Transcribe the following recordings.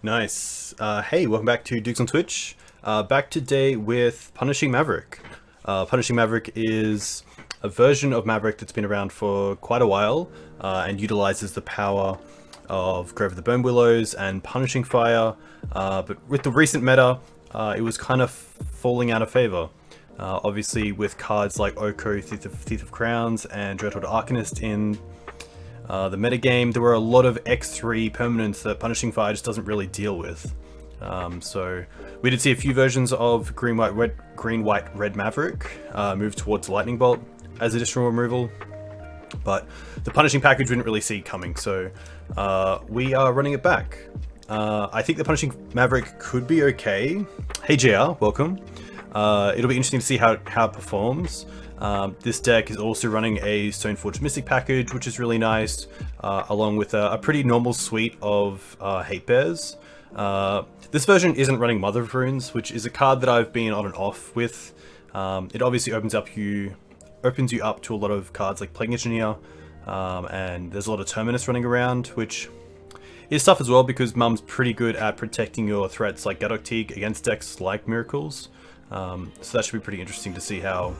Nice. Hey, welcome back to Dukes on Twitch. Back today with Punishing Maverick. Punishing Maverick is a version of Maverick that's been around for quite a while and utilizes the power of Grove of the Burn Willows and Punishing Fire. But with the recent meta, it was kind of falling out of favor. Obviously, with cards like Oko, Thief of Crowns, and Dreadhorde Arcanist in the metagame, there were a lot of X3 permanents that Punishing Fire just doesn't really deal with. So we did see a few versions of green, white, red Maverick move towards Lightning Bolt as additional removal, but the Punishing package we didn't really see coming, so we are running it back. I think the Punishing Maverick could be okay. Hey JR, welcome. It'll be interesting to see how it performs. This deck is also running a Stoneforge Mystic package, which is really nice, along with a pretty normal suite of Hate Bears. This version isn't running Mother of Runes, which is a card that I've been on and off with. It obviously opens you up to a lot of cards like Plague Engineer, and there's a lot of Terminus running around, which is tough as well because Mum's pretty good at protecting your threats like Gaddock Teeg against decks like Miracles. So that should be pretty interesting to see how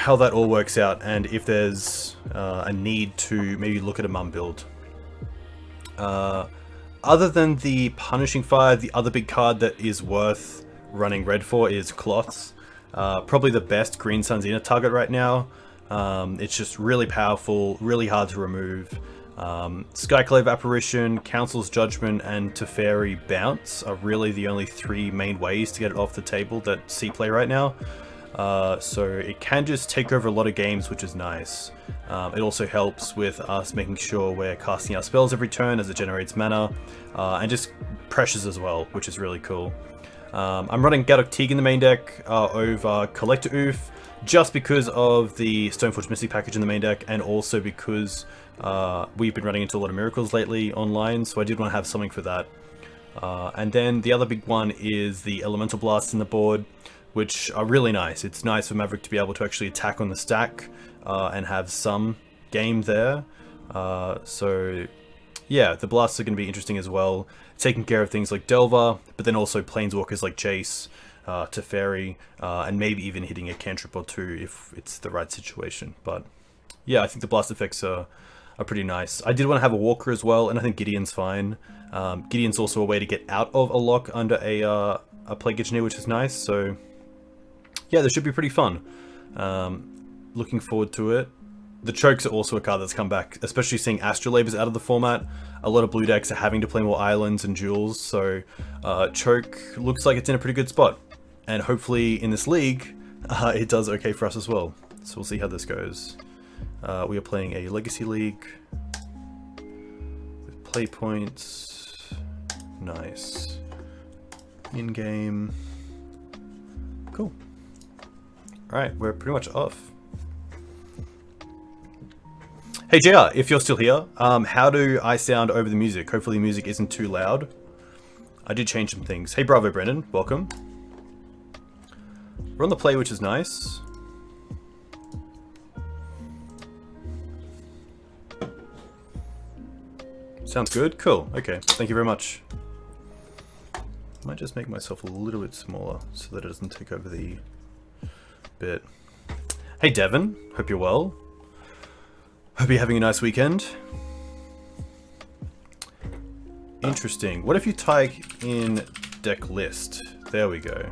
that all works out, and if there's a need to maybe look at a Mum build. Other than the Punishing Fire, the other big card that is worth running red for is Cloths. Probably the best Green Sun Zenith target right now. It's just really powerful, really hard to remove. Skyclave Apparition, Council's Judgment, and Teferi Bounce are really the only three main ways to get it off the table that see play right now. So it can just take over a lot of games, which is nice. It also helps with us making sure we're casting our spells every turn as it generates mana, and just pressures as well, which is really cool. I'm running Gaddock Teeg in the main deck over Collector Oof, just because of the Stoneforge Mystic package in the main deck, and also because we've been running into a lot of Miracles lately online, so I did want to have something for that. And then the other big one is the Elemental Blasts in the board, which are really nice. It's nice for Maverick to be able to actually attack on the stack and have some game there. So yeah, the blasts are going to be interesting as well, taking care of things like Delver, but then also Planeswalkers like Jace, Teferi, and maybe even hitting a cantrip or two if it's the right situation. But yeah, I think the blast effects are pretty nice. I did want to have a Walker as well, and I think Gideon's fine. Gideon's also a way to get out of a lock under a Plague Engineer, which is nice. So yeah, this should be pretty fun. Looking forward to it. The Choke's are also a card that's come back, especially seeing Astrolabe is out of the format. A lot of blue decks are having to play more islands and jewels, so Choke looks like it's in a pretty good spot. And hopefully in this league, it does okay for us as well. So we'll see how this goes. We are playing a Legacy League with play points. Nice. In-game. Cool. Alright, we're pretty much off. Hey JR, if you're still here, how do I sound over the music? Hopefully the music isn't too loud. I did change some things. Hey Bravo Brendan, welcome. We're on the play, which is nice. Sounds good? Cool. Okay, thank you very much. Might just make myself a little bit smaller so that it doesn't take over the bit. Hey Devon, hope you're well. Hope you're having a nice weekend. Interesting. What if you type in deck list? There we go.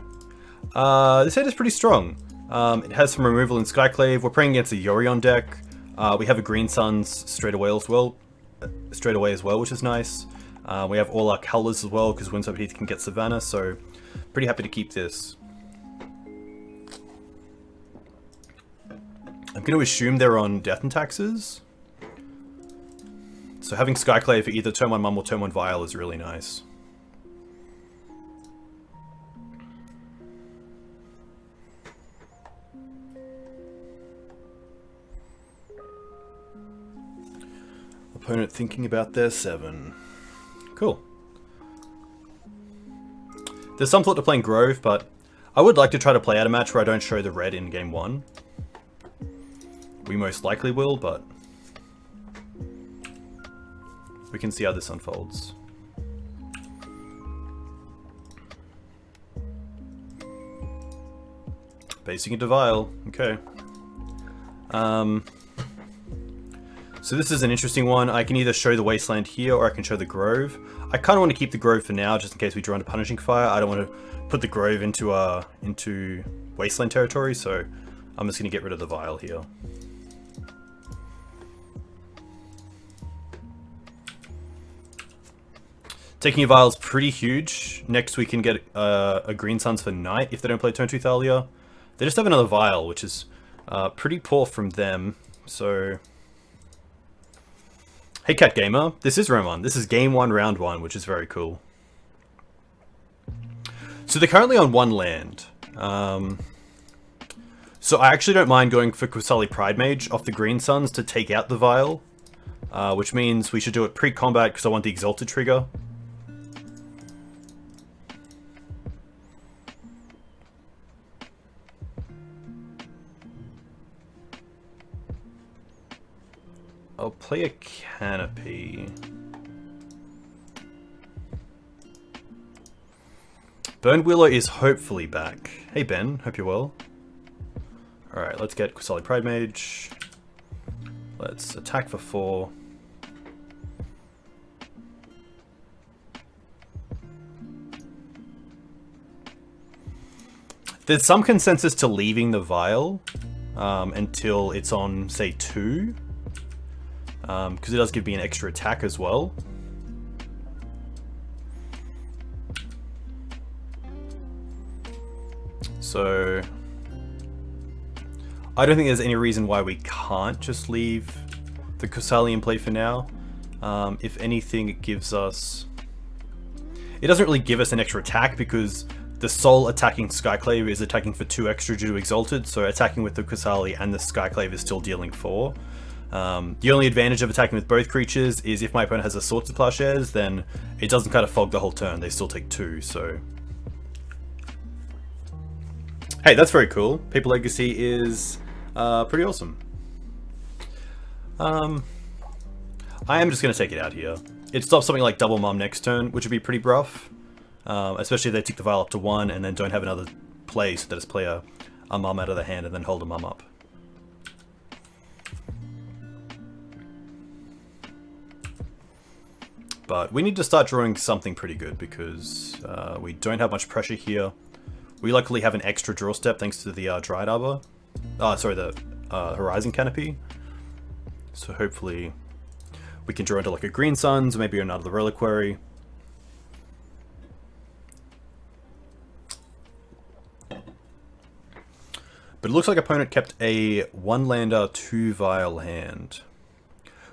This set is pretty strong. It has some removal in Skyclave. We're playing against a Yorion deck. We have a Green Suns straight away as well, which is nice. We have all our colors as well because Windswept Heath can get Savannah, so pretty happy to keep this. I'm going to assume they're on Death and Taxes. So having Skyclave for either turn 1 Mum or turn 1 Vial is really nice. Opponent thinking about their 7. Cool. There's some thought to playing Grove, but I would like to try to play out a match where I don't show the red in game 1. We most likely will, but we can see how this unfolds. Basing into Vial. Okay. So this is an interesting one. I can either show the Wasteland here or I can show the Grove. I kind of want to keep the Grove for now, just in case we draw into Punishing Fire. I don't want to put the Grove into Wasteland territory, so I'm just going to get rid of the Vial here. Taking a Vial is pretty huge. Next we can get a Green Suns for Night if they don't play turn 2 Thalia. They just have another Vial, which is pretty poor from them, so... Hey Cat Gamer, this is Roman. This is game 1, round 1, which is very cool. So they're currently on 1 land. So I actually don't mind going for Qasali Pridemage off the Green Suns to take out the Vial. Which means we should do it pre-combat because I want the Exalted trigger. I'll play a Canopy. Burn Willow is hopefully back. Hey Ben, hope you're well. Alright, let's get Qasali Pridemage. Let's attack for 4. There's some consensus to leaving the Vial until it's on, say, 2. Because it does give me an extra attack as well. So I don't think there's any reason why we can't just leave the Qasali in play for now. If anything, it gives us... It doesn't really give us an extra attack because the Soul attacking Skyclave is attacking for 2 extra due to Exalted, so attacking with the Qasali and the Skyclave is still dealing 4. The only advantage of attacking with both creatures is if my opponent has a Swords to Plowshares, then it doesn't kind of fog the whole turn, they still take 2, so... Hey, that's very cool. Paper Legacy is pretty awesome. I am just going to take it out here. It stops something like Double Mum next turn, which would be pretty rough. Especially if they tick the Vial up to 1 and then don't have another play, so they just play a Mum out of the hand and then hold a Mum up. But we need to start drawing something pretty good because we don't have much pressure here. We luckily have an extra draw step thanks to the Dryad Arbor. Sorry, the Horizon Canopy. So hopefully we can draw into like a Green Suns, or maybe another Reliquary. But it looks like opponent kept a 1-lander 2 Vial hand,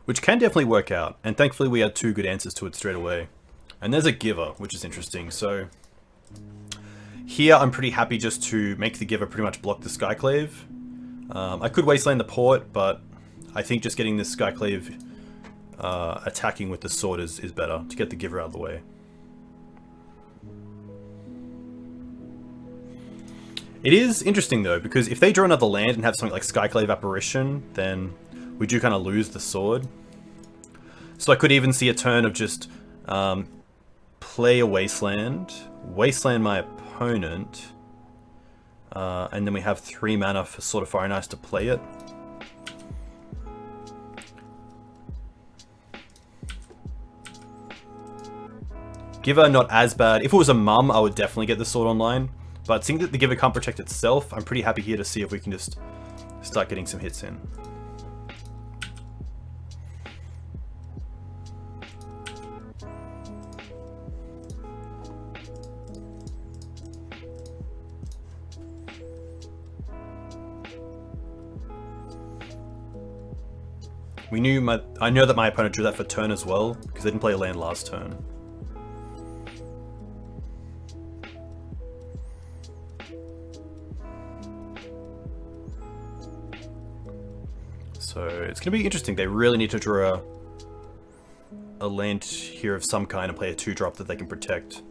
which can definitely work out, and thankfully we had 2 good answers to it straight away. And there's a Giver, which is interesting, so... Here I'm pretty happy just to make the Giver pretty much block the Skyclave. I could Wasteland the Port, but I think just getting this Skyclave attacking with the Sword is better, to get the Giver out of the way. It is interesting though, because if they draw another land and have something like Skyclave Apparition, then we do kind of lose the Sword. So I could even see a turn of just play a Wasteland, Wasteland my opponent, and then we have 3 mana for Sword of Fire and Ice to play it. Giver, not as bad. If it was a Mum, I would definitely get the Sword online. But seeing that the Giver can't protect itself, I'm pretty happy here to see if we can just start getting some hits in. I know that my opponent drew that for turn as well, because they didn't play a land last turn. So it's going to be interesting. They really need to draw a land here of some kind and play a 2-drop that they can protect.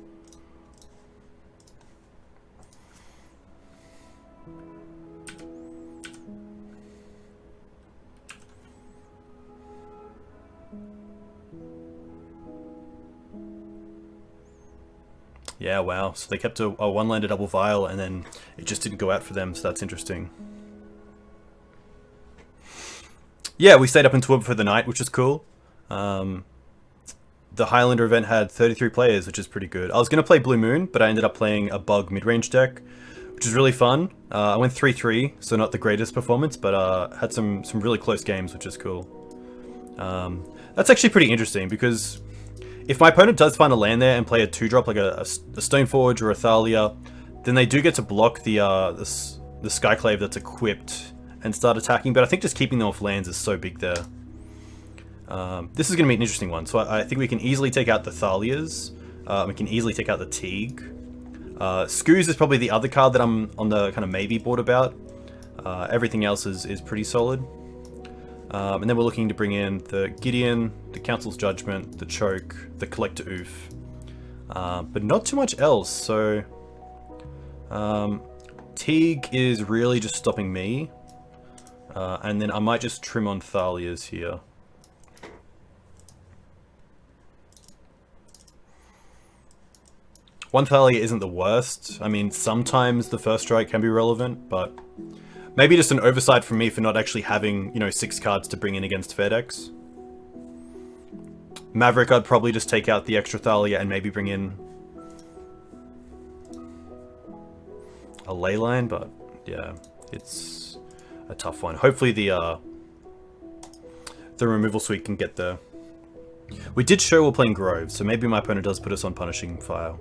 Yeah, wow. So they kept a one-landed double vial, and then it just didn't go out for them, so that's interesting. Yeah, we stayed up in Twib for the night, which is cool. The Highlander event had 33 players, which is pretty good. I was going to play Blue Moon, but I ended up playing a bug midrange deck, which is really fun. I went 3-3, so not the greatest performance, but had some really close games, which is cool. That's actually pretty interesting, because if my opponent does find a land there and play a 2-drop like a Stoneforge or a Thalia, then they do get to block the Skyclave that's equipped and start attacking, but I think just keeping them off lands is so big there. This is going to be an interesting one. So I think we can easily take out the Thalias. We can easily take out the Teeg. Skoos is probably the other card that I'm on the kind of maybe board about. Everything else is pretty solid. And then we're looking to bring in the Gideon, the Council's Judgment, the Choke, the Collector Oof. But not too much else, so... Teeg is really just stopping me. And then I might just trim on Thalias here. One Thalia isn't the worst. I mean, sometimes the first strike can be relevant, but maybe just an oversight from me for not actually having, you know, 6 cards to bring in against fair decks. Maverick, I'd probably just take out the extra Thalia and maybe bring in a Leyline, but yeah, it's a tough one. Hopefully the removal suite can get there. We did show we're playing Grove, so maybe my opponent does put us on Punishing Fire.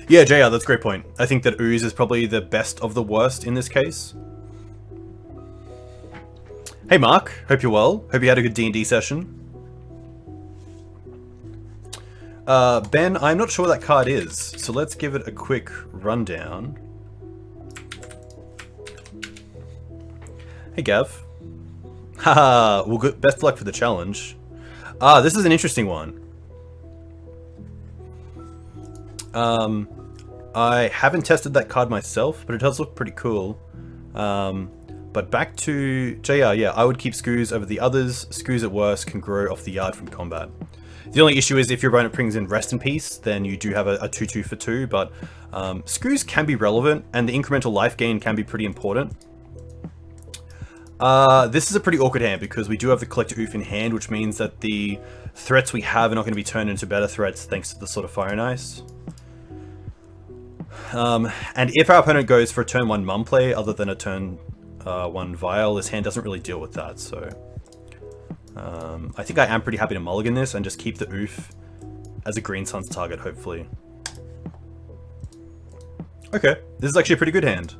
Yeah, JR, that's a great point. I think that Ooze is probably the best of the worst in this case. Hey Mark, hope you're well. Hope you had a good D&D session. Ben, I'm not sure what that card is, so let's give it a quick rundown. Hey Gav. Haha, well good, best of luck for the challenge. This is an interesting one. I haven't tested that card myself, but it does look pretty cool. But back to JR, yeah, I would keep Skoos over the others. Skoos at worst can grow off the yard from combat. The only issue is if your opponent brings in Rest in Peace, then you do have a 2-2 for 2, but Skoos can be relevant, and the incremental life gain can be pretty important. This is a pretty awkward hand, because we do have the Collector Oof in hand, which means that the threats we have are not going to be turned into better threats thanks to the sort of Fire and Ice. And if our opponent goes for a turn 1 Mum play other than a turn 1 Vial, this hand doesn't really deal with that, so... I think I am pretty happy to mulligan this and just keep the Oof as a Green Sun's target, hopefully. Okay, this is actually a pretty good hand.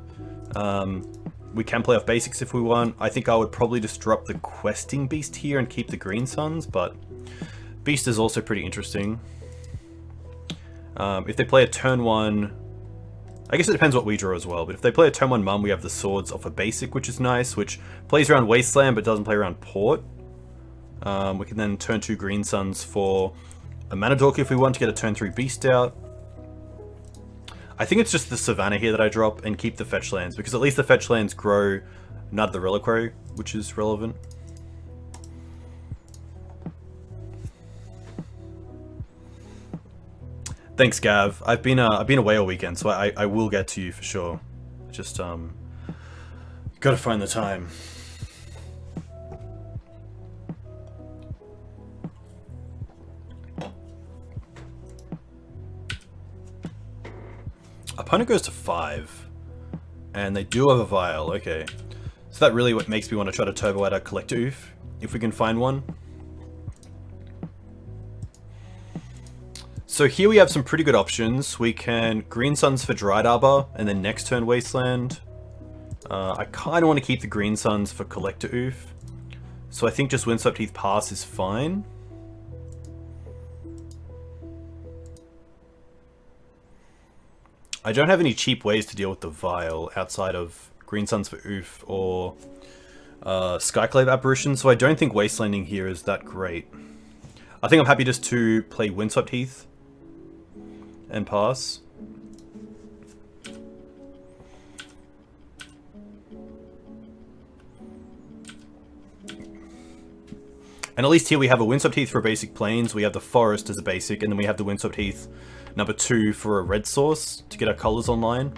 We can play off basics if we want. I think I would probably just drop the Questing Beast here and keep the Green Suns, but Beast is also pretty interesting. If they play a turn 1... I guess it depends what we draw as well, but if they play a turn 1 Mum, we have the Swords off a basic, which is nice, which plays around Wasteland but doesn't play around Port. We can then turn 2 Green Suns for a Mana Dork if we want to get a turn 3 Beast out. I think it's just the Savannah here that I drop and keep the fetch lands, because at least the fetch lands grow Nut of the Reliquary, which is relevant. Thanks, Gav. I've been away all weekend, so I will get to you for sure. Just gotta find the time. Opponent goes to 5, and they do have a Vial. Okay, so that really what makes me want to try to turbo out a Collector Oof, if we can find one. So here we have some pretty good options. We can Green Suns for Dried Arbor, and then next turn Wasteland. I kind of want to keep the Green Suns for Collector Oof, so I think just Windswept Heath Pass is fine. I don't have any cheap ways to deal with the Vial outside of Green Suns for Oof or Skyclave Apparition, so I don't think Wastelanding here is that great. I think I'm happy just to play Windswept Heath and pass. And at least here we have a Windswept Heath for basic plains, we have the Forest as a basic, and then we have the Windswept Heath number 2 for a red source to get our colors online.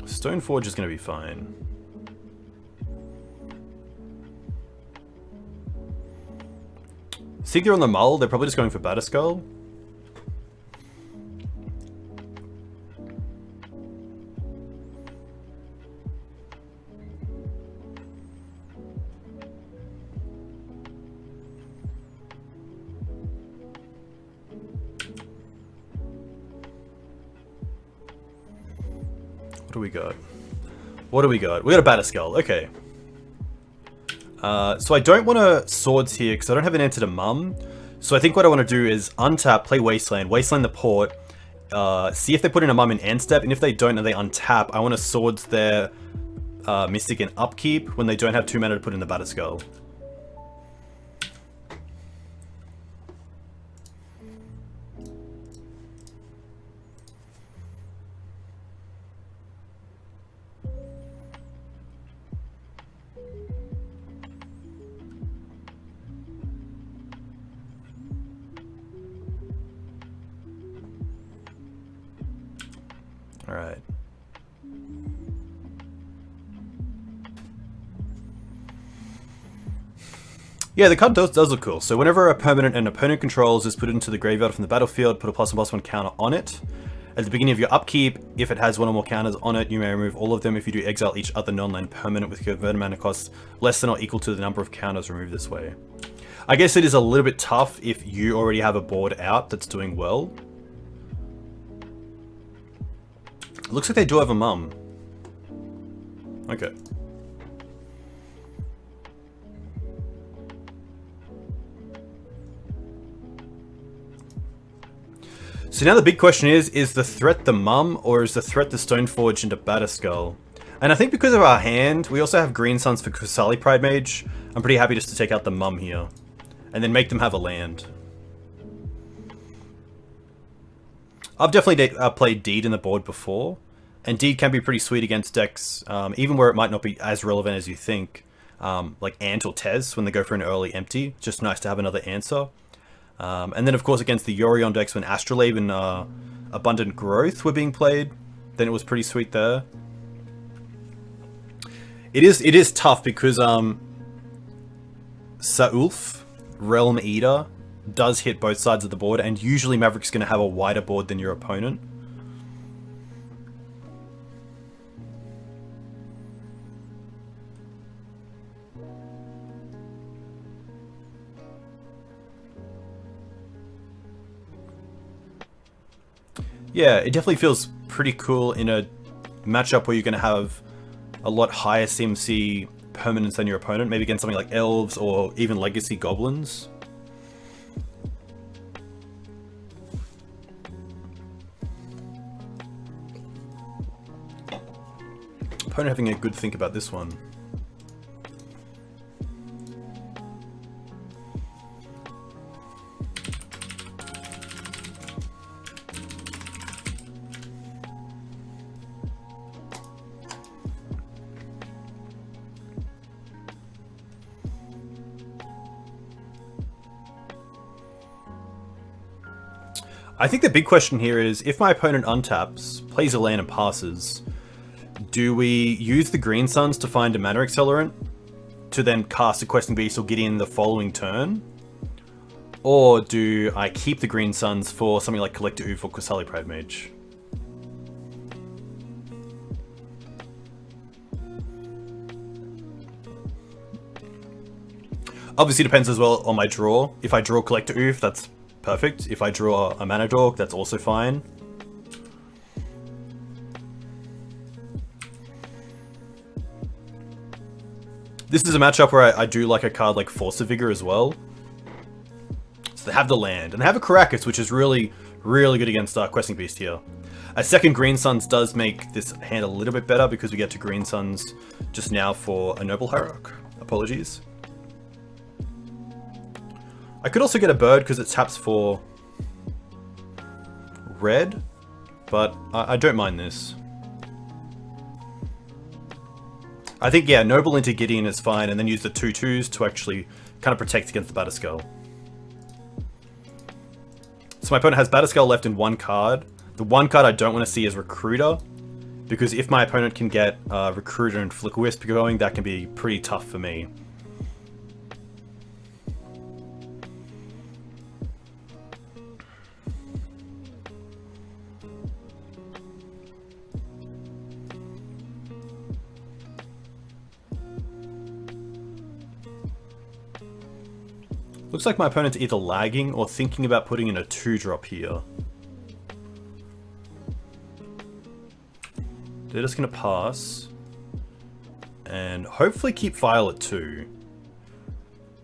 Stoneforge is going to be fine. See, they're on the Mull, they're probably just going for Batterskull. What do we got? What do we got? We got a Batterskull, okay. So I don't want to Swords here because I don't have an answer to Mum. So I think what I want to do is untap, play Wasteland, Wasteland the Port, see if they put in a Mum in end step, and if they don't and they untap, I want to Swords their Mystic in upkeep when they don't have 2 mana to put in the Batterskull. Alright. Yeah, the card does look cool. So whenever a permanent an opponent controls is put into the graveyard from the battlefield, put a +1/+1 counter on it. At the beginning of your upkeep, if it has 1 or more counters on it, you may remove all of them. If you do, exile each other non-land permanent with converted mana cost less than or equal to the number of counters removed this way. I guess it is a little bit tough if you already have a board out that's doing well. It looks like they do have a Mum. Okay. So now the big question is the threat the Mum, or is the threat the Stoneforge into Batterskull? And I think because of our hand, we also have Green Suns for Kusali Pridemage. I'm pretty happy just to take out the Mum here. And then make them have a land. I've definitely played Deed in the board before, and Deed can be pretty sweet against decks, even where it might not be as relevant as you think, like Ant or Tez when they go for an early empty. It's just nice to have another answer. And then of course against the Yorion decks when Astrolabe and Abundant Growth were being played, then it was pretty sweet there. It is tough because Saulf, Realm Eater, does hit both sides of the board, and usually Maverick's going to have a wider board than your opponent. Yeah, it definitely feels pretty cool in a matchup where you're going to have a lot higher CMC permanents than your opponent, maybe against something like Elves or even Legacy Goblins. Opponent having a good think about this one. I think the big question here is, if my opponent untaps, plays a land and passes, do we use the Green Suns to find a mana accelerant to then cast a Questing Beast or Gideon the following turn? Or do I keep the Green Suns for something like Collector Oof or Kusali Pridemage? Obviously depends as well on my draw. If I draw Collector Oof, that's perfect. If I draw a Mana Dork, that's also fine. This is a matchup where I do like a card like Force of Vigor as well. So they have the land, and they have a Karakas, which is really, really good against Questing Beast here. A second Green Suns does make this hand a little bit better because we get to Green Suns just now for a Noble Hierarch. Apologies. I could also get a bird because it taps for red, but I don't mind this. I think, yeah, Noble into Gideon is fine, and then use the 2/2s to actually kind of protect against the Batterskull. So my opponent has Batterskull left in one card. The one card I don't want to see is Recruiter, because if my opponent can get Recruiter and Flicker Wisp going, that can be pretty tough for me. Looks like my opponent's either lagging or thinking about putting in a 2-drop here. They're just going to pass. And hopefully keep File at 2.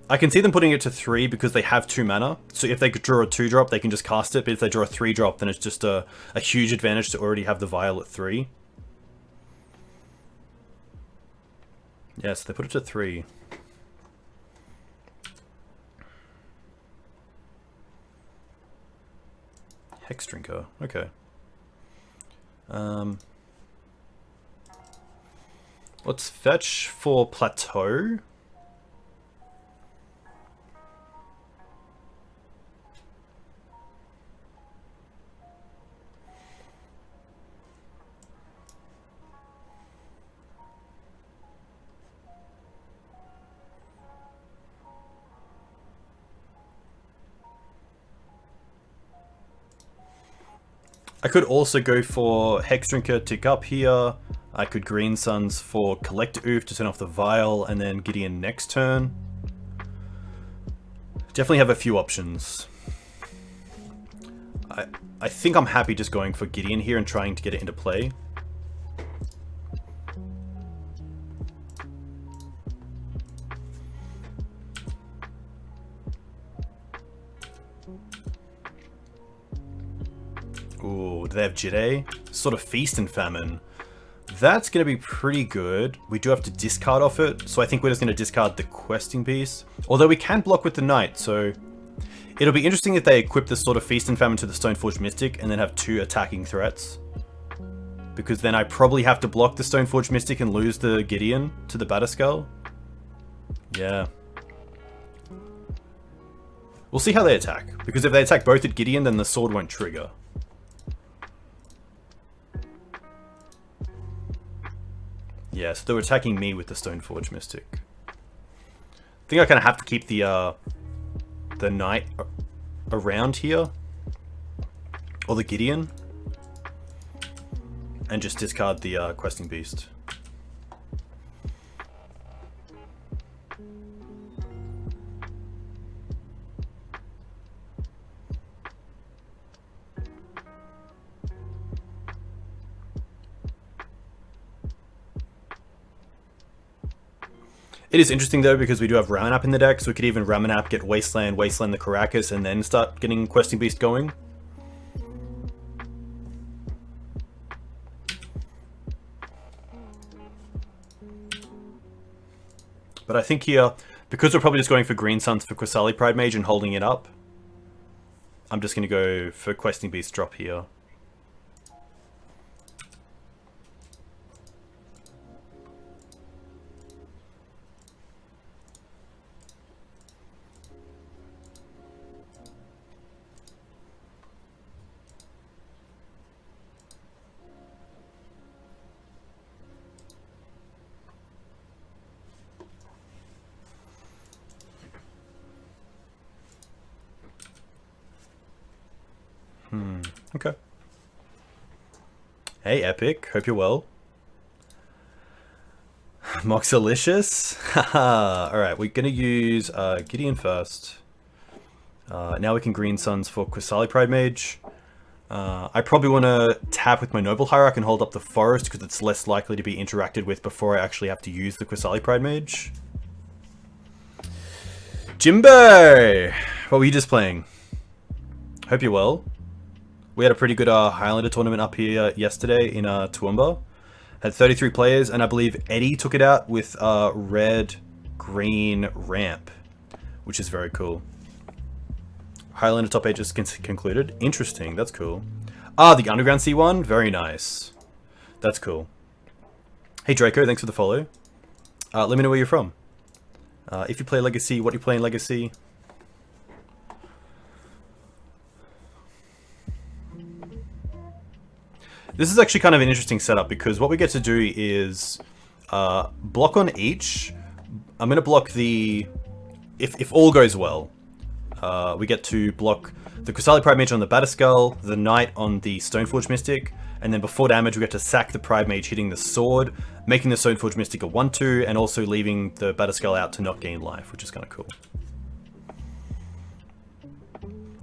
I can see them putting it to 3 because they have 2 mana. So if they could draw a 2-drop, they can just cast it. But if they draw a 3-drop, then it's just a huge advantage to already have the Vial at 3. Yeah, so they put it to 3. Hex Drinker, okay. Let's fetch for Plateau. I could also go for Hex Drinker, tick up here. I could Green Suns for Collect Oof to turn off the Vial, and then Gideon next turn. Definitely have a few options. I think I'm happy just going for Gideon here and trying to get it into play. Ooh, do they have Jide? Sort of Feast and Famine. That's going to be pretty good. We do have to discard off it, so I think we're just going to discard the questing piece. Although we can block with the Knight, so it'll be interesting if they equip this sort of Feast and Famine to the Stoneforged Mystic and then have 2 attacking threats. Because then I probably have to block the Stoneforged Mystic and lose the Gideon to the Batterskull. Yeah. We'll see how they attack, because if they attack both at Gideon, then the sword won't trigger. Yeah, so they were attacking me with the Stoneforged Mystic. I think I kind of have to keep the Knight around here. Or the Gideon. And just discard the Questing Beast. It is interesting though because we do have Ramanap in the deck, so we could even Ramanap, get Wasteland, Wasteland the Karakas, and then start getting Questing Beast going. But I think here, because we're probably just going for Green Suns for Qasali Pride Mage and holding it up, I'm just going to go for Questing Beast drop here. Okay. Hey, Epic. Hope you're well. Moxalicious? Haha. Alright, we're going to use Gideon first. Now we can Green Suns for Qasali Pride Mage. I probably want to tap with my Noble Hierarch and hold up the Forest because it's less likely to be interacted with before I actually have to use the Qasali Pride Mage. Jimbo! What were you just playing? Hope you're well. We had a pretty good Highlander tournament up here yesterday in Toowoomba. Had 33 players, and I believe Eddie took it out with red-green ramp, which is very cool. Highlander top 8 just concluded. Interesting, that's cool. Ah, the Underground C1? Very nice. That's cool. Hey Draco, thanks for the follow. Let me know where you're from. If you play Legacy, what you play in Legacy. This is actually kind of an interesting setup because what we get to do is block on each. I'm going to block the... If all goes well, we get to block the Qasali Pride Mage on the Batterskull, the Knight on the Stoneforge Mystic, and then before damage we get to sack the Pride Mage hitting the sword, making the Stoneforge Mystic a 1/2, and also leaving the Batterskull out to not gain life, which is kind of cool.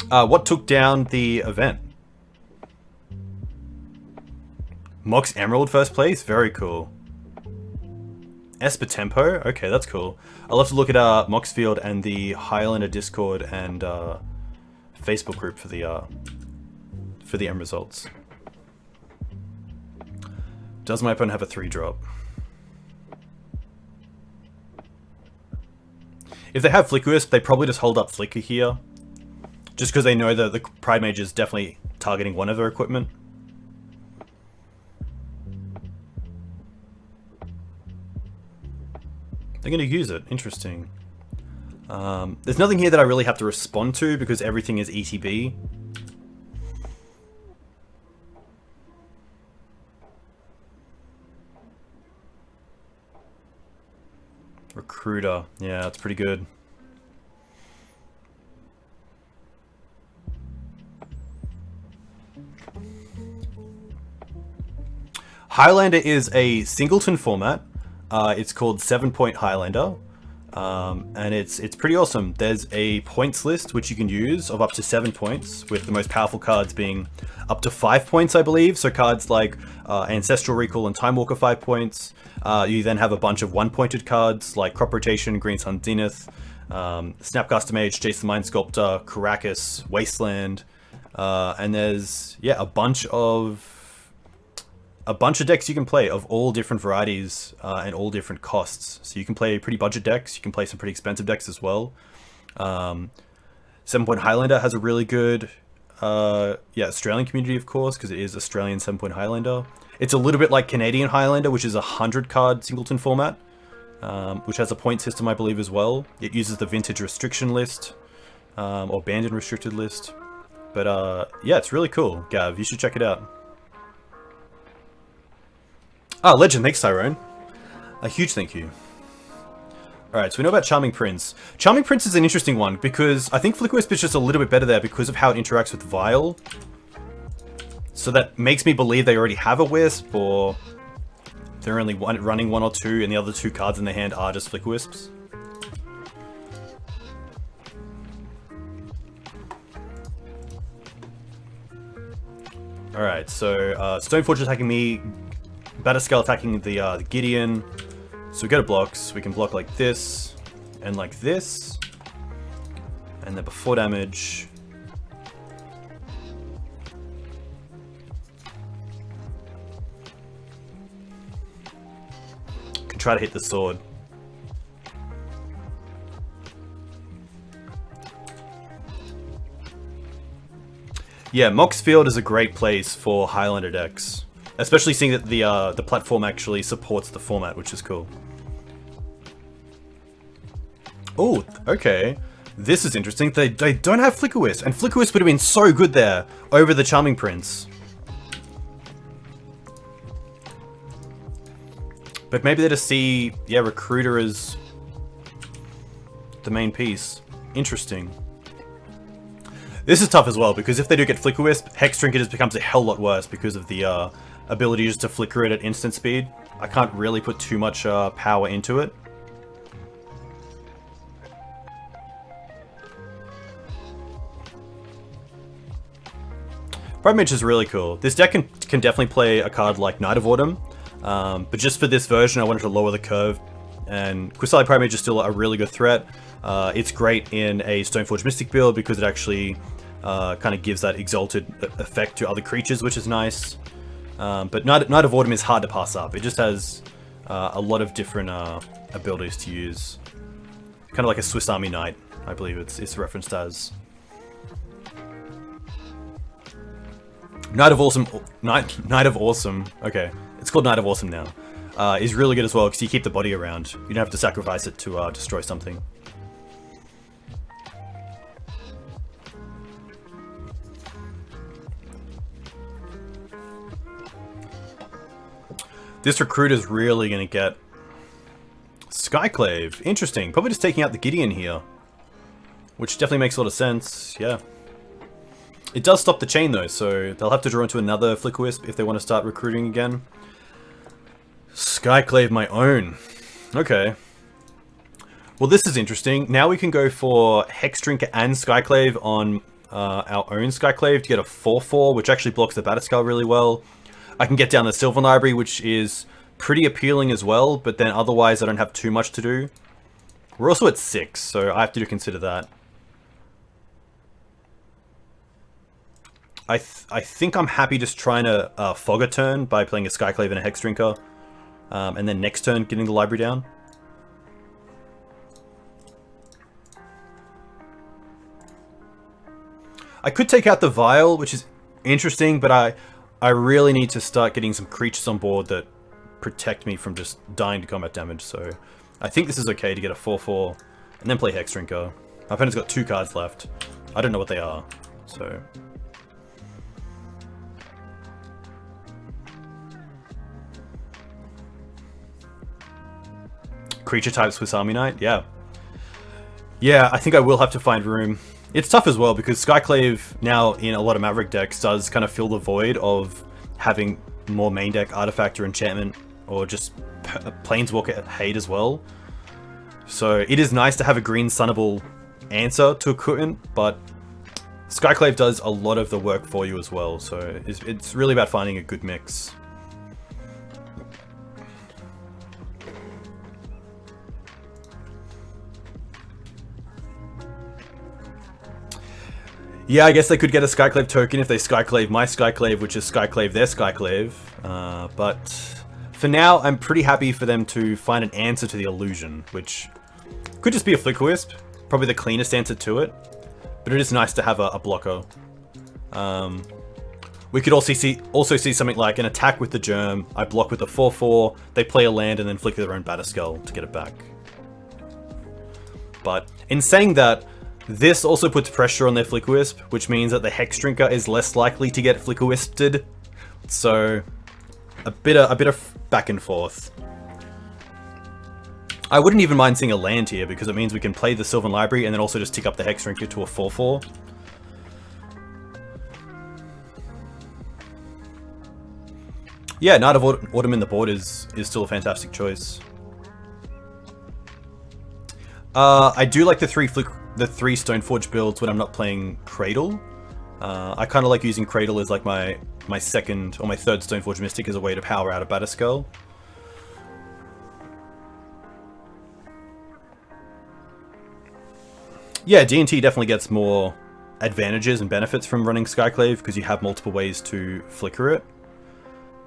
What took down the event? Mox Emerald first place? Very cool. Esper Tempo? Okay, that's cool. I'll have to look at Moxfield and the Highlander Discord and Facebook group for the end results. Does my opponent have a 3-drop? If they have Flicker Wisp, they probably just hold up Flicker here. Just because they know that the Pride Mage is definitely targeting one of their equipment. They're going to use it. Interesting. There's nothing here that I really have to respond to because everything is ETB. Recruiter. Yeah, that's pretty good. Highlander is a singleton format. It's called 7-point Highlander, and it's pretty awesome. There's a points list which you can use of up to 7 points, with the most powerful cards being up to 5 points, I believe. So cards like Ancestral Recall and Time Walker 5 points. You then have a bunch of 1-pointed cards like Crop Rotation, Green Sun Zenith, Snapcaster Mage, Jason Mind Sculptor, Karakas, Wasteland, and there's a bunch of decks you can play of all different varieties and all different costs. So you can play pretty budget decks, you can play some pretty expensive decks as well. 7-point Highlander has a really good Australian community, of course, because it is Australian 7-point Highlander. It's a little bit like Canadian Highlander, which is a 100-card singleton format, which has a point system, I believe, as well. It uses the vintage restriction list, or banned and restricted list. But yeah, it's really cool, Gav. You should check it out. Ah, Legend, thanks, Tyrone. A huge thank you. Alright, so we know about Charming Prince. Charming Prince is an interesting one, because I think Flicker Wisp is just a little bit better there because of how it interacts with Vial. So that makes me believe they already have a Wisp, or they're only running 1 or 2, and the other 2 cards in their hand are just Flicker Wisps. Alright, so Stoneforge attacking me, Batterskull attacking the Gideon. So we go to blocks. We can block like this and like this, and then before damage, can try to hit the sword. Yeah, Moxfield is a great place for Highlander decks. Especially seeing that the platform actually supports the format, which is cool. Oh, okay. This is interesting. They don't have Flicker Wisp, and Flicker Wisp would have been so good there over the Charming Prince. But maybe they just see, Recruiter as the main piece. Interesting. This is tough as well, because if they do get Flicker Wisp, Hex Trinket just becomes a hell lot worse because of the ability just to flicker it at instant speed. I can't really put too much power into it. Pride Mage is really cool. This deck can definitely play a card like Knight of Autumn, but just for this version I wanted to lower the curve, and Qasali Pride Mage is still a really good threat. It's great in a Stoneforge Mystic build because it actually kind of gives that exalted effect to other creatures, which is nice. But Knight of Autumn is hard to pass up. It just has a lot of different abilities to use. Kind of like a Swiss Army Knight, I believe it's referenced as. Knight of Awesome. Okay, it's called Knight of Awesome now. is really good as well, because you keep the body around. You don't have to sacrifice it to destroy something. This recruiter's really going to get Skyclave. Interesting. Probably just taking out the Gideon here. Which definitely makes a lot of sense. Yeah. It does stop the chain though, so they'll have to draw into another Flickerwisp if they want to start recruiting again. Skyclave my own. Okay. Well, this is interesting. Now we can go for Hexdrinker and Skyclave on our own Skyclave to get a 4/4, which actually blocks the Batterskull really well. I can get down the Sylvan Library, which is pretty appealing as well, but then otherwise I don't have too much to do. We're also at 6, so I have to consider that. I think I'm happy just trying to fog a turn by playing a Skyclave and a Hexdrinker, and then next turn getting the library down. I could take out the Vial, which is interesting, but I really need to start getting some creatures on board that protect me from just dying to combat damage, so I think this is okay to get a 4/4 and then play Hexdrinker. My opponent's got 2 cards left. I don't know what they are, so... Creature type Swiss Army Knight? Yeah. Yeah, I think I will have to find room. It's tough as well, because Skyclave now in a lot of Maverick decks does kind of fill the void of having more main deck Artifact or Enchantment, or just Planeswalker hate as well. So it is nice to have a green Sunnable answer to Equipment, but Skyclave does a lot of the work for you as well, so it's really about finding a good mix. Yeah, I guess they could get a Skyclave token if they Skyclave my Skyclave, which is Skyclave their Skyclave. But for now, I'm pretty happy for them to find an answer to the illusion, which could just be a Flickerwisp. Probably the cleanest answer to it. But it is nice to have a blocker. We could also see something like an attack with the Germ. I block with the 4/4. They play a land and then flicker their own Batterskull to get it back. But in saying that, this also puts pressure on their Flickerwisp, which means that the Hexdrinker is less likely to get Flickerwisped. So, a bit of back and forth. I wouldn't even mind seeing a land here, because it means we can play the Sylvan Library and then also just tick up the Hexdrinker to a 4/4. Yeah, Knight of Autumn in the board is still a fantastic choice. I do like the three Stoneforge builds when I'm not playing Cradle. I kind of like using Cradle as like my second or my third Stoneforge Mystic as a way to power out a Batterskull. Yeah, D&T definitely gets more advantages and benefits from running Skyclave because you have multiple ways to flicker it.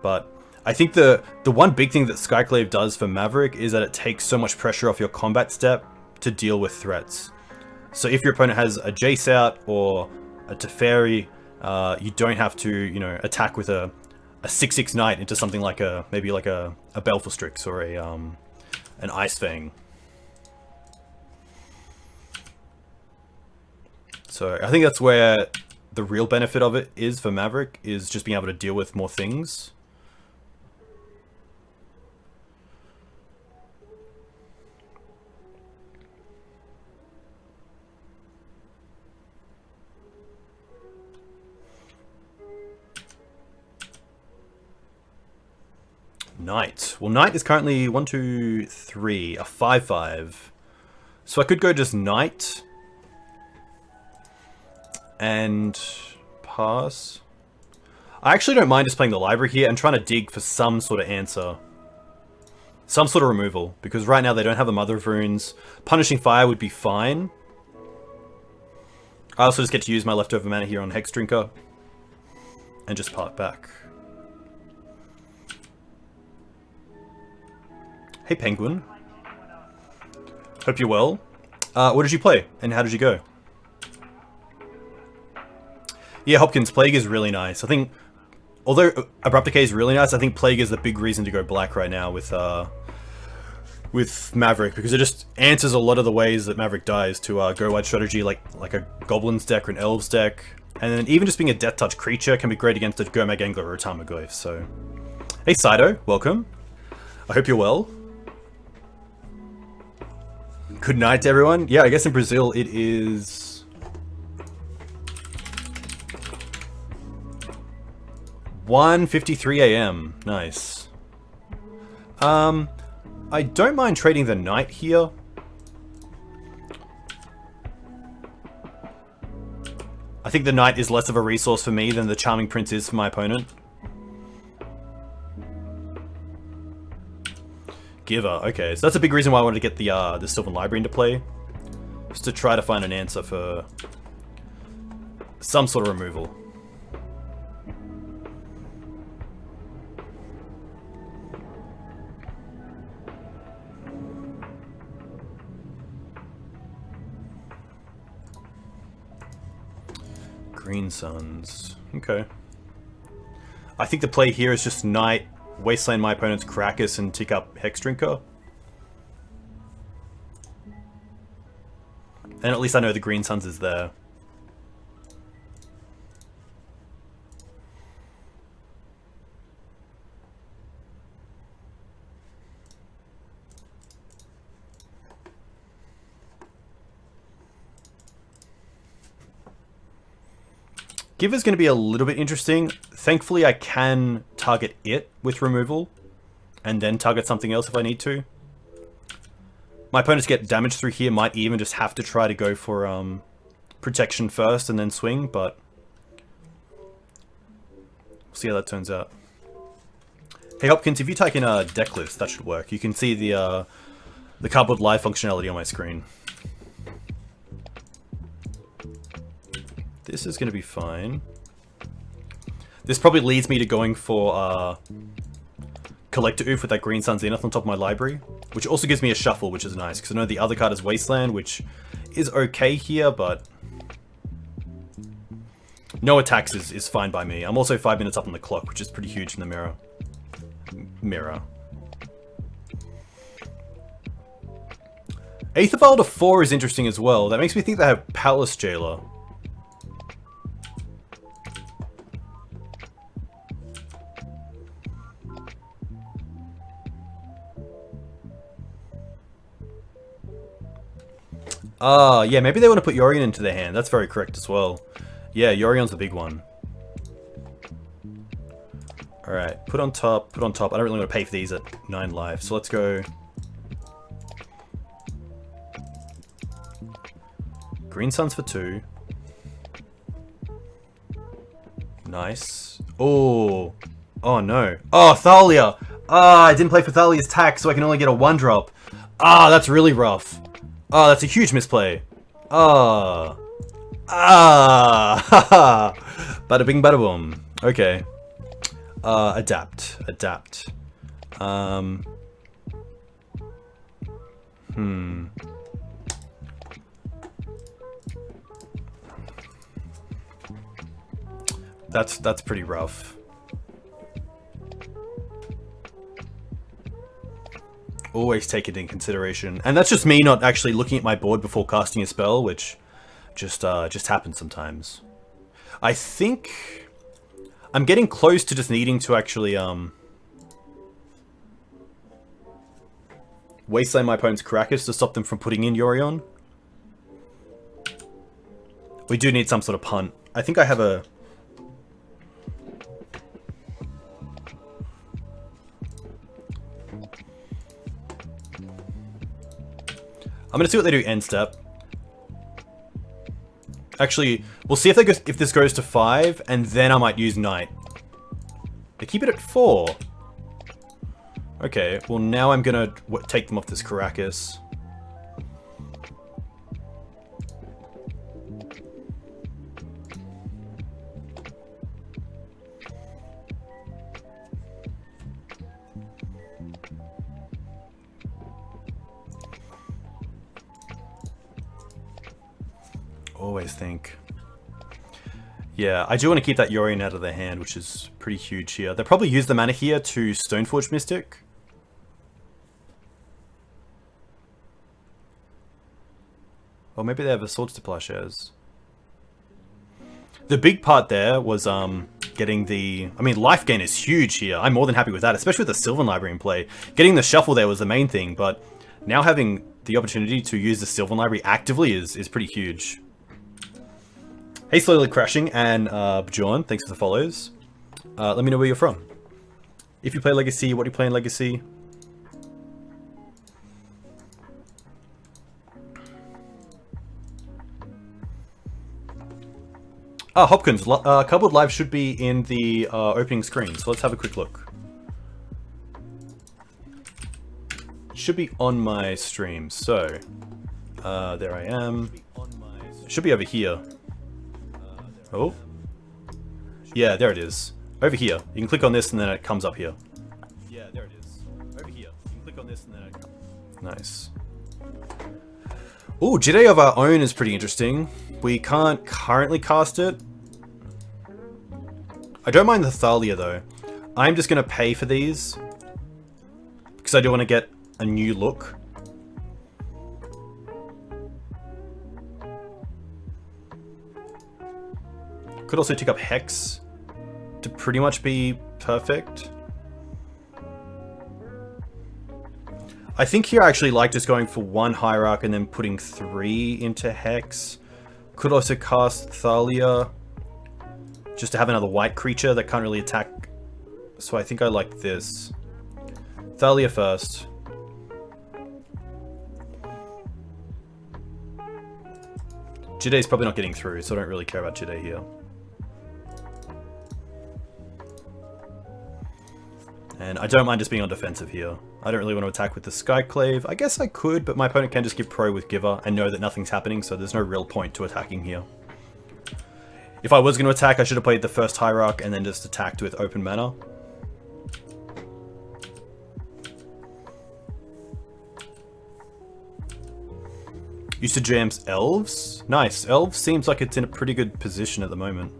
But I think the one big thing that Skyclave does for Maverick is that it takes so much pressure off your combat step to deal with threats. So if your opponent has a Jace out or a Teferi, you don't have to, you know, attack with a 6/6 Knight into something like maybe like a Baleful Strix or an Ice Fang. So I think that's where the real benefit of it is for Maverick, is just being able to deal with more things. Knight. Well, Knight is currently 1, 2, 3, a 5/5. So I could go just Knight and pass. I actually don't mind just playing the library here and trying to dig for some sort of answer. Some sort of removal, because right now they don't have a Mother of Runes. Punishing Fire would be fine. I also just get to use my leftover mana here on Hexdrinker and just part back. Hey Penguin. Hope you're well. What did you play and how did you go? Yeah, Hopkins, Plague is really nice. I think although Abrupt Decay is really nice, I think Plague is the big reason to go black right now with Maverick, because it just answers a lot of the ways that Maverick dies to go wide strategy, like a Goblins deck or an Elves deck. And then even just being a Death Touch creature can be great against a Gurmag Angler or a Tarmogoyf, so... Hey Saito, welcome. I hope you're well. Good night to everyone. Yeah, I guess in Brazil it is... 1:53 AM. Nice. I don't mind trading the knight here. I think the knight is less of a resource for me than the Charming Prince is for my opponent. Giver, okay. So that's a big reason why I wanted to get the Sylvan Library into play. Just to try to find an answer for some sort of removal. Green Suns. Okay. I think the play here is just Knight, Wasteland my opponent's Krakus, and tick up Hex Drinker. And at least I know the Green Suns is there. Giver's going to be a little bit interesting. Thankfully, I can target it with removal, and then target something else if I need to. My opponents get damage through here, might even just have to try to go for protection first and then swing, but we'll see how that turns out. Hey Hopkins, if you type in a deck list, that should work. You can see the Cardboard Live functionality on my screen. This is going to be fine. This probably leads me to going for Collector Oof with that Green Sun Zenith on top of my library, which also gives me a shuffle, which is nice, because I know the other card is Wasteland, which is okay here, but no attacks is fine by me. I'm also 5 minutes up on the clock, which is pretty huge in the mirror. Aethervial to 4 is interesting as well. That makes me think they have Palace Jailer. Yeah, maybe they want to put Yorion into their hand. That's very correct as well. Yeah, Yorion's the big one. Alright, put on top, put on top. I don't really want to pay for these at 9 life, so let's go... Green Suns for 2. Nice. Oh. Oh no. Oh, Thalia! Ah, I didn't play for Thalia's tax, so I can only get a 1-drop. Ah, that's really rough. Oh, that's a huge misplay. Ah. Ah. Bada bing, bada boom. Okay. Adapt. Adapt. That's pretty rough. Always take it in consideration. And that's just me not actually looking at my board before casting a spell, which just happens sometimes. I think I'm getting close to just needing to actually wasteland my opponent's Krakus to stop them from putting in Yorion. We do need some sort of punt. I think I have a... I'm gonna see what they do end step. Actually, we'll see if if this goes to 5, and then I might use Knight. They keep it at 4. Okay, well now I'm gonna take them off this Krakus. Always think. Yeah, I do want to keep that Yorion out of their hand, which is pretty huge here. They'll probably use the mana here to Stoneforge Mystic. Or maybe they have a Swords to Plowshares. The big part there was getting the... I mean, life gain is huge here. I'm more than happy with that, especially with the Sylvan Library in play. Getting the shuffle there was the main thing, but now having the opportunity to use the Sylvan Library actively is pretty huge. Hey, Slowly Crashing and Bjorn, thanks for the follows. Let me know where you're from. If you play Legacy, what do you play in Legacy? Hopkins, Cardboard Live should be in the opening screen, so let's have a quick look. It should be on my stream, so there I am. It should be over here. Oh, yeah, there it is. Over here. You can click on this and then it comes up here. Yeah, there it is. Over here. You can click on this and then it comes. Nice. Oh, Jedi of Our Own is pretty interesting. We can't currently cast it. I don't mind the Thalia though. I'm just going to pay for these because I do want to get a new look. Could also tick up Hex to pretty much be perfect. I think here I actually like just going for one Hierarch and then putting 3 into Hex. Could also cast Thalia just to have another white creature that can't really attack. So I think I like this. Thalia first. Jidei's probably not getting through, so I don't really care about Jidei here. And I don't mind just being on defensive here. I don't really want to attack with the Skyclave. I guess I could, but my opponent can just give Pro with Giver and know that nothing's happening, so there's no real point to attacking here. If I was going to attack, I should have played the first Hierarch and then just attacked with open mana. Used to jams Elves? Nice. Elves seems like it's in a pretty good position at the moment.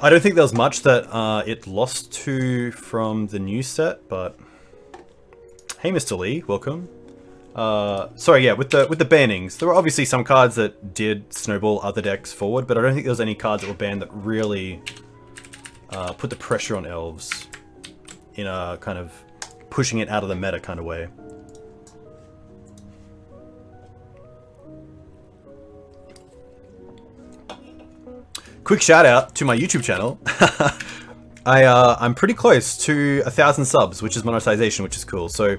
I don't think there was much that it lost to from the new set, but... Hey, Mr. Lee, welcome. Sorry, yeah, with the bannings, there were obviously some cards that did snowball other decks forward, but I don't think there was any cards that were banned that really put the pressure on Elves in a kind of pushing it out of the meta kind of way. Quick shout out to my YouTube channel. I'm pretty close to 1,000 subs, which is monetization, which is cool. So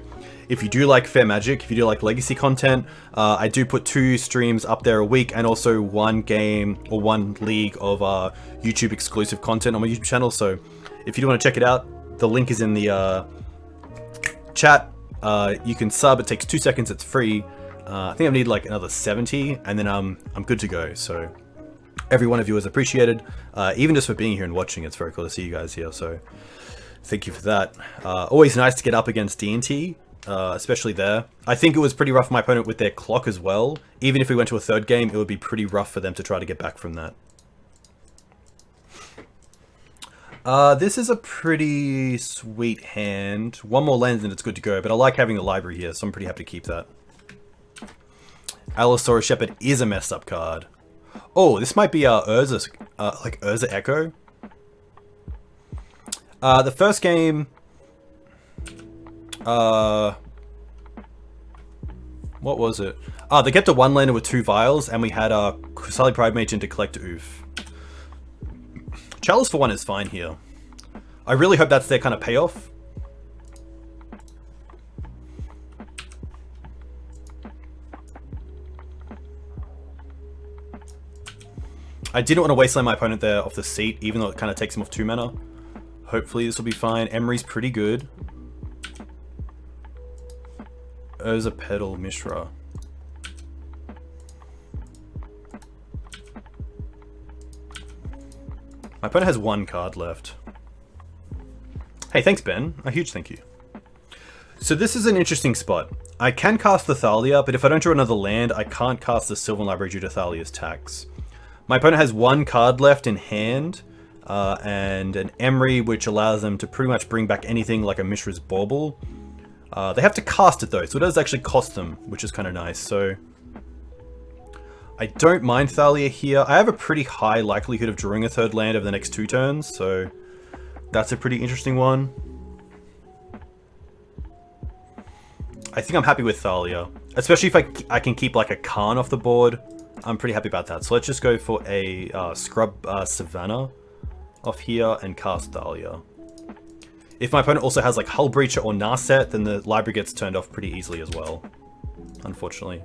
if you do like Fair Magic, if you do like Legacy content, I do put 2 streams up there a week and also 1 game or 1 league of YouTube exclusive content on my YouTube channel. So if you do want to check it out, the link is in the chat. You can sub, it takes 2 seconds, it's free. I think I need like another 70 and then I'm good to go. So every one of you is appreciated, even just for being here and watching. It's very cool to see you guys here, so thank you for that. Always nice to get up against D&T, especially there. I think it was pretty rough for my opponent with their clock as well. Even if we went to a 3rd game, it would be pretty rough for them to try to get back from that. This is a pretty sweet hand. 1 more land and it's good to go, but I like having the library here, so I'm pretty happy to keep that. Allosaurus Shepherd is a messed up card. Oh, this might be Urza, like Urza Echo. The first game, what was it? They kept a 1-lander with 2 vials, and we had Kusali Pride Mage into Collector Oof. Chalice for 1 is fine here. I really hope that's their kind of payoff. I didn't want to wasteland my opponent there off the seat, even though it kind of takes him off 2 mana. Hopefully this will be fine. Emery's pretty good. Urza Petal Mishra. My opponent has 1 card left. Hey, thanks Ben. A huge thank you. So this is an interesting spot. I can cast the Thalia, but if I don't draw another land, I can't cast the Sylvan Library due to Thalia's tax. My opponent has one card left in hand, and an Emery, which allows them to pretty much bring back anything like a Mishra's Bauble. They have to cast it though, so it does actually cost them, which is kind of nice. So I don't mind Thalia here. I have a pretty high likelihood of drawing a third land over the next 2 turns, so that's a pretty interesting one. I think I'm happy with Thalia, especially if I can keep like a Karn off the board. I'm pretty happy about that. So let's just go for a Scrub Savannah off here and cast Thalia. If my opponent also has like Hull Breacher or Narset, then the library gets turned off pretty easily as well, unfortunately.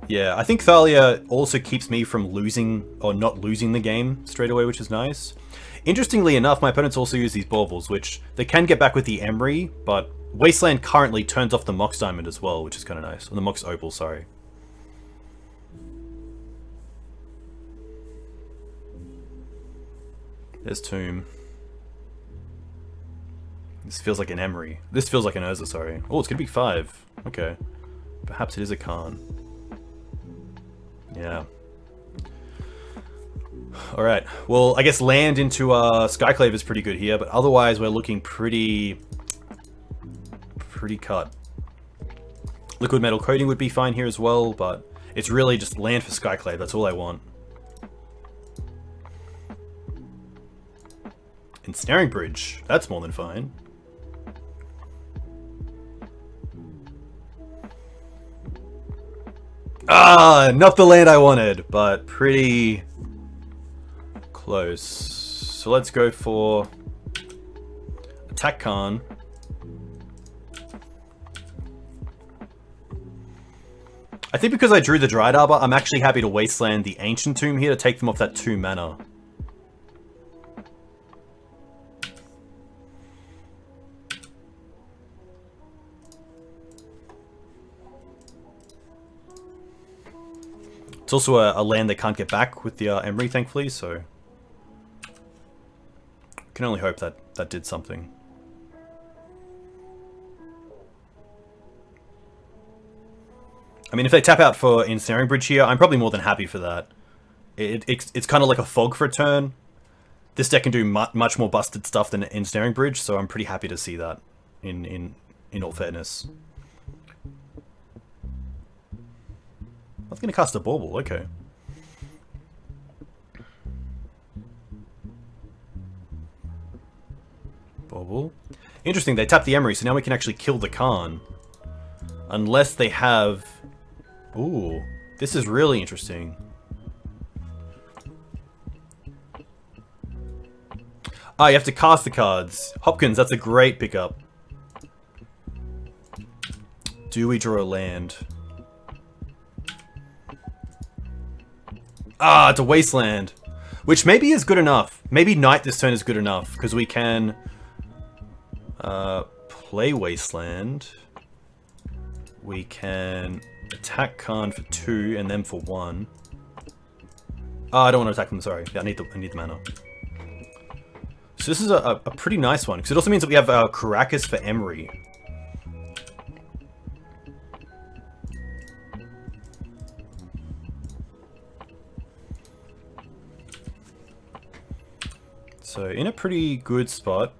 Yeah, I think Thalia also keeps me from losing, or not losing the game straight away, which is nice. Interestingly enough, my opponents also use these baubles, which they can get back with the Emery, but Wasteland currently turns off the Mox Diamond as well, which is kind of nice. Or the Mox Opal, sorry. There's Tomb. This feels like an Emery. This feels like an Urza, sorry. Oh, it's going to be 5. Okay. Perhaps it is a Karn. Yeah. Alright. Well, I guess land into Skyclave is pretty good here, but otherwise we're looking pretty cut. Liquid Metal Coating would be fine here as well, but it's really just land for Skyclave. That's all I want. Ensnaring Bridge. That's more than fine. Ah, not the land I wanted, but pretty close. So let's go for attack Karn. I think because I drew the Dryad Arbor, I'm actually happy to wasteland the Ancient Tomb here to take them off that 2 mana. It's also a land they can't get back with the Emery, thankfully, so can only hope that that did something. I mean, if they tap out for Ensnaring Bridge here, I'm probably more than happy for that. It's kind of like a fog for a turn. This deck can do much more busted stuff than Ensnaring Bridge, so I'm pretty happy to see that, in all fairness. I was going to cast a Bauble, okay. Bauble. Interesting, they tap the Emery, so now we can actually kill the Karn. Unless they have... Ooh, this is really interesting. Ah, you have to cast the cards. Hopkins, that's a great pickup. Do we draw a land? Ah, it's a Wasteland. Which maybe is good enough. Maybe Knight this turn is good enough, because we can play Wasteland. We can attack Karn for 2 and then for 1. Oh, I don't want to attack them, sorry. Yeah, I need the mana. So this is a pretty nice one, because it also means that we have Karakas for Emery. So in a pretty good spot.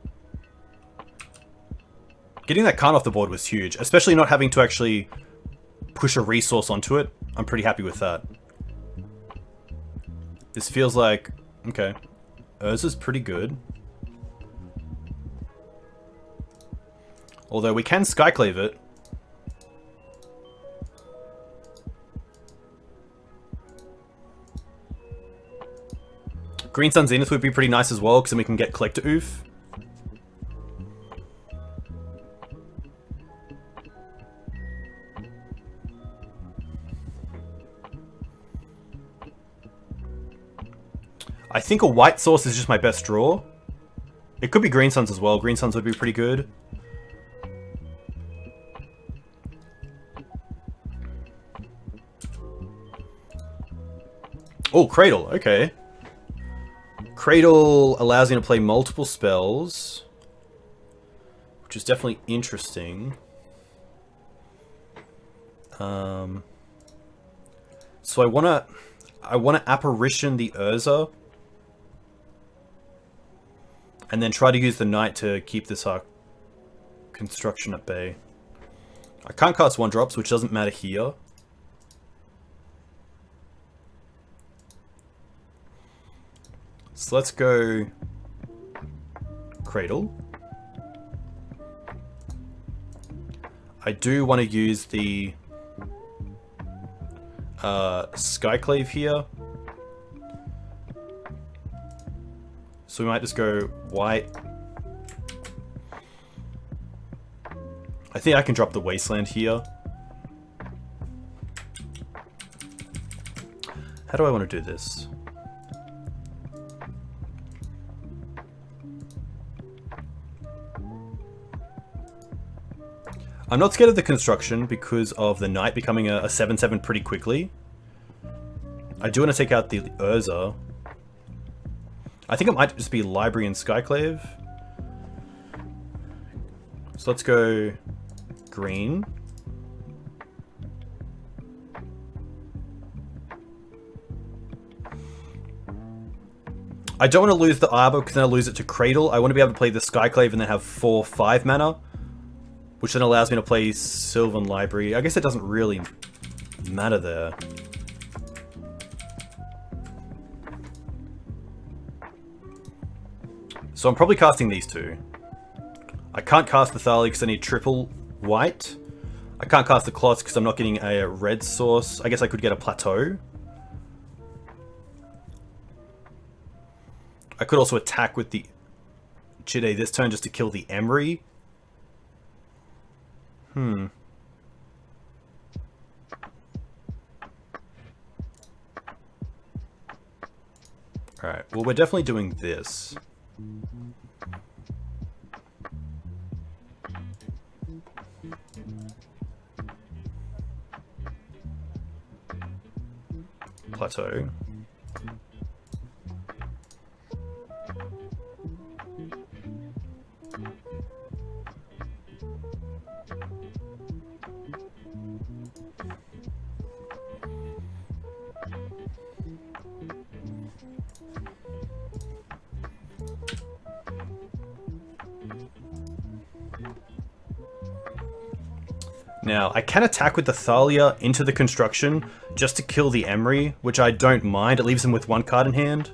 Getting that Karn off the board was huge, especially not having to actually push a resource onto it. I'm pretty happy with that. This feels like... Okay. Urza's pretty good. Although we can Skyclave it. Green Sun Zenith would be pretty nice as well, because then we can get Collector Oof. I think a white source is just my best draw. It could be Green Suns as well. Green Suns would be pretty good. Oh, Cradle. Okay. Cradle allows me to play multiple spells, which which is definitely interesting. So I wanna apparition the Urza, and then try to use the Knight to keep this construction at bay. I can't cast 1-drops, which doesn't matter here. So let's go Cradle. I do want to use the Skyclave here. So we might just go white. I think I can drop the Wasteland here. How do I want to do this? I'm not scared of the construction because of the Knight becoming a 7/7 pretty quickly. I do want to take out the Urza. I think it might just be Library and Skyclave. So let's go green. I don't want to lose the Arbor because then I'll lose it to Cradle. I want to be able to play the Skyclave and then have 4/5 mana, which then allows me to play Sylvan Library. I guess it doesn't really matter there. So I'm probably casting these two. I can't cast the Thalia because I need triple white. I can't cast the Clots because I'm not getting a red source. I guess I could get a Plateau. I could also attack with the Chide this turn just to kill the Emery. Alright, well we're definitely doing this. Plateau. Now, I can attack with the Thalia into the construction just to kill the Emery, which I don't mind. It leaves him with 1 card in hand.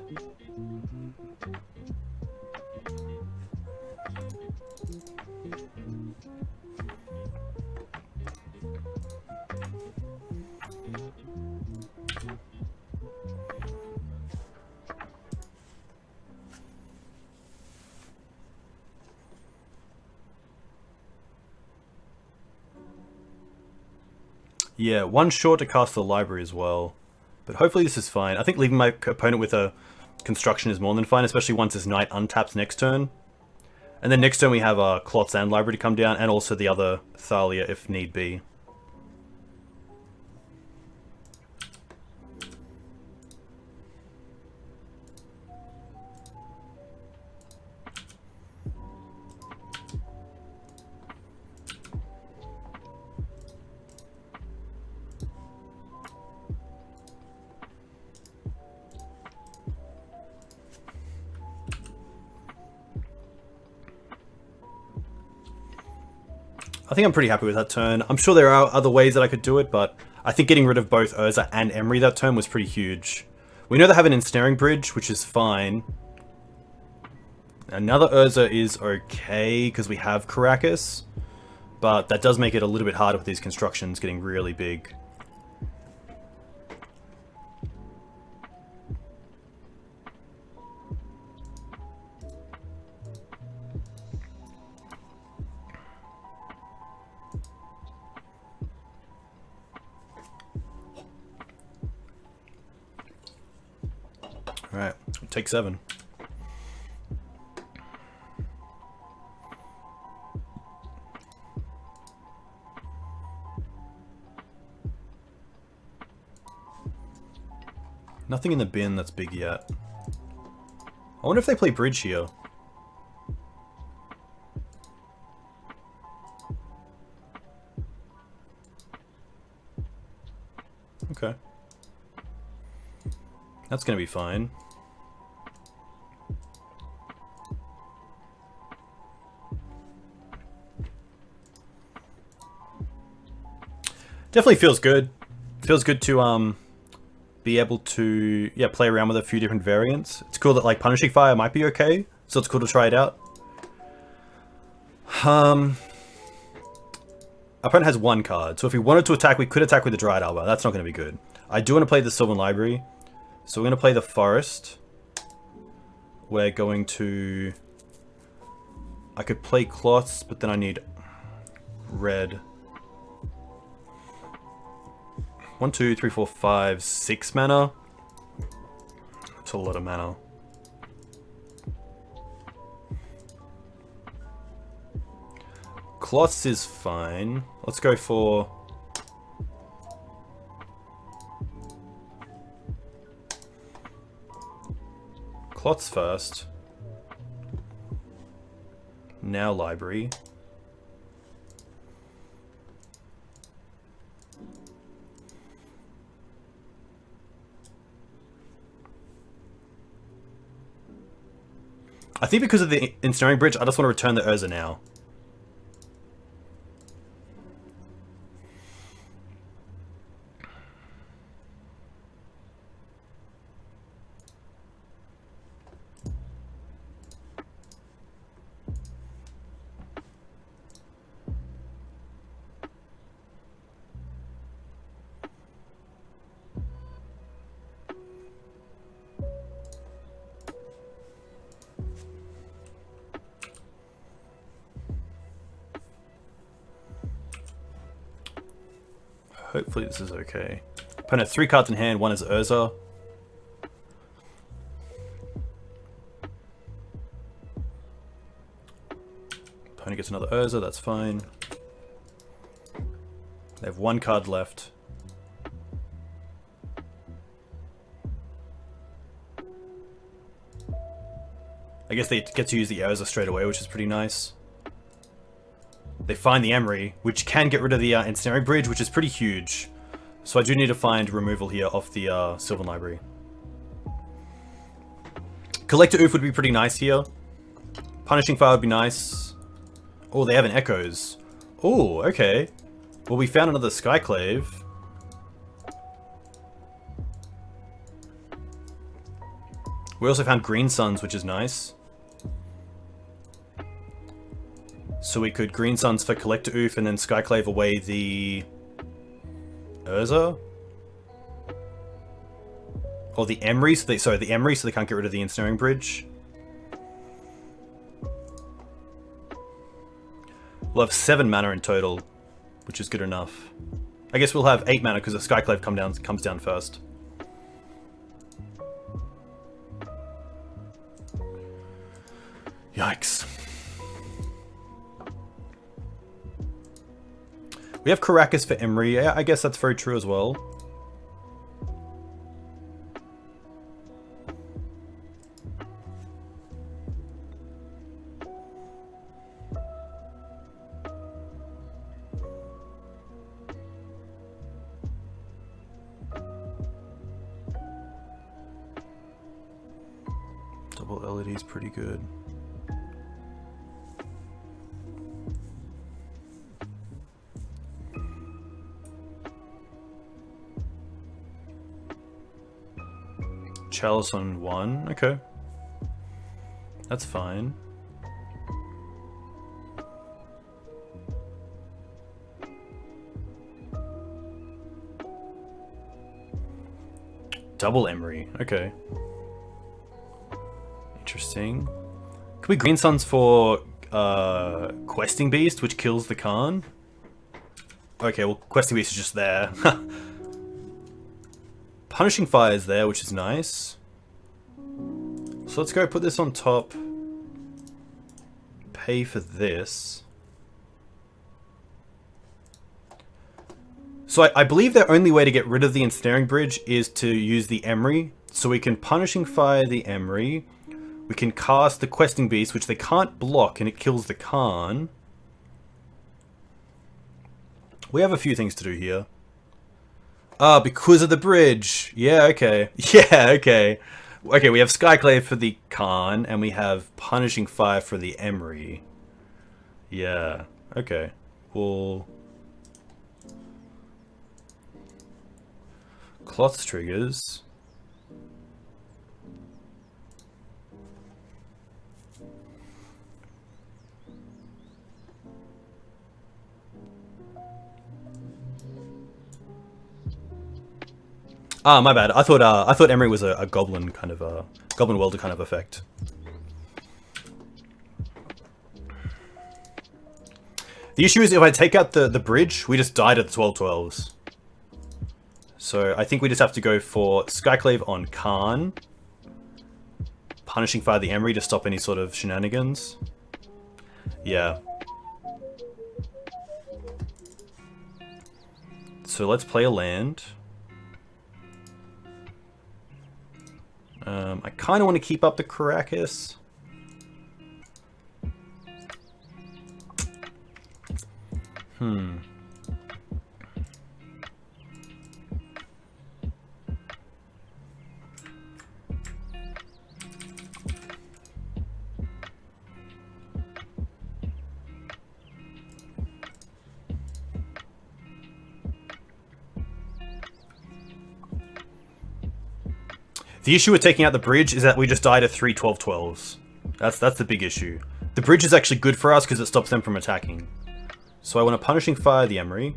Yeah, 1 short to cast the Library as well. But hopefully this is fine. I think leaving my opponent with a construction is more than fine, especially once his Knight untaps next turn. And then next turn we have Clots and Library to come down, and also the other Thalia if need be. I think I'm pretty happy with that turn. I'm sure there are other ways that I could do it, but I think getting rid of both Urza and Emery that turn was pretty huge. We know they have an Ensnaring Bridge, which is fine. Another Urza is okay, because we have Caracas, but that does make it a little bit harder with these constructions getting really big. Alright, take 7. Nothing in the bin that's big yet. I wonder if they play bridge here. Okay. That's going to be fine. Definitely feels good. Feels good to be able to play around with a few different variants. It's cool that like Punishing Fire might be okay, so it's cool to try it out. Opponent has one card, so if we wanted to attack, we could attack with the Dryad Arbor. That's not going to be good. I do want to play the Sylvan Library, so we're going to play the Forest. We're going to... I could play Cloths, but then I need red. 1, 2, 3, 4, 5, 6 mana. That's a lot of mana. Cloths is fine. Let's go for... Cloths first. Now Library. I think because of the Ensnaring Bridge, I just want to return the Urza now. Hopefully this is okay. Opponent has 3 cards in hand, one is Urza. Opponent gets another Urza, that's fine. They have 1 card left. I guess they get to use the Urza straight away, which is pretty nice. They find the Emery, which can get rid of the Ensnaring Bridge, which is pretty huge. So I do need to find removal here off the Sylvan Library. Collector Oof would be pretty nice here. Punishing Fire would be nice. Oh, they have an Echoes. Oh, okay. Well, we found another Skyclave. We also found Green Suns, which is nice. So we could Green Suns for Collector Oof and then Skyclave away the Urza? Or the Emery, so the Emery, so they can't get rid of the Ensnaring Bridge. We'll have 7 mana in total, which is good enough. I guess we'll have 8 mana because the Skyclave comes down first. Yikes. We have Caracas for Emery. Yeah, I guess that's very true as well. Double LED is pretty good. Chalice on 1, okay. That's fine. Double Emery, okay. Interesting. Could we Green Suns for Questing Beast, which kills the Karn? Okay, well, Questing Beast is just there. Punishing Fire is there, which is nice. So let's go put this on top. Pay for this. So I believe the only way to get rid of the Ensnaring Bridge is to use the Emery. So we can Punishing Fire the Emery. We can cast the Questing Beast, which they can't block, and it kills the Karn. We have a few things to do here. Ah, because of the bridge. Yeah, okay. Yeah, okay. Okay, we have Skyclave for the Karn, and we have Punishing Fire for the Emery. Yeah, okay. Well... Cloth triggers. Ah, my bad. I thought Emery was a goblin kind of goblin welder kind of effect. The issue is if I take out the bridge, we just died at the 12/12s. So I think we just have to go for Skyclave on Karn, Punishing Fire the Emery to stop any sort of shenanigans. Yeah. So let's play a land. I kind of want to keep up the Caracas. The issue with taking out the bridge is that we just died at 3 12/12s. That's the big issue. The bridge is actually good for us because it stops them from attacking. So I want to Punishing Fire the Emery.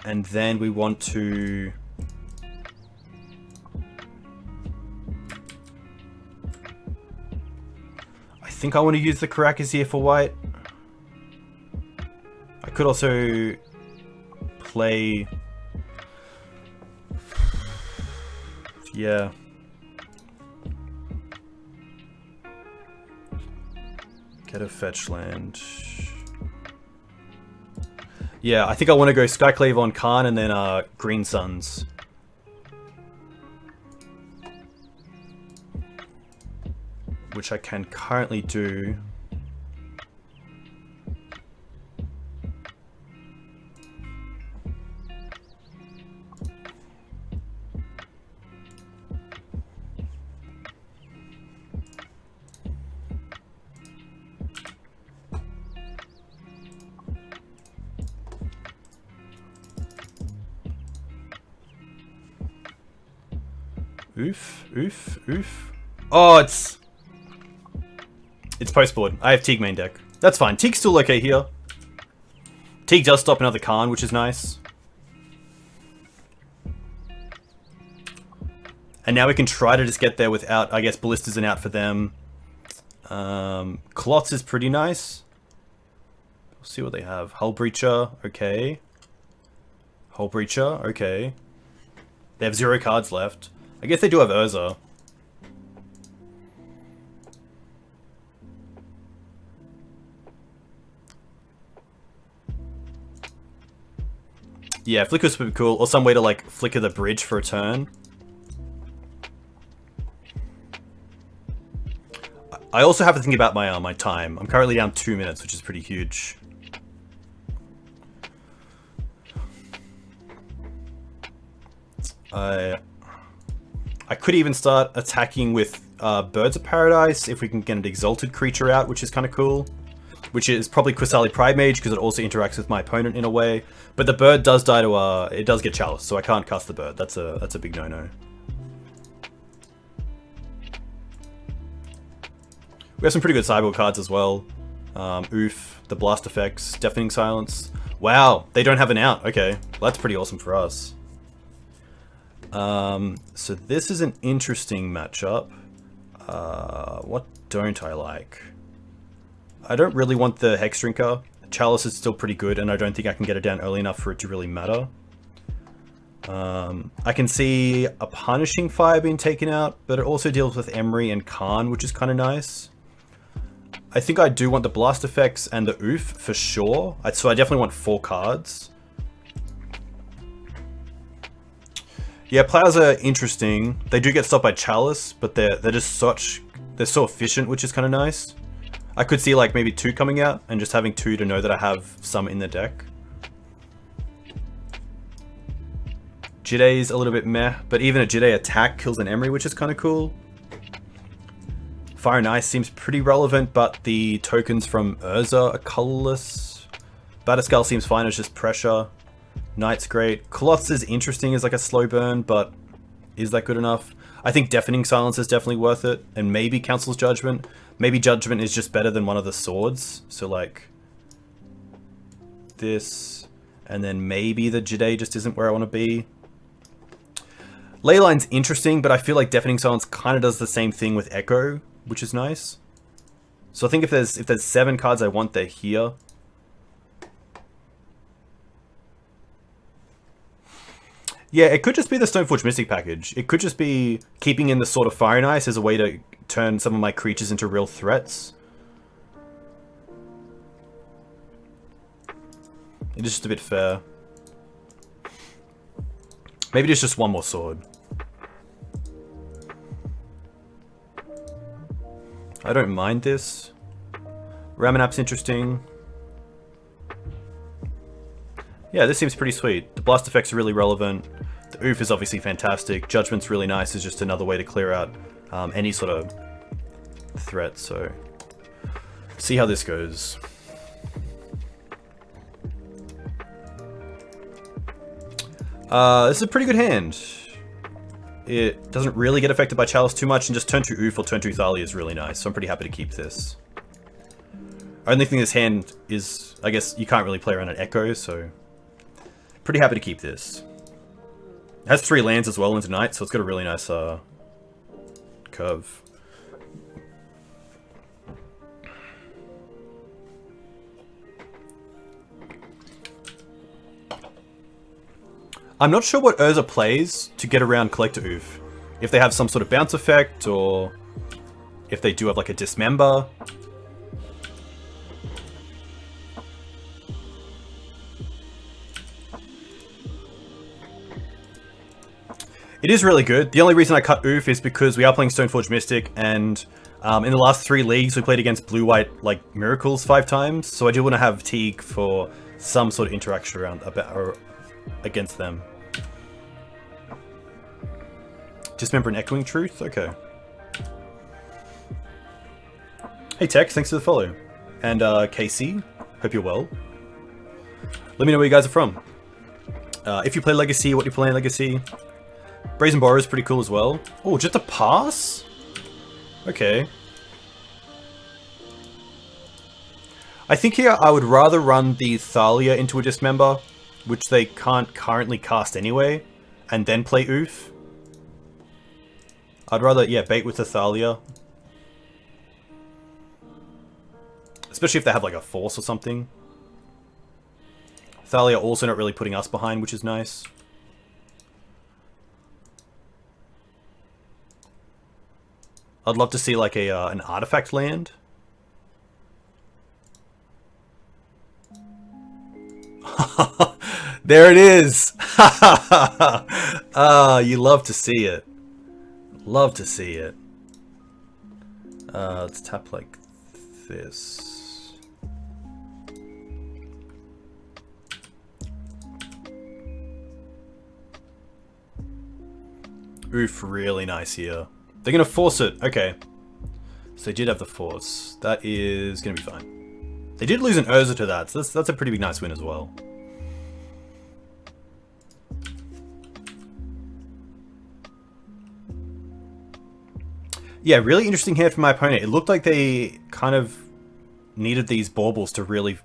And then we want to... I think I want to use the Caracas here for white. I could also play... Yeah. Get a fetch land. Yeah, I think I want to go Skyclave on Karn and then Green Suns. Which I can currently do. Oof, oof, oof. Oh, it's post-board. I have Teeg main deck. That's fine. Teeg's still okay here. Teeg does stop another Karn, which is nice. And now we can try to just get there without, I guess, Ballistas and out for them. Clots is pretty nice. We'll see what they have. Hull Breacher, okay. Hull Breacher, okay. They have 0 cards left. I guess they do have Urza. Yeah, Flicker's would be cool, or some way to like flicker the bridge for a turn. I also have to think about my time. I'm currently down 2 minutes, which is pretty huge. I could even start attacking with Birds of Paradise if we can get an Exalted creature out, which is kind of cool. Which is probably Qasali Pride Mage because it also interacts with my opponent in a way. But the bird does die to it does get Chalice, so I can't cast the bird. That's a big no-no. We have some pretty good sideboard cards as well. Oof, the Blast Effects, Deafening Silence. Wow, they don't have an out. Okay, well, that's pretty awesome for us. So this is an interesting matchup. What don't I like? I don't really want the Hex Drinker. Chalice is still pretty good, and I don't think I can get it down early enough for it to really matter. I can see a Punishing Fire being taken out, but it also deals with Emery and Karn, which is kind of nice. I think I do want the Blast Effects and the Oof for sure. So I definitely want 4 cards. Yeah, players are interesting. They do get stopped by Chalice, but they're just so efficient, which is kind of nice. I could see like maybe 2 coming out and just having 2 to know that I have some in the deck. Jidei's a little bit meh, but even a Jidei attack kills an Emery, which is kind of cool. Fire and Ice seems pretty relevant, but the tokens from Urza are colorless. Batterskull seems fine as just pressure. Knight's great. Cloths is interesting as like a slow burn, but is that good enough? I think Deafening Silence is definitely worth it, and maybe Council's Judgment. Maybe Judgment is just better than one of the swords, so like this, and then maybe the Jidei just isn't where I want to be. Leyline's interesting, but I feel like Deafening Silence kind of does the same thing with Echo, which is nice. So I think if there's 7 cards I want, they're here. Yeah, it could just be the Stoneforge Mystic package. It could just be keeping in the Sword of Fire and Ice as a way to turn some of my creatures into real threats. It is just a bit fair. Maybe there's just one more sword. I don't mind this. Ramanap's interesting. Yeah, this seems pretty sweet. The blast effects are really relevant. The oof is obviously fantastic. Judgment's really nice. It's just another way to clear out any sort of threat. So, see how this goes. This is a pretty good hand. It doesn't really get affected by Chalice too much, and just turn 2 oof or turn 2 Thalia is really nice. So I'm pretty happy to keep this. Only thing this hand is, I guess you can't really play around an Echo, so pretty happy to keep this. It has 3 lands as well into Night, so it's got a really nice curve. I'm not sure what Urza plays to get around Collector Oof. If they have some sort of bounce effect, or if they do have like a Dismember. It is really good. The only reason I cut Oof is because we are playing Stoneforge Mystic, and in the last 3 leagues we played against blue-white like Miracles 5 times, so I do want to have Teeg for some sort of interaction around or against them. Dismember and Echoing Truth? Okay. Hey Tech, thanks for the follow. And KC, hope you're well. Let me know where you guys are from. If you play Legacy, what you play in Legacy. Brazen Borrow is pretty cool as well. Oh, just a pass? Okay. I think here I would rather run the Thalia into a Dismember, which they can't currently cast anyway, and then play Oof. I'd rather, yeah, bait with the Thalia. Especially if they have like a Force or something. Thalia also not really putting us behind, which is nice. I'd love to see like an artifact land. There it is! You love to see it. Love to see it. Let's tap like this. Oof, really nice here. They're gonna force it. Okay. So they did have the force. That is gonna be fine. They did lose an Urza to that, so that's a pretty big nice win as well. Yeah, really interesting hand from my opponent. It looked like they kind of needed these baubles to really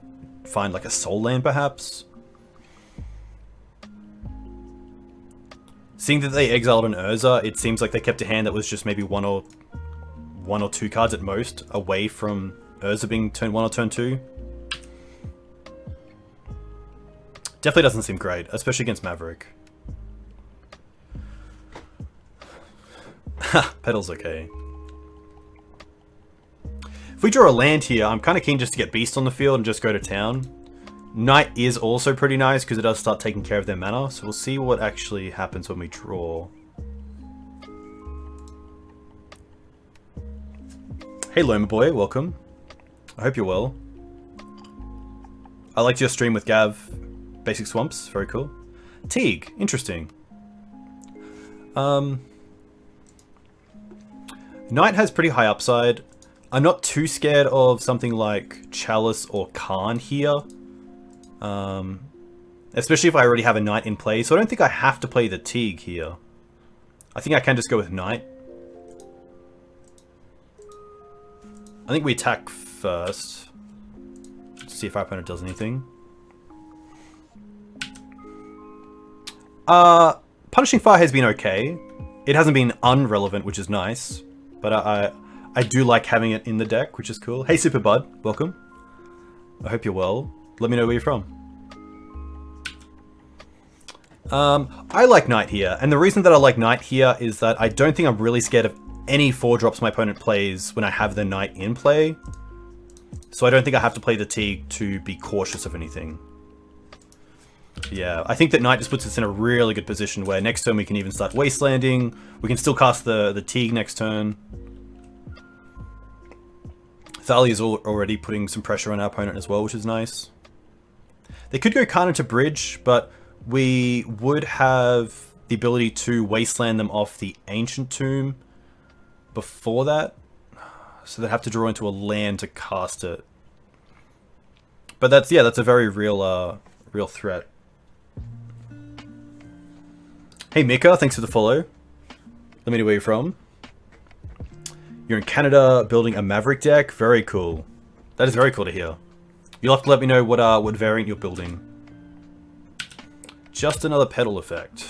find like a soul land, perhaps. Seeing that they exiled an Urza, it seems like they kept a hand that was just maybe one or 2 cards at most away from Urza being turn 1 or turn 2. Definitely doesn't seem great, especially against Maverick. Pedal's okay. If we draw a land here, I'm kind of keen just to get Beast on the field and just go to town. Knight is also pretty nice because it does start taking care of their mana, so we'll see what actually happens when we draw. Hey Loma Boy, welcome. I hope you're well. I liked your stream with Gav. Basic Swamps, very cool. Teeg, interesting. Knight has pretty high upside. I'm not too scared of something like Chalice or Karn here. Especially if I already have a Knight in play, so I don't think I have to play the Teeg here. I think I can just go with Knight. I think we attack first. See if our opponent does anything. Punishing Fire has been okay. It hasn't been unrelevant, which is nice. But I do like having it in the deck, which is cool. Hey Super Bud, welcome. I hope you're well. Let me know where you're from. I like Knight here, and the reason that I like Knight here is that I don't think I'm really scared of any 4-drops my opponent plays when I have the Knight in play. So I don't think I have to play the Teeg to be cautious of anything. Yeah, I think that Knight just puts us in a really good position where next turn we can even start Wastelanding. We can still cast the Teeg next turn. Thalia's already putting some pressure on our opponent as well, which is nice. They could go Karn into Bridge, but we would have the ability to Wasteland them off the Ancient Tomb before that. So they'd have to draw into a land to cast it. But that's, yeah, that's a very real threat. Hey Mika, thanks for the follow. Let me know where you're from. You're in Canada building a Maverick deck. Very cool. That is very cool to hear. You'll have to let me know what variant you're building. Just another pedal effect.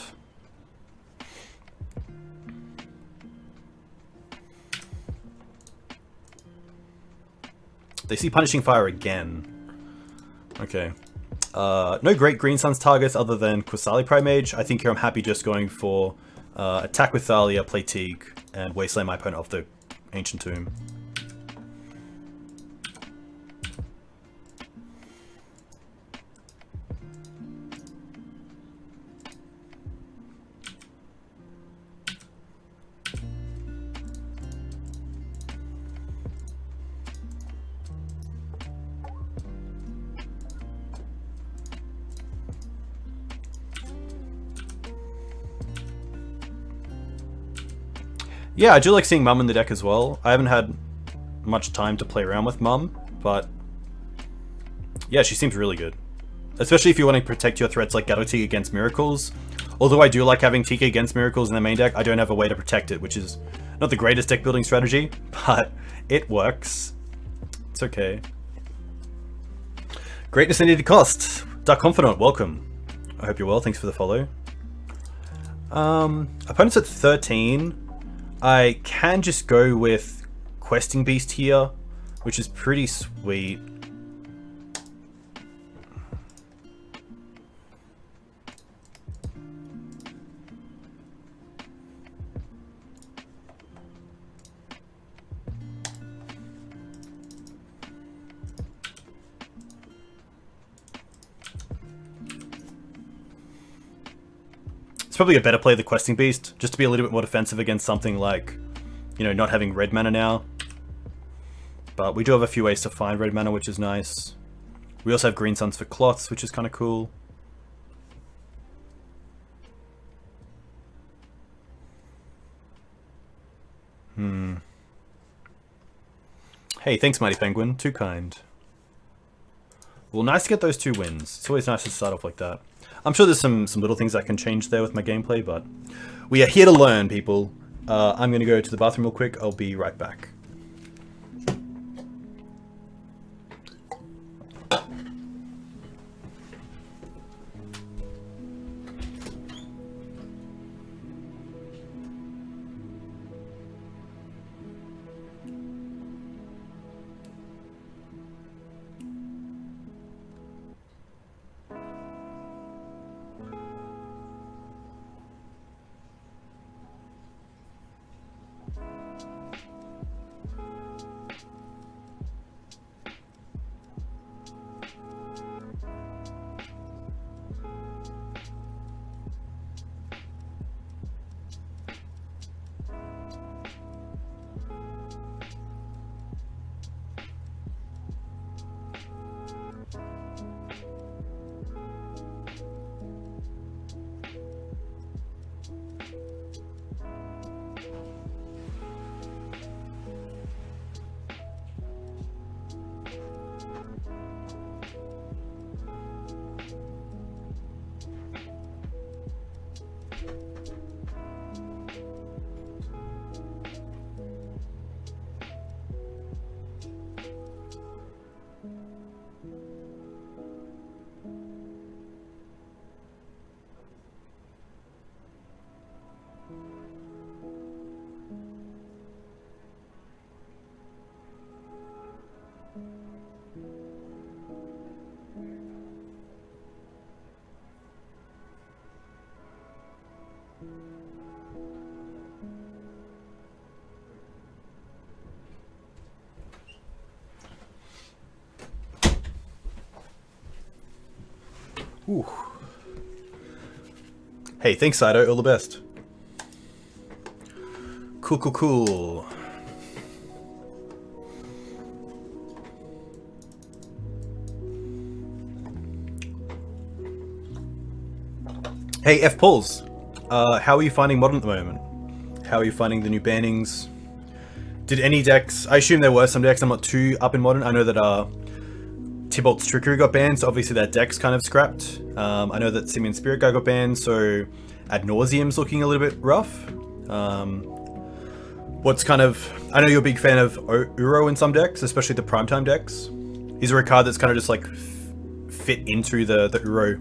They see Punishing Fire again. Okay. No great Green Suns targets other than Qasali Primage. I think here I'm happy just going for attack with Thalia, play Teeg, and Wasteland my opponent off the Ancient Tomb. Yeah, I do like seeing Mum in the deck as well. I haven't had much time to play around with Mum, but yeah, she seems really good. Especially if you want to protect your threats like Gaddock Teeg against Miracles. Although I do like having Teeg against Miracles in the main deck, I don't have a way to protect it, which is not the greatest deck building strategy, but it works. It's okay. Greatness and needed cost. Dark Confidant, welcome. I hope you're well, thanks for the follow. Opponent's at 13. I can just go with Questing Beast here, which is pretty sweet. It's probably a better play the Questing Beast, just to be a little bit more defensive against something like, you know, not having red mana now. But we do have a few ways to find red mana, which is nice. We also have Green Suns for Cloths, which is kind of cool. Hey, thanks Mighty Penguin, too kind. Well, nice to get those 2 wins. It's always nice to start off like that. I'm sure there's some little things I can change there with my gameplay, but we are here to learn, people. I'm going to go to the bathroom real quick. I'll be right back. Ooh. Hey, thanks, Saito. All the best. Cool, cool, cool. Hey, F Pauls. How are you finding Modern at the moment? How are you finding the new bannings? Did any decks... I assume there were some decks. I'm not too up in Modern. I know that Tybalt's Trickery got banned, so obviously that deck's kind of scrapped. I know that Simian Spirit Guy got banned, so Ad Nauseum's looking a little bit rough. What's kind of... I know you're a big fan of Uro in some decks, especially the Primetime decks. Is there a card that's kind of just like fit into the Uro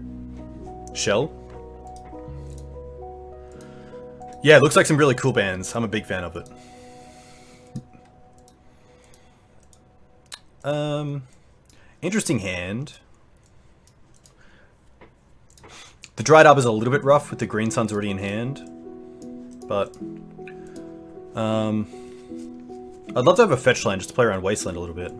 shell? Yeah, it looks like some really cool bans. I'm a big fan of it. Interesting hand. The Dried Arbor is a little bit rough with the Green Sun's already in hand. But I'd love to have a fetch land just to play around Wasteland a little bit.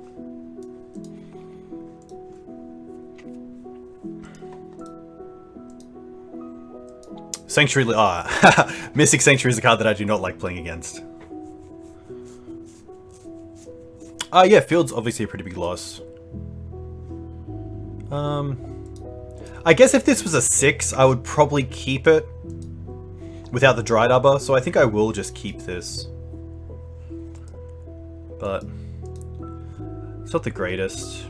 Sanctuary... Mystic Sanctuary is a card that I do not like playing against. Yeah, Field's obviously a pretty big loss. I guess if this was a 6, I would probably keep it without the Dried Arbor, so I think I will just keep this. But it's not the greatest.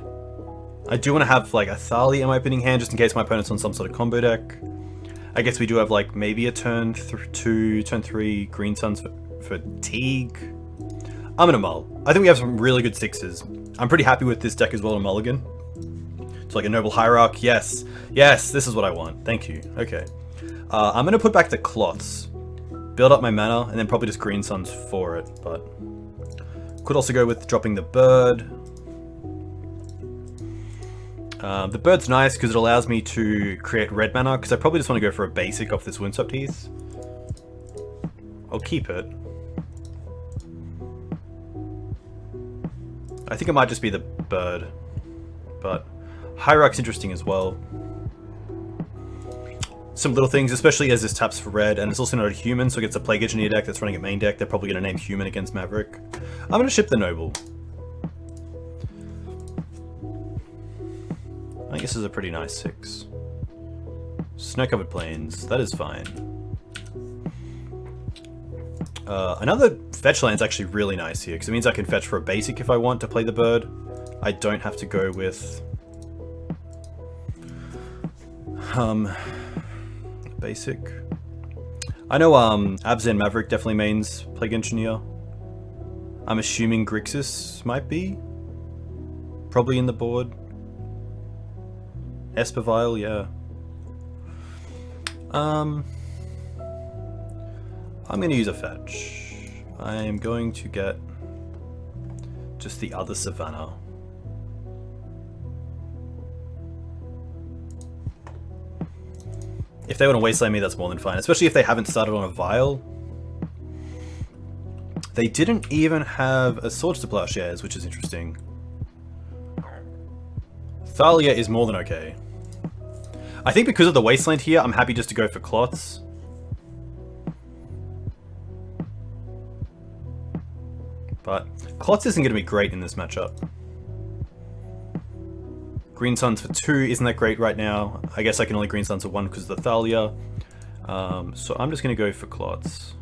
I do want to have like a Thalia in my opening hand just in case my opponent's on some sort of combo deck. I guess we do have like maybe a turn 2, turn 3 Green Suns for Teeg. I'm gonna mull. I think we have some really good 6s. I'm pretty happy with this deck as well in Mulligan. It's like a Noble Hierarch. Yes. Yes, this is what I want. Thank you. Okay. I'm gonna put back the Cloths. Build up my mana, and then probably just Green Suns for it, but... Could also go with dropping the Bird. The Bird's nice because it allows me to create red mana, because I probably just want to go for a basic off this Windswept Heath. I'll keep it. I think it might just be the Bird, but Hierarch's interesting as well. Some little things, especially as this taps for red, and it's also not a human, so it gets a Plague Engineer deck that's running a main deck. They're probably going to name human against Maverick. I'm going to ship the Noble. I think this is a pretty nice 6. Snow-covered plains, that is fine. Another fetch land's actually really nice here, because it means I can fetch for a basic if I want to play the Bird. I don't have to go with... basic. I know Abzan Maverick definitely mains Plague Engineer. I'm assuming Grixis might be. Probably in the board. Espervile, yeah. I'm going to use a fetch. I am going to get just the other Savannah. If they want to wasteland me, that's more than fine. Especially if they haven't started on a Vial. They didn't even have a Swords to Plowshares, which is interesting. Thalia is more than okay. I think because of the wasteland here, I'm happy just to go for Cloths. But Cloths isn't going to be great in this matchup. Green Suns for 2 isn't that great right now. I guess I can only Green Suns for 1 because of the Thalia. So I'm just going to go for Cloths.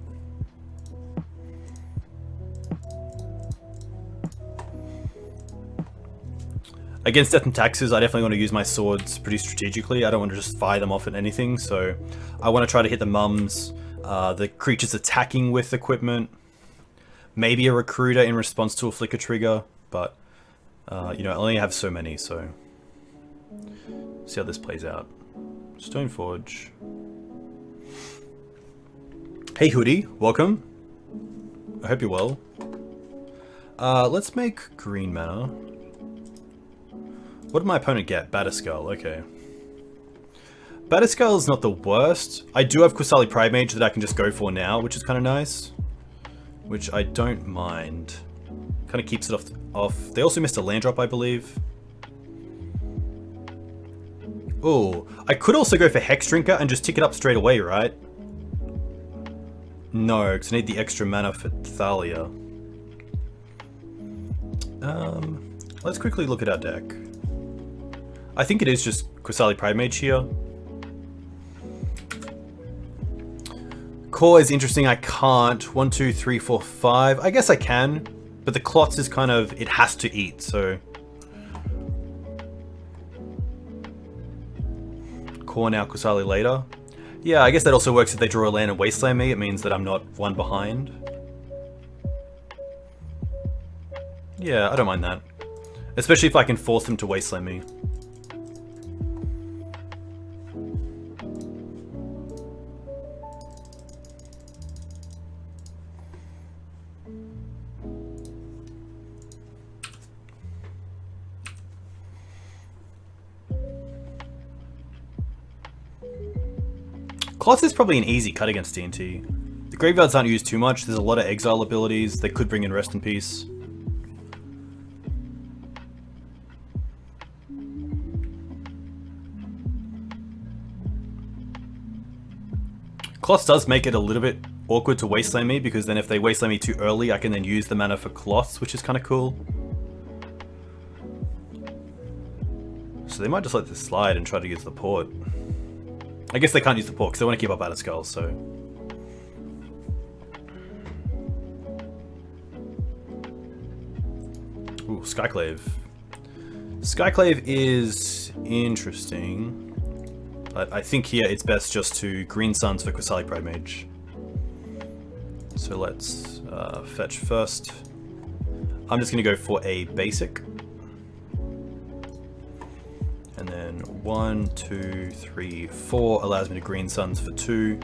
Against Death and Taxes, I definitely want to use my swords pretty strategically. I don't want to just fire them off at anything, so I want to try to hit the mums, the creatures attacking with equipment, maybe a recruiter in response to a flicker trigger, but you know, I only have so many, so see how this plays out. Stoneforge. Hey Hoodie, welcome. I hope you're well. Let's make green mana. What did my opponent get? Batterskull, okay. Batterskull is not the worst. I do have Qasali Primage that I can just go for now, which is kind of nice. Which I don't mind. Kind of keeps it off. They also missed a land drop, I believe. Oh, I could also go for Hex Drinker and just tick it up straight away, right? No, because I need the extra mana for Thalia. Let's quickly look at our deck. I think it is just Qasali Primage here. Core is interesting. I can't. 1, 2, 3, 4, 5. I guess I can, but the Clots is kind of, it has to eat, so. Core now, Qasali later. Yeah, I guess that also works if they draw a land and wasteland me. It means that I'm not one behind. Yeah, I don't mind that. Especially if I can force them to wasteland me. Cloth is probably an easy cut against TNT. The graveyards aren't used too much, there's a lot of exile abilities, they could bring in Rest in Peace. Cloth does make it a little bit awkward to wasteland me, because then if they wasteland me too early, I can then use the mana for Cloths, which is kind of cool. So they might just let this slide and try to use the port. I guess they can't use the port because they want to keep up Batterskull, so. Ooh, Skyclave. Skyclave is interesting, but I think here it's best just to Green Suns for Qasali Primage. So let's fetch first. I'm just going to go for a basic. And then 1, 2, 3, 4 allows me to Green Suns for 2.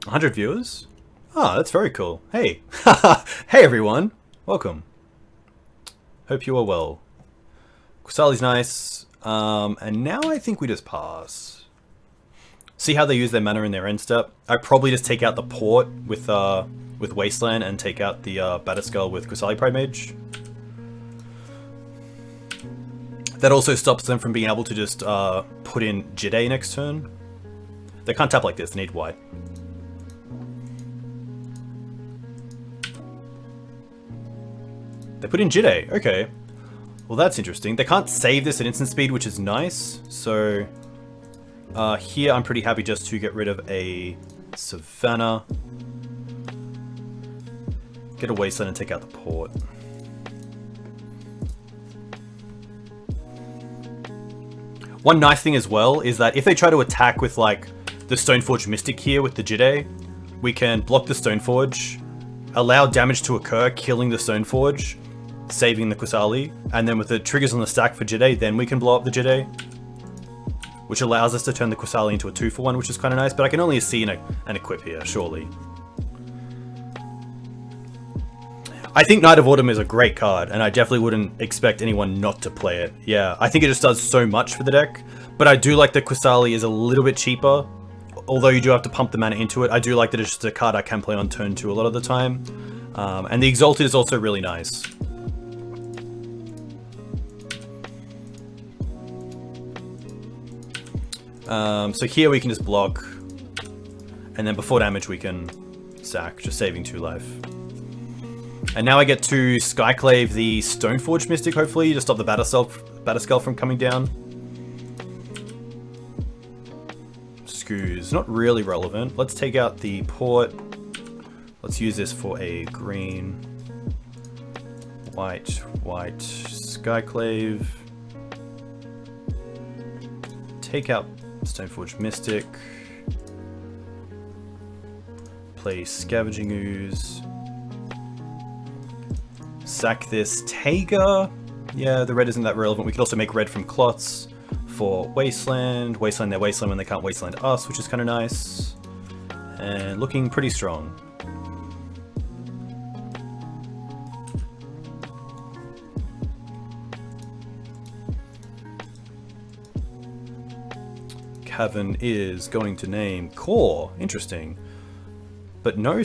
$100 viewers? Ah, that's very cool. Hey. Hey everyone. Welcome. Hope you are well. Qasali's nice. And now I think we just pass. See how they use their mana in their end step? I probably just take out the port with Wasteland and take out the Batterskull with Qasali Primage. That also stops them from being able to just put in Jide next turn. They can't tap like this, they need white. They put in Jide, okay. Well, that's interesting. They can't save this at instant speed, which is nice. So here I'm pretty happy just to get rid of a Savannah. Get a Wasteland and take out the port. One nice thing as well is that if they try to attack with like the Stoneforge Mystic here with the Jide, we can block the Stoneforge, allow damage to occur, killing the Stoneforge, saving the Qasali, and then with the triggers on the stack for Jide, then we can blow up the Jide, which allows us to turn the Qasali into a 2-for-1, which is kind of nice, but I can only see an equip here, surely. I think Knight of Autumn is a great card, and I definitely wouldn't expect anyone not to play it. Yeah, I think it just does so much for the deck, but I do like that Qasali is a little bit cheaper, although you do have to pump the mana into it. I do like that it's just a card I can play on turn 2 a lot of the time, and the Exalted is also really nice. So here we can just block, and then before damage we can sack, just saving 2 life. And now I get to Skyclave the Stoneforge Mystic, hopefully, to stop the Batterskull from coming down. Scoos, not really relevant. Let's take out the port. Let's use this for a green, white, Skyclave. Take out Stoneforge Mystic. Play Scavenging Ooze. Sack this Taiga. Yeah, the red isn't that relevant. We could also make red from Clots for Wasteland. Wasteland their Wasteland when they can't Wasteland us, which is kind of nice. And looking pretty strong. Cavern is going to name Core. Interesting. But no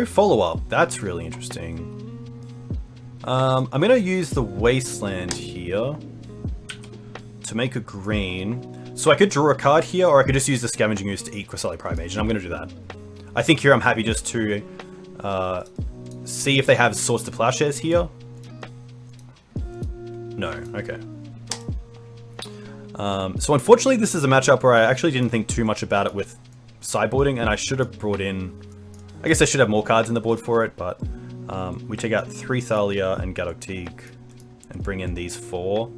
follow-up. That's really interesting. I'm going to use the Wasteland here to make a green. So I could draw a card here, or I could just use the Scavenging Ooze to eat Cresselia Primage, and I'm going to do that. I think here I'm happy just to see if they have Swords to Plowshares here. No, okay. So unfortunately this is a matchup where I actually didn't think too much about it with sideboarding, and I should have brought in... I guess I should have more cards in the board for it, but we take out 3 Thalia and Gaddock Teeg and bring in these 4.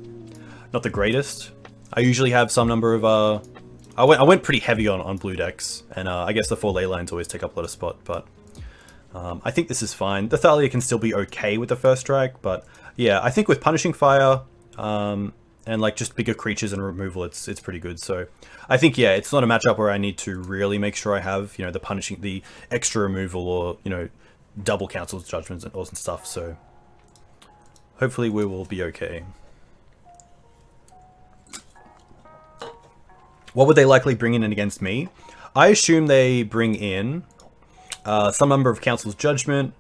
Not the greatest. I usually have some number of... I went pretty heavy on blue decks, and I guess the 4 ley lines always take up a lot of spot, but I think this is fine. The Thalia can still be okay with the first strike, but yeah, I think with Punishing Fire, and like just bigger creatures and removal, it's pretty good. So I think, yeah, it's not a matchup where I need to really make sure I have, you know, the extra removal or, you know, double Council's Judgments and all some stuff. So hopefully we will be okay. What would they likely bring in against me? I assume they bring in some number of Council's Judgment,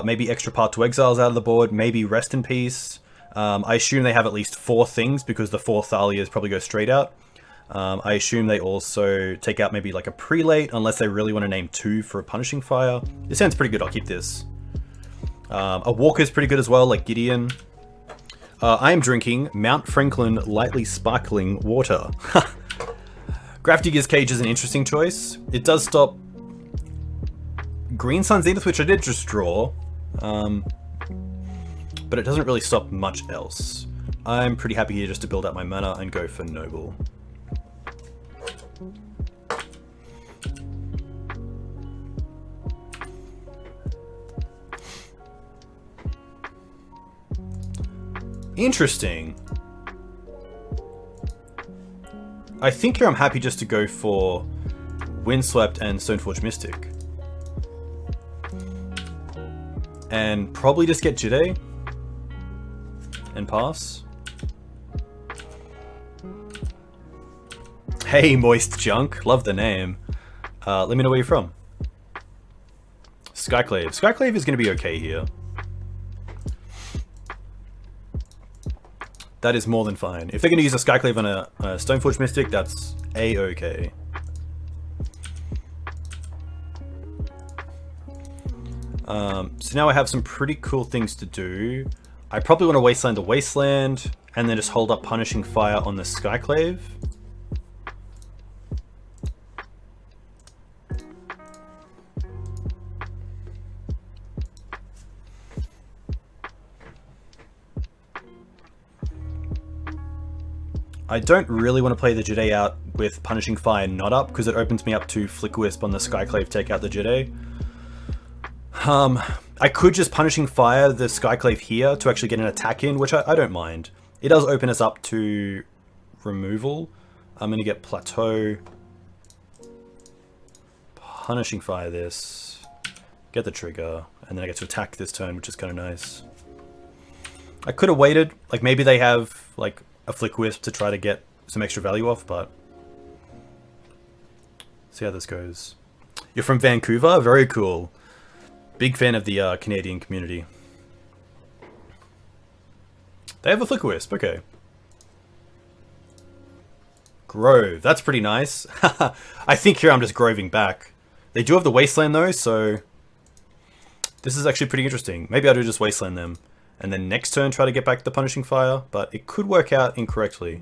maybe extra Path to Exiles out of the board, maybe Rest in Peace. I assume they have at least 4 things because the 4 Thalias probably go straight out. I assume they also take out maybe like a Prelate, unless they really want to name 2 for a Punishing Fire. This sounds pretty good, I'll keep this. A Walker's pretty good as well, like Gideon. I am drinking Mount Franklin Lightly Sparkling Water. Grafdigger's Cage is an interesting choice. It does stop Green Sun Zenith, which I did just draw. But it doesn't really stop much else. I'm pretty happy here just to build up my mana and go for Noble. Interesting. I think here I'm happy just to go for Windswept and Stoneforge Mystic. And probably just get Jide and pass. Hey, Moist Junk. Love the name. Let me know where you're from. Skyclave. Skyclave is going to be okay here. That is more than fine. If they're going to use a Skyclave on a Stoneforge Mystic, that's A-okay. So now I have some pretty cool things to do. I probably want to Wasteland the Wasteland, and then just hold up Punishing Fire on the Skyclave. I don't really want to play the Jide out with Punishing Fire not up, because it opens me up to Flicker Wisp on the Skyclave, take out the Jide. I could just Punishing Fire the Skyclave here to actually get an attack in, which I don't mind. It does open us up to removal. I'm going to get Plateau. Punishing Fire this. Get the trigger. And then I get to attack this turn, which is kind of nice. I could have waited. Like, maybe they have, like, a Flick Wisp to try to get some extra value off, but... see how this goes. You're from Vancouver? Very cool. Big fan of the Canadian community. They have a Flicker Wisp, okay. Grove, that's pretty nice. I think here I'm just groving back. They do have the Wasteland though, so... this is actually pretty interesting. Maybe I'll do just Wasteland them. And then next turn try to get back to the Punishing Fire, but it could work out incorrectly.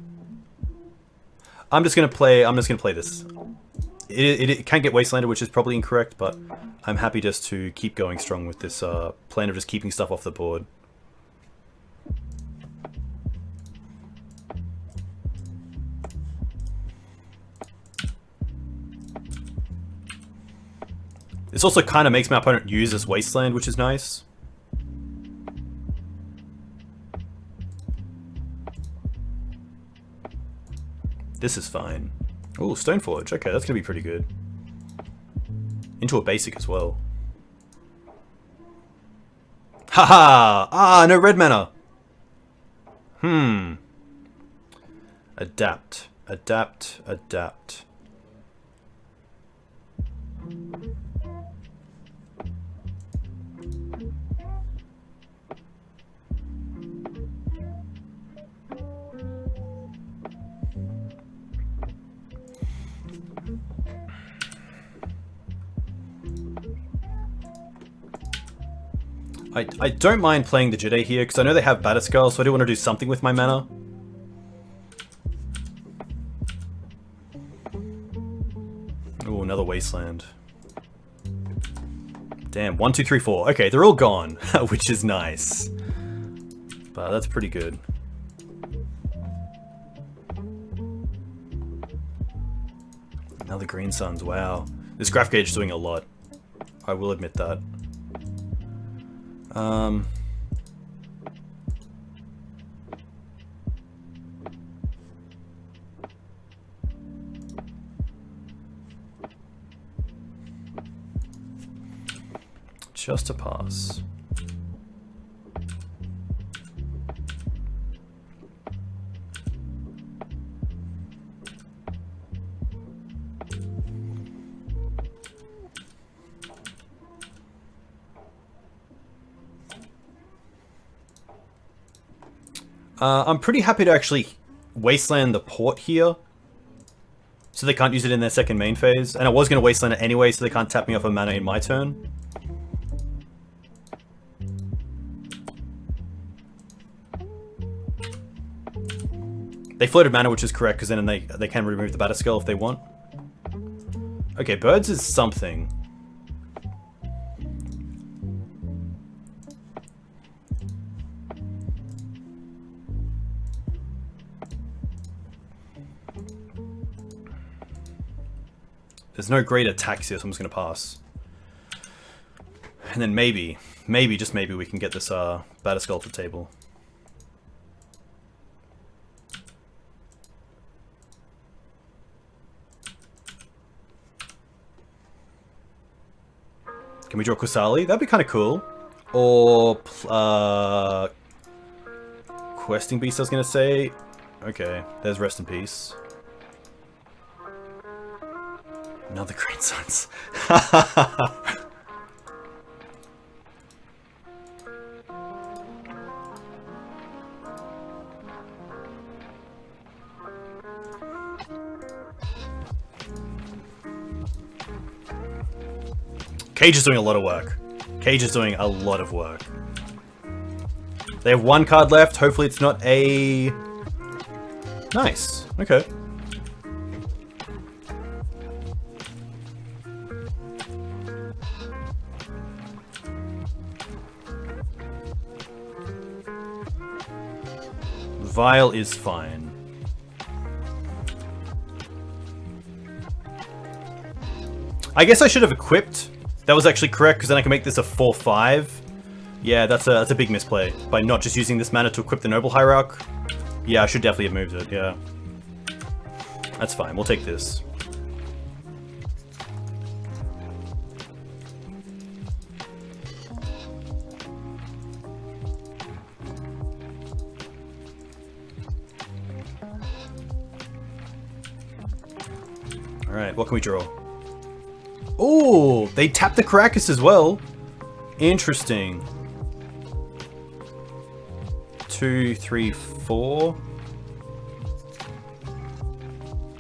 I'm just gonna play this. It can get wastelanded, which is probably incorrect, but I'm happy just to keep going strong with this plan of just keeping stuff off the board. This also kind of makes my opponent use this wasteland, which is nice. This is fine. Oh, Stoneforge. Okay, that's going to be pretty good. Into a basic as well. Haha! Ah, no red mana! Adapt. Adapt. Adapt. I don't mind playing the Jide here, because I know they have Batterskull, so I do want to do something with my mana. Ooh, another Wasteland. Damn, 1, 2, 3, 4. Okay, they're all gone, which is nice. But that's pretty good. Another Green Suns, wow. This Graph Gauge is doing a lot. I will admit that. Just a pass. I'm pretty happy to actually wasteland the port here, so they can't use it in their second main phase. And I was going to wasteland it anyway, so they can't tap me off a mana in my turn. They floated mana, which is correct, because then they can remove the Batterskull if they want. Okay, birds is something. There's no great attacks here, so I'm just going to pass. And then maybe, just maybe, we can get this Batterskull to the table. Can we draw Kusali? That'd be kind of cool. Or Questing Beast, I was going to say. Okay, there's Rest in Peace. Another Green Suns. Cage is doing a lot of work. Cage is doing a lot of work. They have one card left. Hopefully it's not a... Nice. Okay. Vial is fine. I guess I should have equipped. That was actually correct, because then I can make this a 4/5. Yeah, that's a big misplay. By not just using this mana to equip the Noble Hierarch. Yeah, I should definitely have moved it, yeah. That's fine, we'll take this. Alright, what can we draw? Oh, they tapped the Caracas as well. Interesting. 2, 3, 4.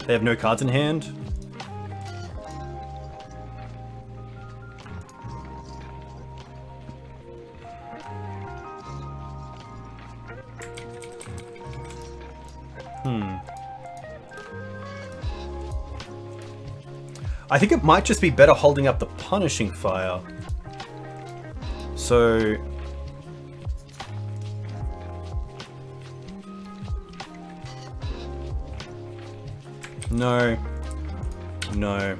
They have no cards in hand. I think it might just be better holding up the Punishing Fire. So... No. No.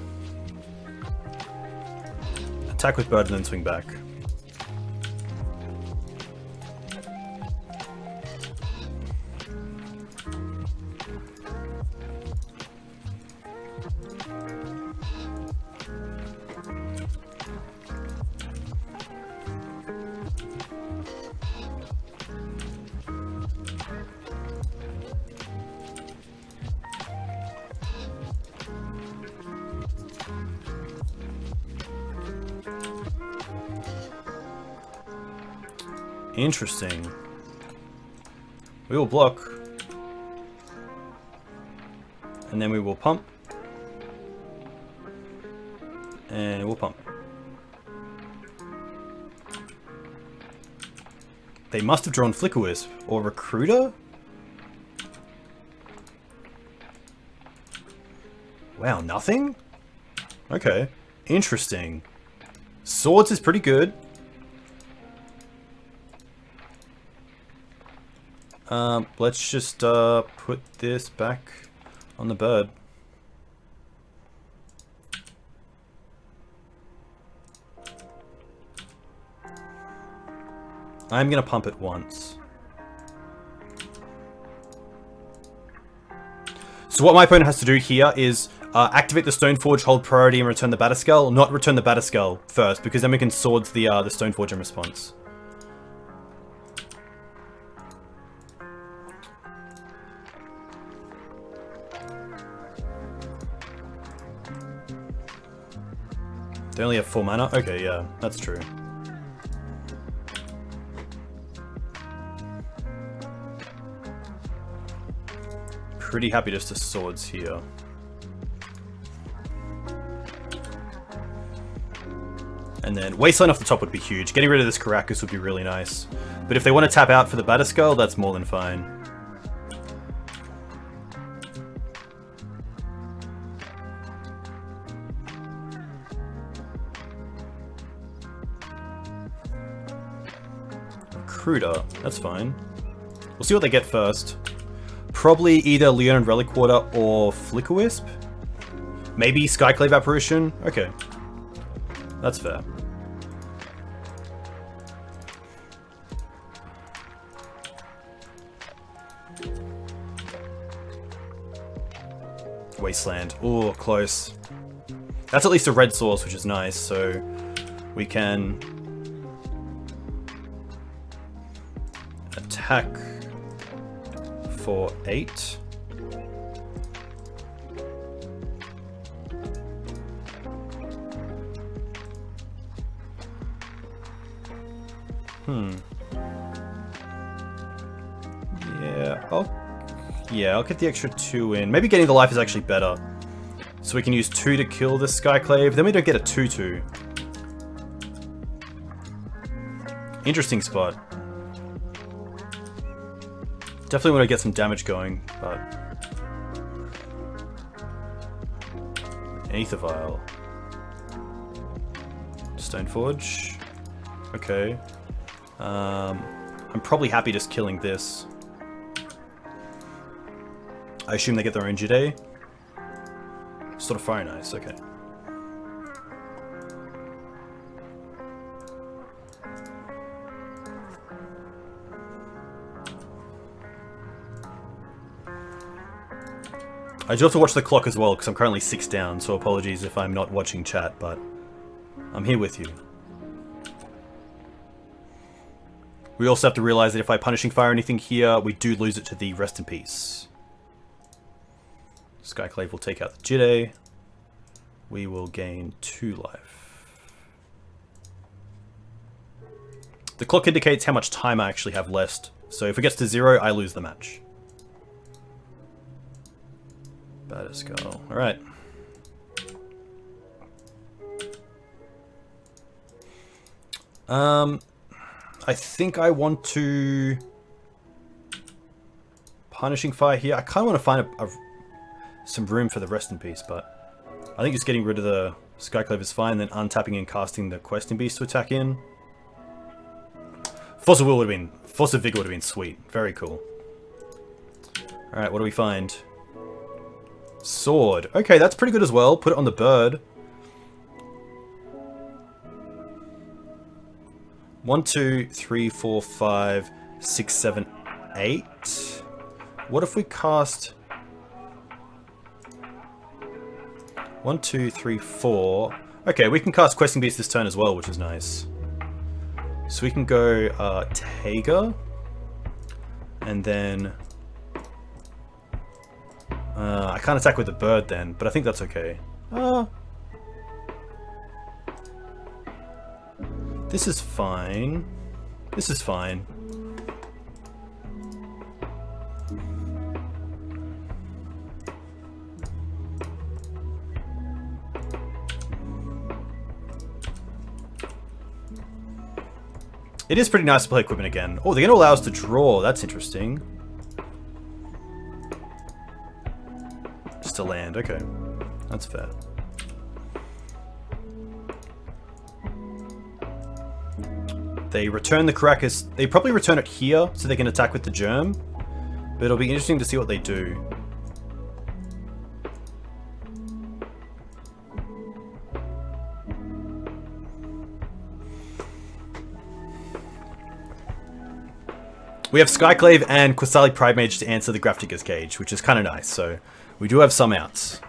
Attack with bird and then swing back. Interesting. We will block. And then we will pump. And we'll pump. They must have drawn Flicker Wisp or Recruiter? Wow, nothing? Okay. Interesting. Swords is pretty good. Let's just put this back on the bird. I'm gonna pump it once. So what my opponent has to do here is activate the Stoneforge, hold priority, and return the Batterskull. Not return the Batterskull first, because then we can swords the Stoneforge in response. They only have 4 mana? Okay, yeah, that's true. Pretty happy just to swords here. And then Wasteland off the top would be huge. Getting rid of this Karakas would be really nice. But if they want to tap out for the Batterskull, that's more than fine. Recruiter, that's fine. We'll see what they get first. Probably either Leonid Relic Water or Flicker Wisp. Maybe Skyclave Apparition. Okay. That's fair. Wasteland. Oh, close. That's at least a red source, which is nice, so we can attack for 8. Yeah, I'll get the extra 2 in. Maybe getting the life is actually better. So we can use 2 to kill this Skyclave. Then we don't get a 2/2. Interesting spot. Definitely want to get some damage going, but... Aether Vial. Stoneforge. Okay. I'm probably happy just killing this. I assume they get their own Jide. Sort of fire nice, okay. I do have to watch the clock as well, because I'm currently 6 down, so apologies if I'm not watching chat, but I'm here with you. We also have to realize that if I Punishing Fire anything here, we do lose it to the Rest in Peace. Skyclave will take out the Jide. We will gain 2 life. The clock indicates how much time I actually have left, so if it gets to 0, I lose the match. Batterskull. Alright. I think I want to... Punishing Fire here. I kind of want to find some room for the Rest in Peace, but... I think just getting rid of the Skyclave is fine, then untapping and casting the Questing Beast to attack in. Force of Vigor would have been sweet. Very cool. Alright, what do we find? Sword. Okay, that's pretty good as well. Put it on the bird. 1, 2, 3, 4, 5, 6, 7, 8. What if we cast 1, 2, 3, 4. Okay, we can cast Questing Beast this turn as well, which is nice. So we can go Taiga, and then I can't attack with the bird then, but I think that's okay. This is fine. This is fine. It is pretty nice to play equipment again. Oh, they're going to allow us to draw. That's interesting. Just a land. Okay. That's fair. They return the Caracas. They probably return it here so they can attack with the Germ. But it'll be interesting to see what they do. We have Skyclave and Qasali Pridemage to answer the Grafdigger's Cage, which is kind of nice, so we do have some outs.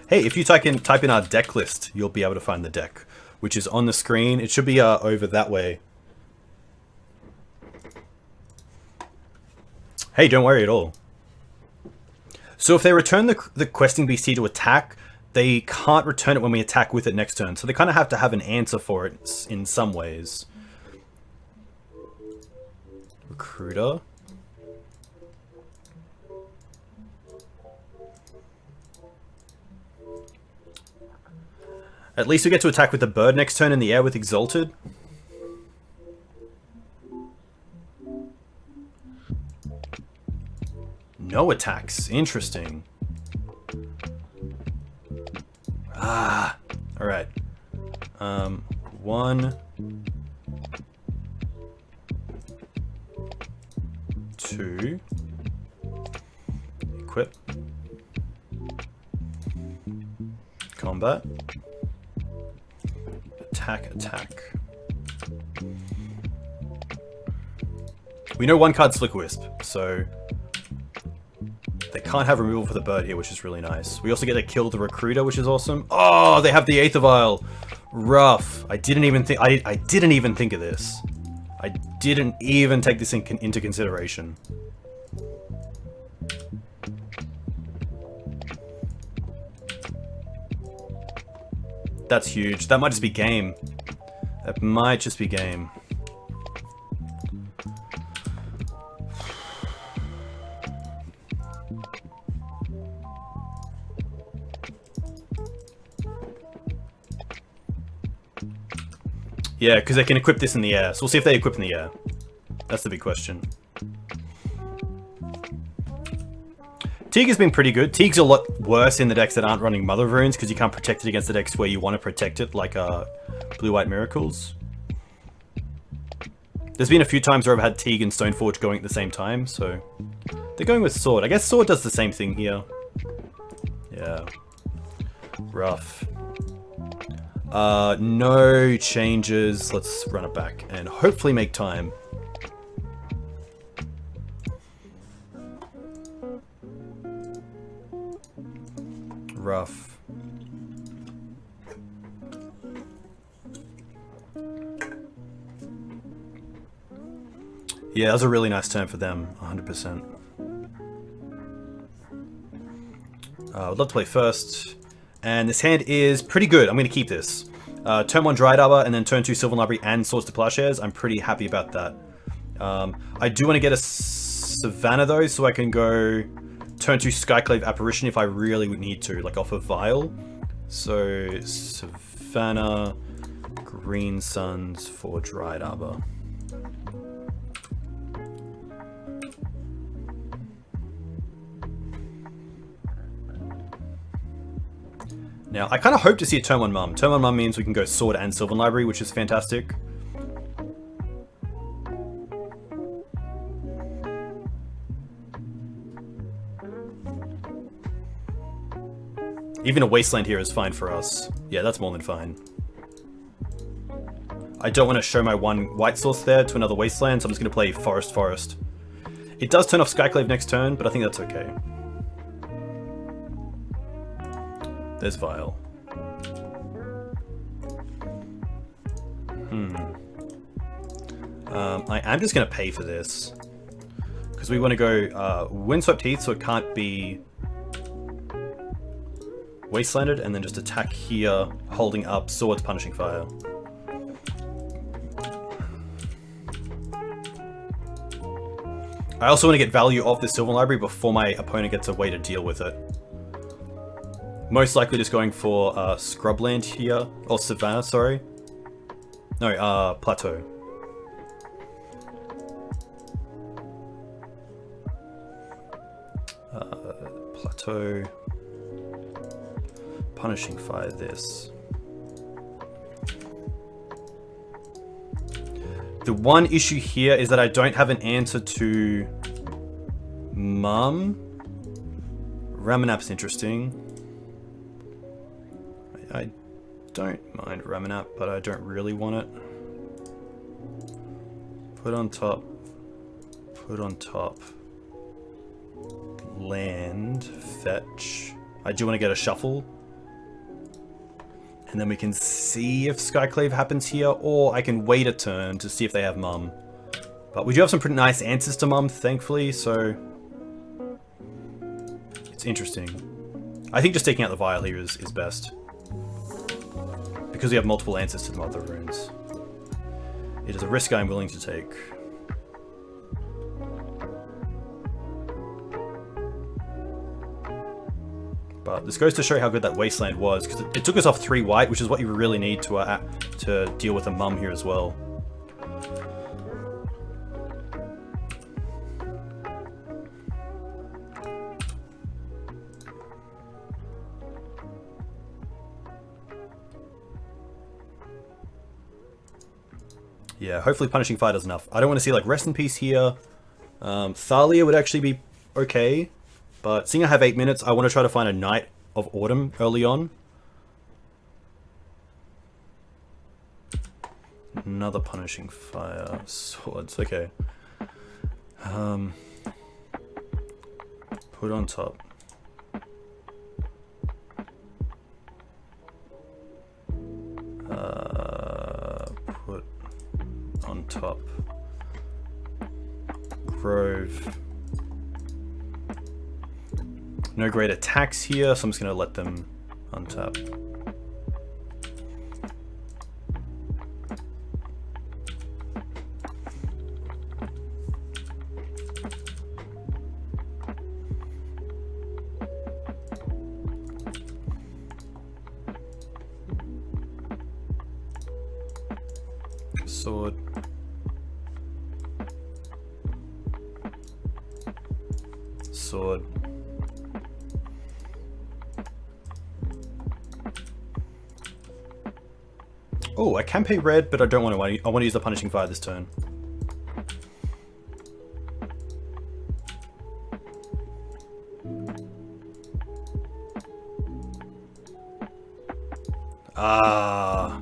Hey, if you type in our deck list, you'll be able to find the deck, which is on the screen. It should be over that way. Hey, don't worry at all. So if they return the Questing Beast here to attack, they can't return it when we attack with it next turn. So they kind of have to have an answer for it in some ways. Recruiter. At least we get to attack with the bird next turn in the air with Exalted. No attacks. Interesting. Alright. 1, 2. Equip. Combat. Attack. We know one card's Flicker Wisp, so they can't have removal for the bird here, which is really nice. We also get to kill the Recruiter, which is awesome. Oh, they have the Aether Vial. Rough. I didn't even think of this. I didn't even take this into consideration. That's huge. That might just be game. That might just be game. Yeah, because they can equip this in the air. So we'll see if they equip in the air. That's the big question. Teeg has been pretty good. Teeg's a lot worse in the decks that aren't running Mother of Runes because you can't protect it against the decks where you want to protect it, like Blue-White Miracles. There's been a few times where I've had Teeg and Stoneforge going at the same time, so they're going with Sword. I guess Sword does the same thing here. Yeah. Rough. No changes. Let's run it back and hopefully make time. Rough. Yeah, that was a really nice turn for them, 100%. I'd love to play first. And this hand is pretty good. I'm going to keep this. Turn 1 Dryad Arbor, and then turn 2 Sylvan Library and Swords to Plowshares. I'm pretty happy about that. I do want to get a Savannah though, so I can go turn 2 Skyclave Apparition if I really would need to, like off of Vial. So Savannah, Green Suns for Dried Arbor. Now, I kind of hope to see a turn 1 Mum. Turn 1 Mum means we can go Sword and Sylvan Library, which is fantastic. Even a Wasteland here is fine for us. Yeah, that's more than fine. I don't want to show my 1 white source there to another Wasteland, so I'm just going to play Forest Forest. It does turn off Skyclave next turn, but I think that's okay. There's Vial. I am just going to pay for this. Because we want to go Windswept Heath, so it can't be Wastelanded, and then just attack here, holding up Swords, Punishing Fire. I also want to get value off the Sylvan Library before my opponent gets a way to deal with it. Most likely just going for Scrubland here, or Savannah, sorry. No, Plateau. Plateau. Punishing Fire this. The one issue here is that I don't have an answer to Mum. Ramanap's interesting. I don't mind Ramanap, but I don't really want it. Put on top. Put on top. Land. Fetch. I do want to get a shuffle. And then we can see if Skyclave happens here, or I can wait a turn to see if they have Mum. But we do have some pretty nice answers to Mum, thankfully, so it's interesting. I think just taking out the Vial here is best. Because we have multiple answers to the Mother Runes. It is a risk I'm willing to take. But this goes to show how good that Wasteland was, because it took us off 3 white, which is what you really need to deal with a Mum here as well. Yeah, hopefully Punishing Fire does enough. I don't want to see like Rest in Peace here. Thalia would actually be okay. But seeing I have 8 minutes, I want to try to find a Night of Autumn early on. Another Punishing Fire. Swords, okay. Put on top. Put on top. Grove. No great attacks here, so I'm just going to let them untap. Sword. Sword. Oh, I can pay red, but I don't want to. I want to use the Punishing Fire this turn. Ah.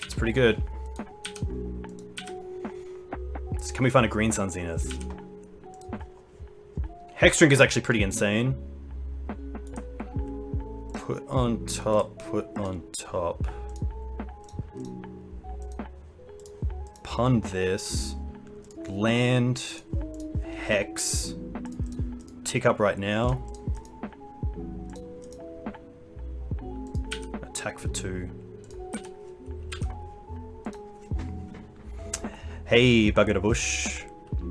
It's pretty good. Can we find a Green Sun Zenith? Hexdrink is actually pretty insane. Put on top, put on top. Pun this. Land. Hex. Tick up right now. Attack for 2. Hey, Bugger the Bush.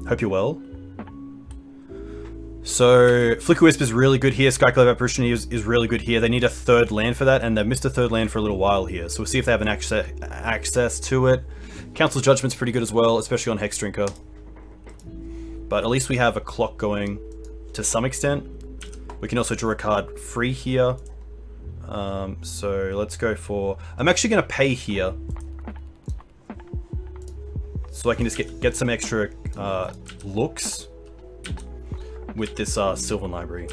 Hope you're well. So, Flicker Wisp is really good here. Skyclave Apparition is really good here. They need a third land for that, and they've missed a third land for a little while here. So we'll see if they have an access to it. Council Judgment's pretty good as well, especially on Hex Drinker. But at least we have a clock going to some extent. We can also draw a card free here. So let's go for... I'm actually going to pay here. So I can just get some extra looks with this Sylvan Library.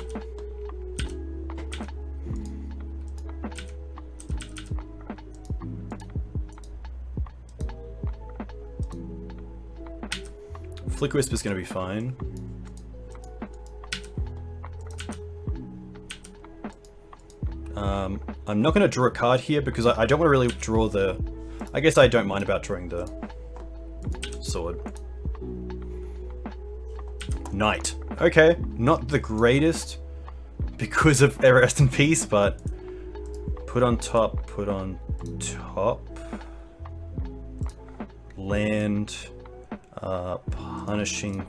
Flicker Wisp is going to be fine. I'm not going to draw a card here because I don't want to really draw the... I guess I don't mind about drawing the sword. Knight. Okay, not the greatest because of Rest in Peace, but put on top, land, punishing.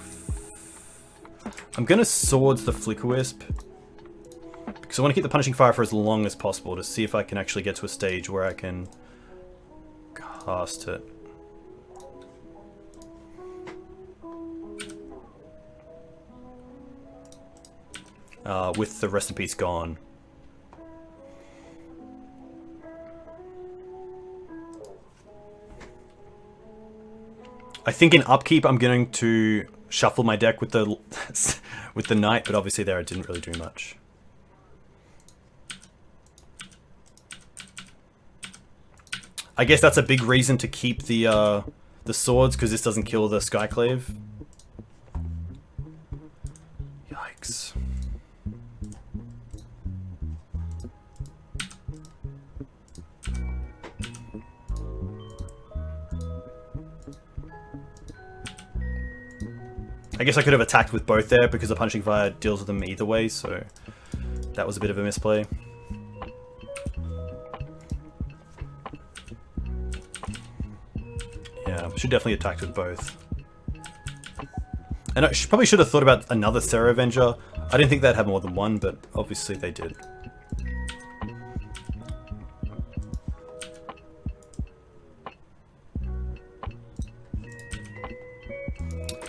I'm gonna swords the Flicker Wisp because I want to keep the Punishing Fire for as long as possible to see if I can actually get to a stage where I can cast it. With the Rest in Peace gone. I think in upkeep I'm going to shuffle my deck with the with the Knight, but obviously there I didn't really do much. I guess that's a big reason to keep the swords, because this doesn't kill the Skyclave. Yikes. I guess I could have attacked with both there because the Punishing Fire deals with them either way, so that was a bit of a misplay. Yeah, should definitely attack with both. And I probably should have thought about another Serra Avenger. I didn't think they'd have more than one, but obviously they did.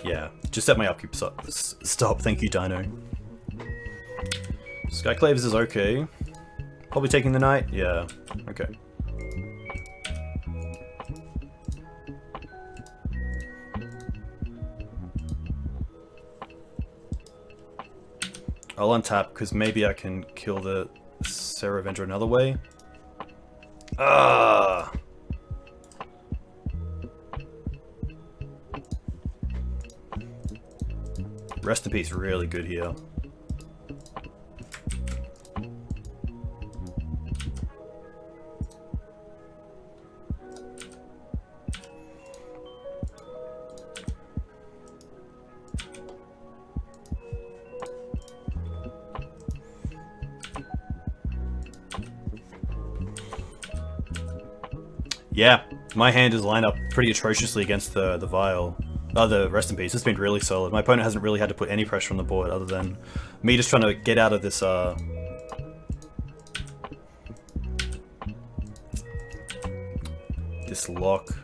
Yeah, just set my upkeep stop. Thank you, Dino. Skyclaves is okay. Probably taking the Knight? Yeah, okay. I'll untap because maybe I can kill the Serra Avenger another way. Ah! Rest in Peace, really good here. Yeah, my hand is lined up pretty atrociously against the Vial. The Rest in Peace. It's been really solid. My opponent hasn't really had to put any pressure on the board other than me just trying to get out of this this lock.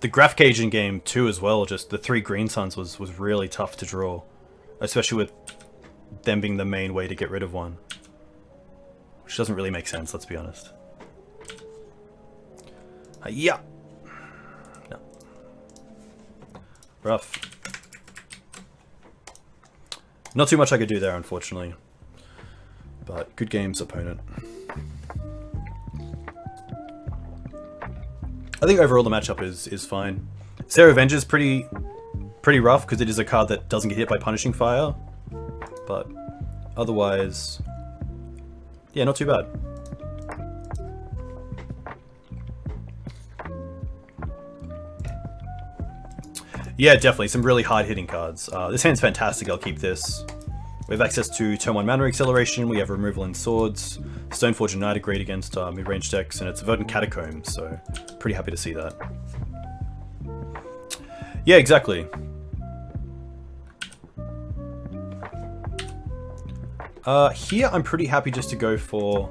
The Graph Caging game too as well, just the 3 Green Suns was really tough to draw. Especially with them being the main way to get rid of one. Which doesn't really make sense, let's be honest. Yeah. No. Rough. Not too much I could do there, unfortunately. But good games, opponent. I think overall the matchup is fine. Serra Avenger is pretty rough because it is a card that doesn't get hit by Punishing Fire, but otherwise, yeah, not too bad. Yeah, definitely. Some really hard-hitting cards. This hand's fantastic. I'll keep this. We have access to turn 1 mana acceleration. We have removal in swords. Stoneforge and Knight are great against mid-range decks, and it's Verdant Catacombs, so pretty happy to see that. Yeah, exactly. Here I'm pretty happy just to go for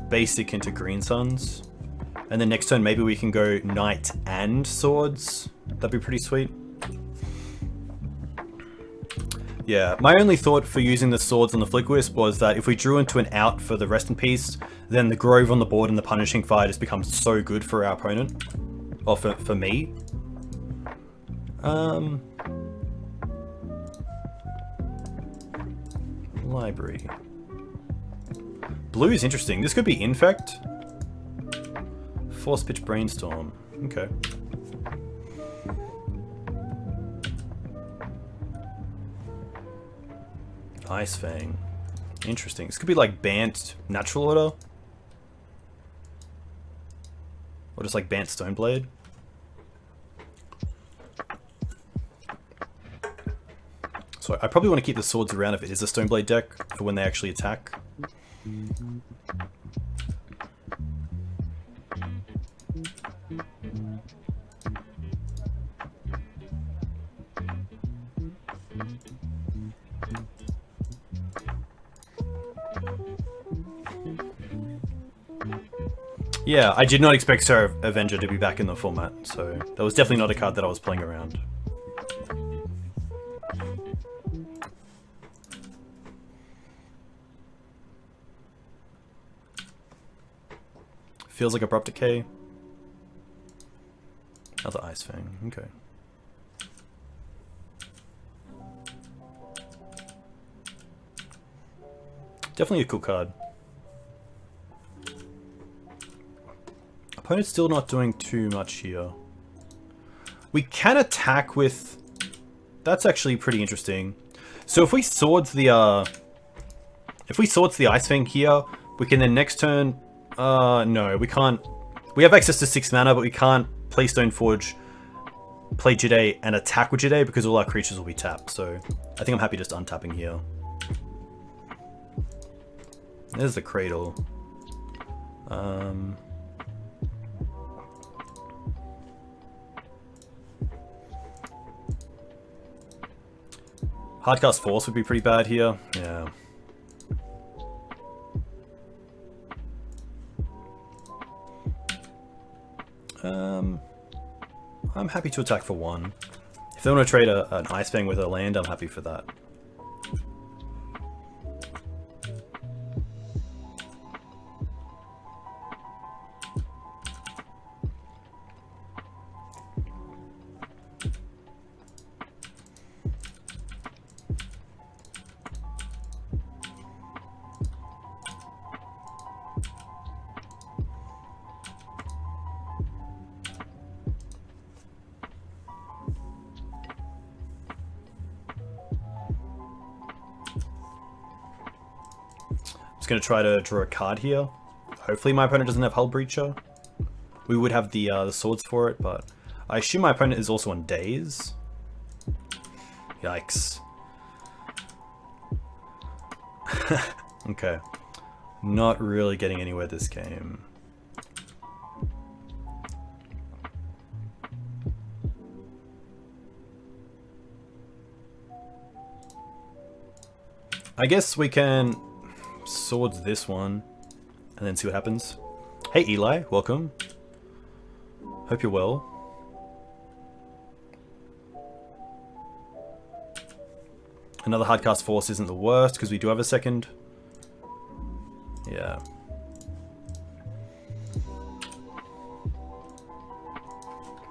basic into Green Suns. And then next turn maybe we can go Knight and Swords. That'd be pretty sweet. Yeah, my only thought for using the Swords on the Flickwisp was that if we drew into an out for the Rest in Peace, then the Grove on the board and the Punishing Fire just becomes so good for our opponent. Or for me. Library. Blue is interesting. This could be Infect. Force Pitch Brainstorm. Okay. Ice Fang. Interesting. This could be like Bant Natural Order. Or just like Bant Stoneblade. So I probably want to keep the swords around if it is a Stoneblade deck for when they actually attack. Yeah, I did not expect Sir Avenger to be back in the format, so that was definitely not a card that I was playing around. Feels like Abrupt Decay. Another Ice Fang, okay. Definitely a cool card. Opponent's still not doing too much here. We can attack with... That's actually pretty interesting. So if we swords the Ice Fang here, we can then next turn... no, we can't... We have access to 6 mana, but we can't play Stoneforge, play Jide, and attack with Jide because all our creatures will be tapped. So I think I'm happy just untapping here. There's the Cradle. Hardcast Force would be pretty bad here. Yeah. I'm happy to attack for 1. If they want to trade an Ice Fang with a land, I'm happy for that. Just going to try to draw a card here. Hopefully my opponent doesn't have Hull Breacher. We would have the swords for it, but I assume my opponent is also on Daze. Yikes. Okay. Not really getting anywhere this game. I guess we can swords this one and then see what happens. Hey Eli, welcome. Hope you're well. Another Hardcast Force isn't the worst because we do have a second. Yeah.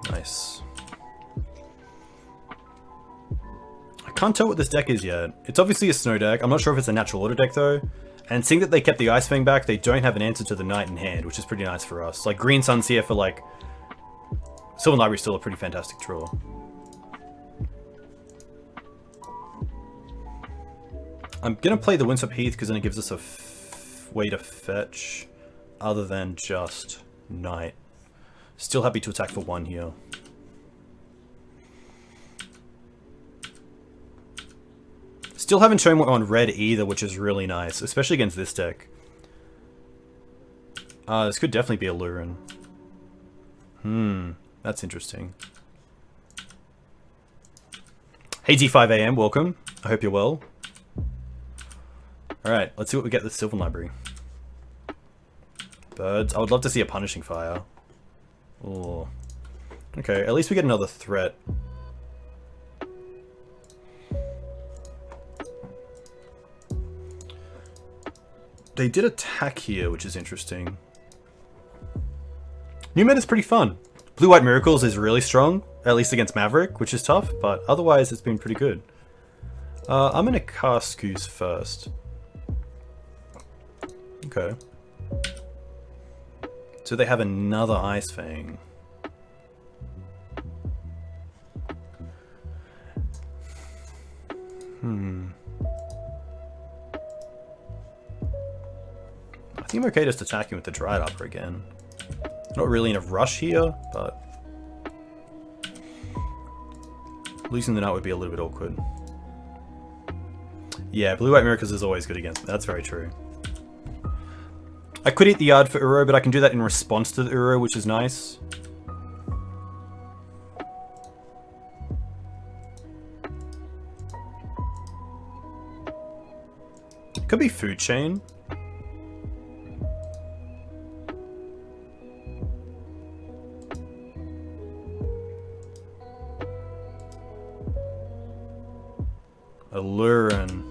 Nice. I can't tell what this deck is yet. It's obviously a snow deck. I'm not sure if it's a natural order deck though. And seeing that they kept the Ice Fang back, they don't have an answer to the Knight in hand, which is pretty nice for us. Like Green Sun's here for like... Sylvan Library's still a pretty fantastic draw. I'm gonna play the Windswept Heath because then it gives us a way to fetch other than just Knight. Still happy to attack for 1 here. Still haven't shown one on red either, which is really nice, especially against this deck. This could definitely be Aluren. That's interesting. Hey T5AM, welcome. I hope you're well. Alright, let's see what we get with Sylvan Library. Birds. I would love to see a Punishing Fire. Oh. Okay, at least we get another threat. They did attack here, which is interesting. New meta's pretty fun. Blue-White Miracles is really strong, at least against Maverick, which is tough, but otherwise it's been pretty good. I'm gonna cast Goose first. Okay. So they have another Ice Fang. I think I'm okay just attacking with the Dried Upper again. Not really in a rush here, but losing the Knight would be a little bit awkward. Yeah, Blue-White Miracles is always good against me. That's very true. I could eat the Yard for Uro, but I can do that in response to the Uro, which is nice. Could be Food Chain. Aluren.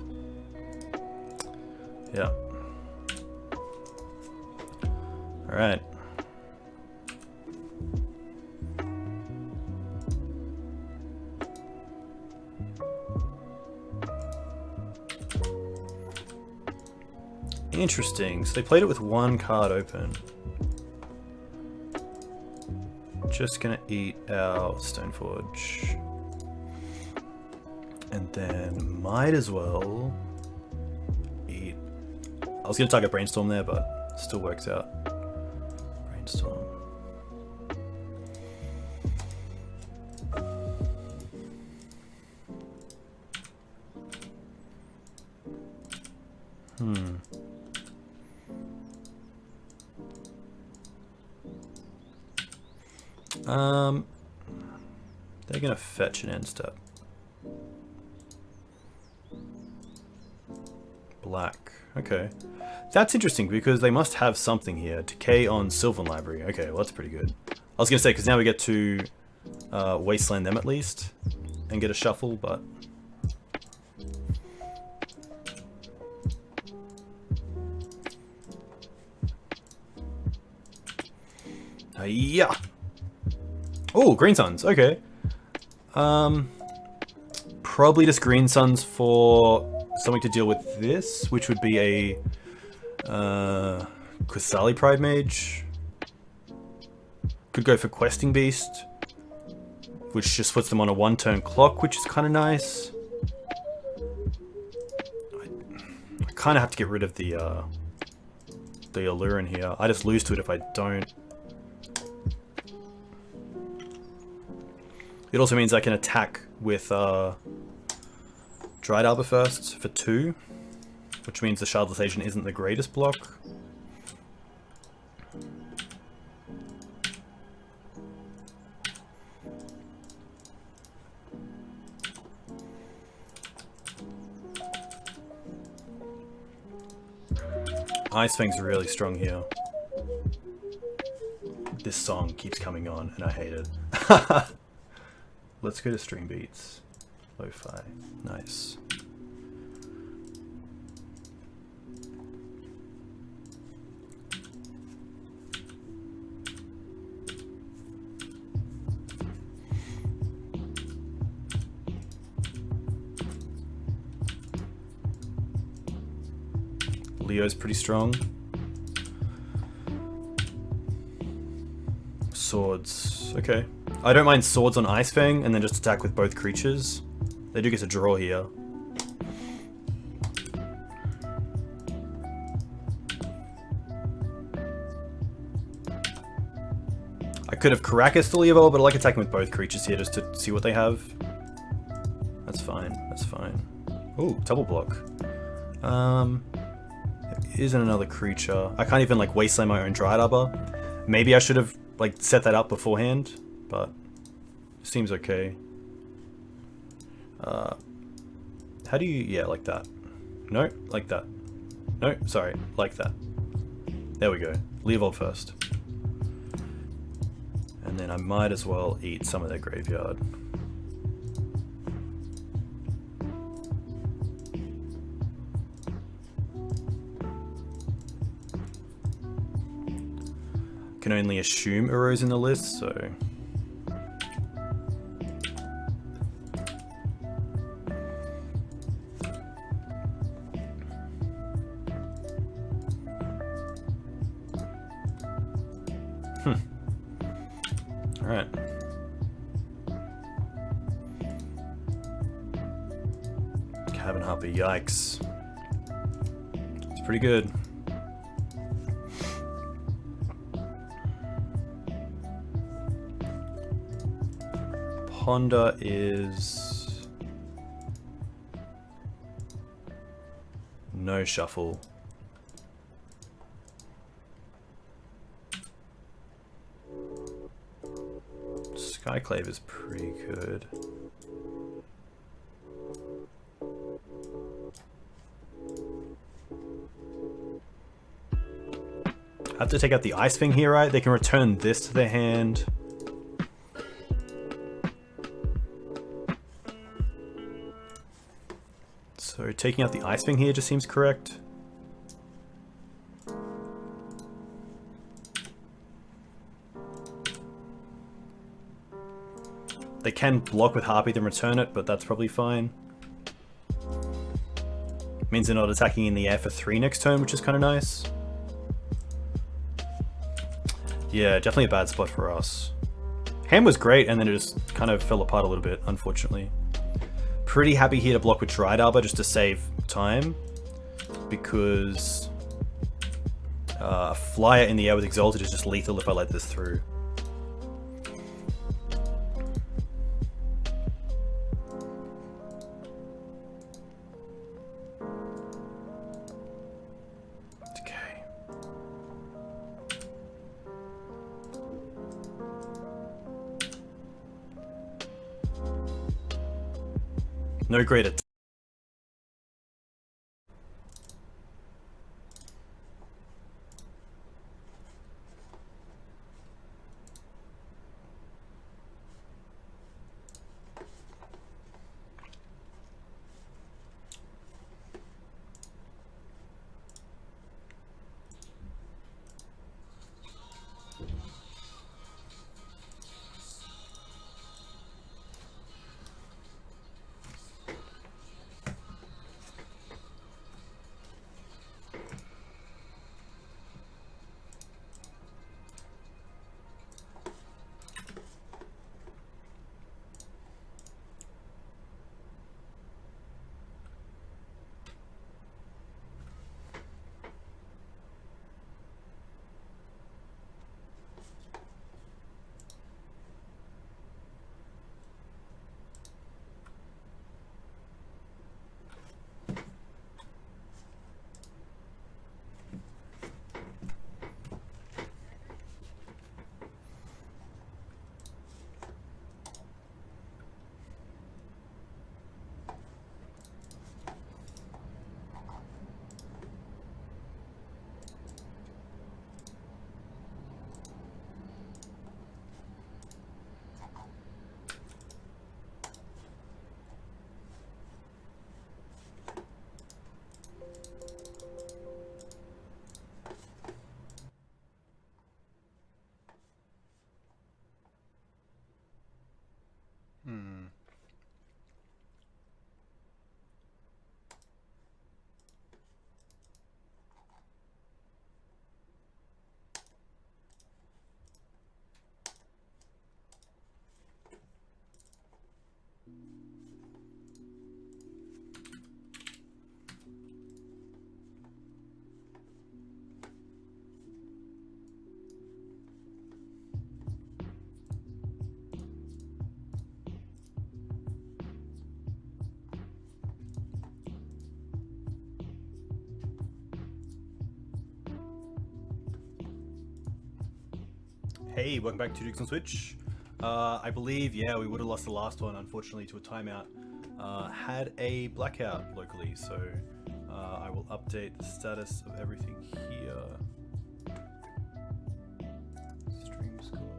Yeah. Alright. Interesting. So they played it with one card open. Just gonna eat our Stoneforge. And then might as well eat. I was gonna target Brainstorm there, but still works out. Brainstorm. They're gonna fetch an end step. Black. Okay. That's interesting because they must have something here. Decay on Sylvan Library. Okay, well that's pretty good. I was gonna say, because now we get to wasteland them at least and get a shuffle, but yeah. Oh, Green Suns. Okay. Probably just Green Suns for something to deal with this, which would be a Quasali Pride Mage. Could go for Questing Beast, which just puts them on a one-turn clock, which is kind of nice. I kind of have to get rid of the Aluren here. I just lose to it if I don't. It also means I can attack with Dried Arbor first for 2, which means the Shardless Agent isn't the greatest block. Ice Fang's really strong here. This song keeps coming on and I hate it. Let's go to Stream Beats. Lo-fi. Nice. Leo's pretty strong. Swords. Okay. I don't mind swords on Ice Fang and then just attack with both creatures. They do get a draw here. I could have Caracas the Leovol, but I like attacking with both creatures here just to see what they have. That's fine. That's fine. Ooh, double block. Isn't another creature. I can't even like wasteland my own Dryad Arbor. Maybe I should have like set that up beforehand, but it seems okay. How do you, yeah, like that. No, like that. No, sorry, like that. There we go. Leovold first. And then I might as well eat some of their graveyard. Can only assume Uro's in the list, so... Alright. Cabin Harper, yikes. It's pretty good. Ponder is... no shuffle. Skyclave is pretty good. I have to take out the Ice Thing here, right? They can return this to their hand. So taking out the Ice Thing here just seems correct. They can block with Harpy then return it, but that's probably fine. Means they're not attacking in the air for 3 next turn, which is kind of nice. Yeah, definitely a bad spot for us. Hand was great, and then it just kind of fell apart a little bit, unfortunately. Pretty happy here to block with Dryad Arbor just to save time, because a flyer in the air with Exalted is just lethal if I let this through. No great attack. Hey, welcome back to Dukes on Switch. I believe, yeah, we would have lost the last one, unfortunately, to a timeout. Had a blackout locally, so I will update the status of everything here. Stream score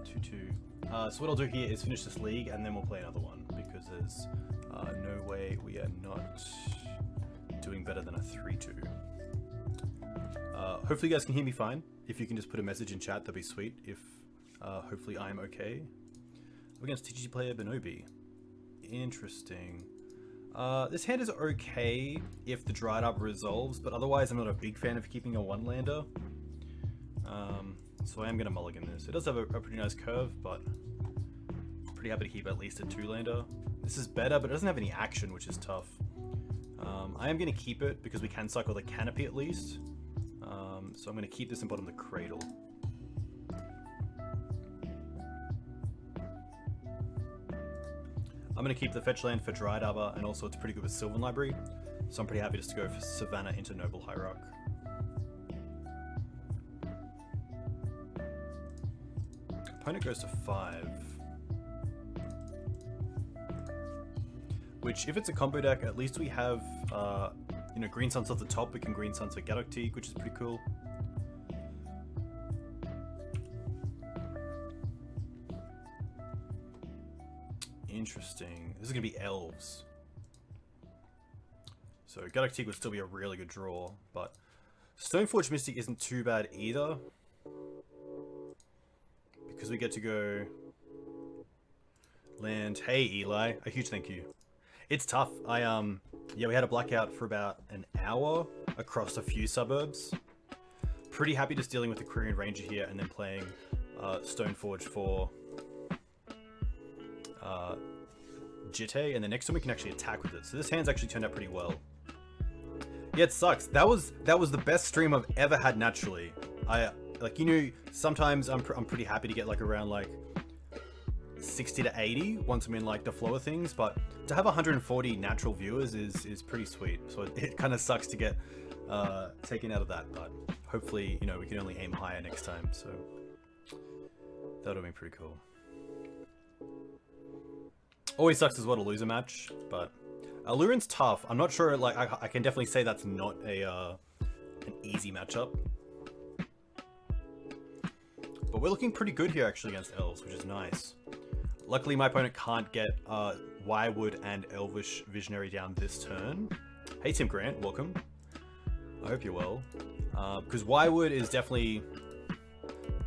2-2. So what I'll do here is finish this league, and then we'll play another one, because there's no way we are not doing better than a 3-2. Hopefully you guys can hear me fine. If you can just put a message in chat, that'd be sweet. If hopefully I'm okay. I'm against TGG player Benobi. Interesting. This hand is okay if the Dried Up resolves, but otherwise I'm not a big fan of keeping a one-lander. So I am going to mulligan this. It does have a pretty nice curve, but pretty happy to keep at least a two-lander. This is better, but it doesn't have any action, which is tough. I am going to keep it because we can cycle the canopy at least. So I'm going to keep this in bottom of the cradle. I'm going to keep the fetch land for Dried Arbor, and also it's pretty good with Sylvan Library. So I'm pretty happy just to go for Savannah into Noble Hierarch. Opponent goes to 5. Which, if it's a combo deck, at least we have, you know, Green Suns off the top. We can Green Suns for Gaddock Teeg, which is pretty cool. Interesting. This is going to be Elves. So Gaddock Teeg would still be a really good draw, but Stoneforge Mystic isn't too bad either, because we get to go land. Hey Eli, a huge thank you. It's tough. Yeah, we had a blackout for about an hour across a few suburbs. Pretty happy just dealing with the Korean Ranger here and then playing Stoneforge for Jitte, and then next time we can actually attack with it. So this hand's actually turned out pretty well. Yeah, it sucks. That was the best stream I've ever had naturally. Like, you know, sometimes I'm pretty happy to get like around like 60 to 80 once I'm in like the flow of things, but to have 140 natural viewers is pretty sweet. So it kind of sucks to get taken out of that, but hopefully, you know, we can only aim higher next time, so that'll be pretty cool. Always sucks as well to lose a match, but Aluren's tough. I'm not sure, like, I can definitely say that's not a an easy matchup. But we're looking pretty good here actually against Elves, which is nice. Luckily my opponent can't get Wirewood and Elvish Visionary down this turn. Hey Tim Grant, welcome. I hope you're well. Because Wirewood is definitely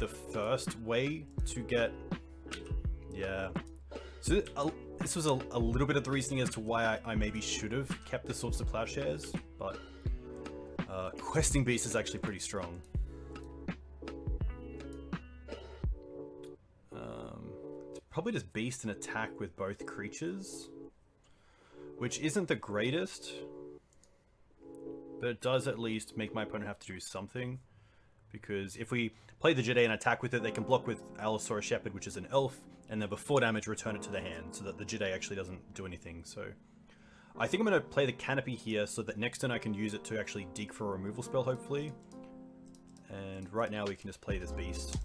the first way to get... Yeah. So this was a little bit of the reasoning as to why I maybe should have kept the Swords to Plowshares, but Questing Beast is actually pretty strong. It's probably just Beast and attack with both creatures, which isn't the greatest, but it does at least make my opponent have to do something. Because if we play the Jitte and attack with it, they can block with Allosaurus Shepherd, which is an elf, and then before damage return it to the hand, so that the Jitte actually doesn't do anything. So I think I'm going to play the Canopy here, so that next turn I can use it to actually dig for a removal spell, hopefully. And right now we can just play this Beast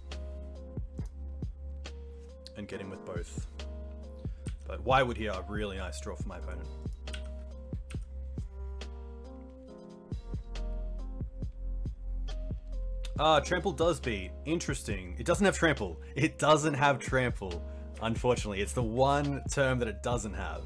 and get him with both. But Wirewood here, a really nice draw for my opponent. Trample does beat. Interesting. It doesn't have Trample. It doesn't have Trample, unfortunately. It's the one term that it doesn't have.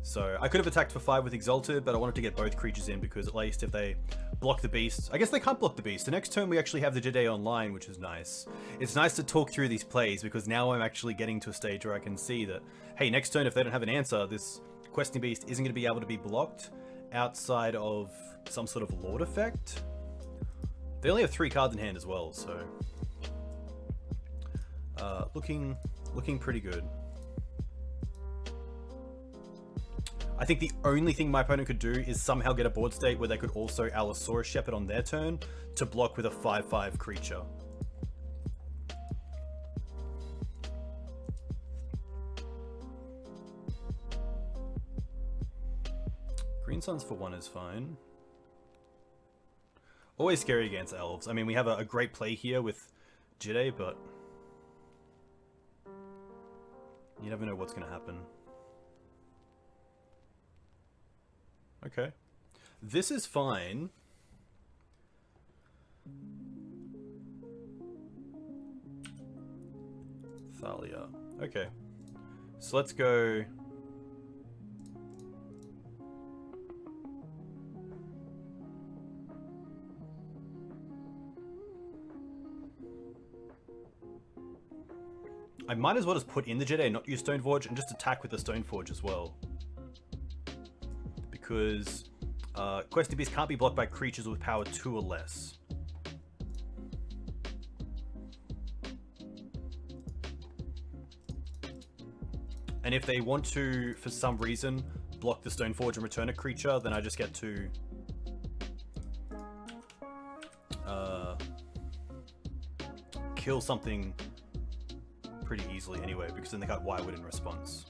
So I could have attacked for 5 with Exalted, but I wanted to get both creatures in because at least if they block the Beast... I guess they can't block the Beast. The next turn we actually have the Jitte online, which is nice. It's nice to talk through these plays because now I'm actually getting to a stage where I can see that, hey, next turn if they don't have an answer, this Questing Beast isn't going to be able to be blocked outside of some sort of Lord effect. They only have 3 cards in hand as well, so looking pretty good. I think the only thing my opponent could do is somehow get a board state where they could also Allosaurus Shepherd on their turn to block with a 5/5 creature. Green Suns for 1 is fine. Always scary against Elves. I mean, we have a great play here with Jide, but you never know what's going to happen. Okay. This is fine. Thalia. Okay. So let's go... I might as well just put in the Jedi and not use Stoneforge and just attack with the Stoneforge as well. Because Questing Beast can't be blocked by creatures with power 2 or less. And if they want to, for some reason, block the Stoneforge and return a creature, then I just get to... kill something pretty easily anyway, because then they got Wirewood in response.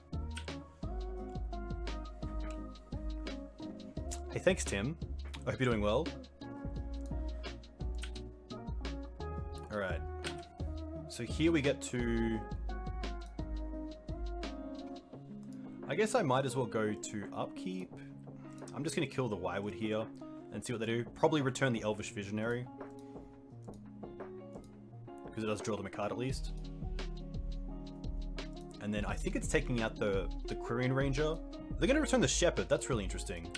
Hey, thanks, Tim. I hope you're doing well. Alright. So here we get to... I guess I might as well go to upkeep. I'm just going to kill the Wirewood here and see what they do. Probably return the Elvish Visionary, because it does draw them a card at least. And then I think it's taking out the Quirion Ranger. They're going to return the Shepherd. That's really interesting.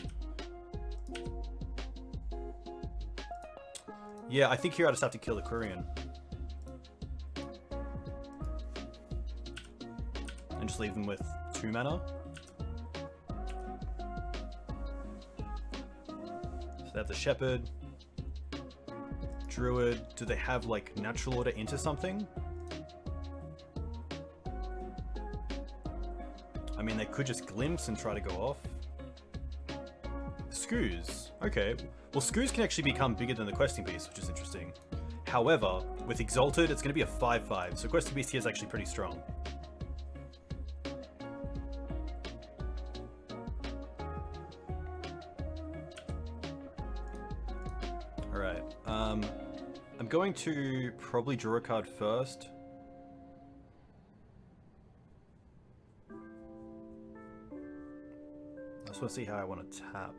Yeah, I think here I just have to kill the Quirion. And just leave them with 2 mana. So they have the Shepherd. Druid. Do they have, like, Natural Order into something? I mean, they could just Glimpse and try to go off. Skoos. Okay. Well, Skoos can actually become bigger than the Questing Beast, which is interesting. However, with Exalted, it's going to be a 5/5, so Questing Beast here is actually pretty strong. Alright. I'm going to probably draw a card first. I just want to see how I want to tap.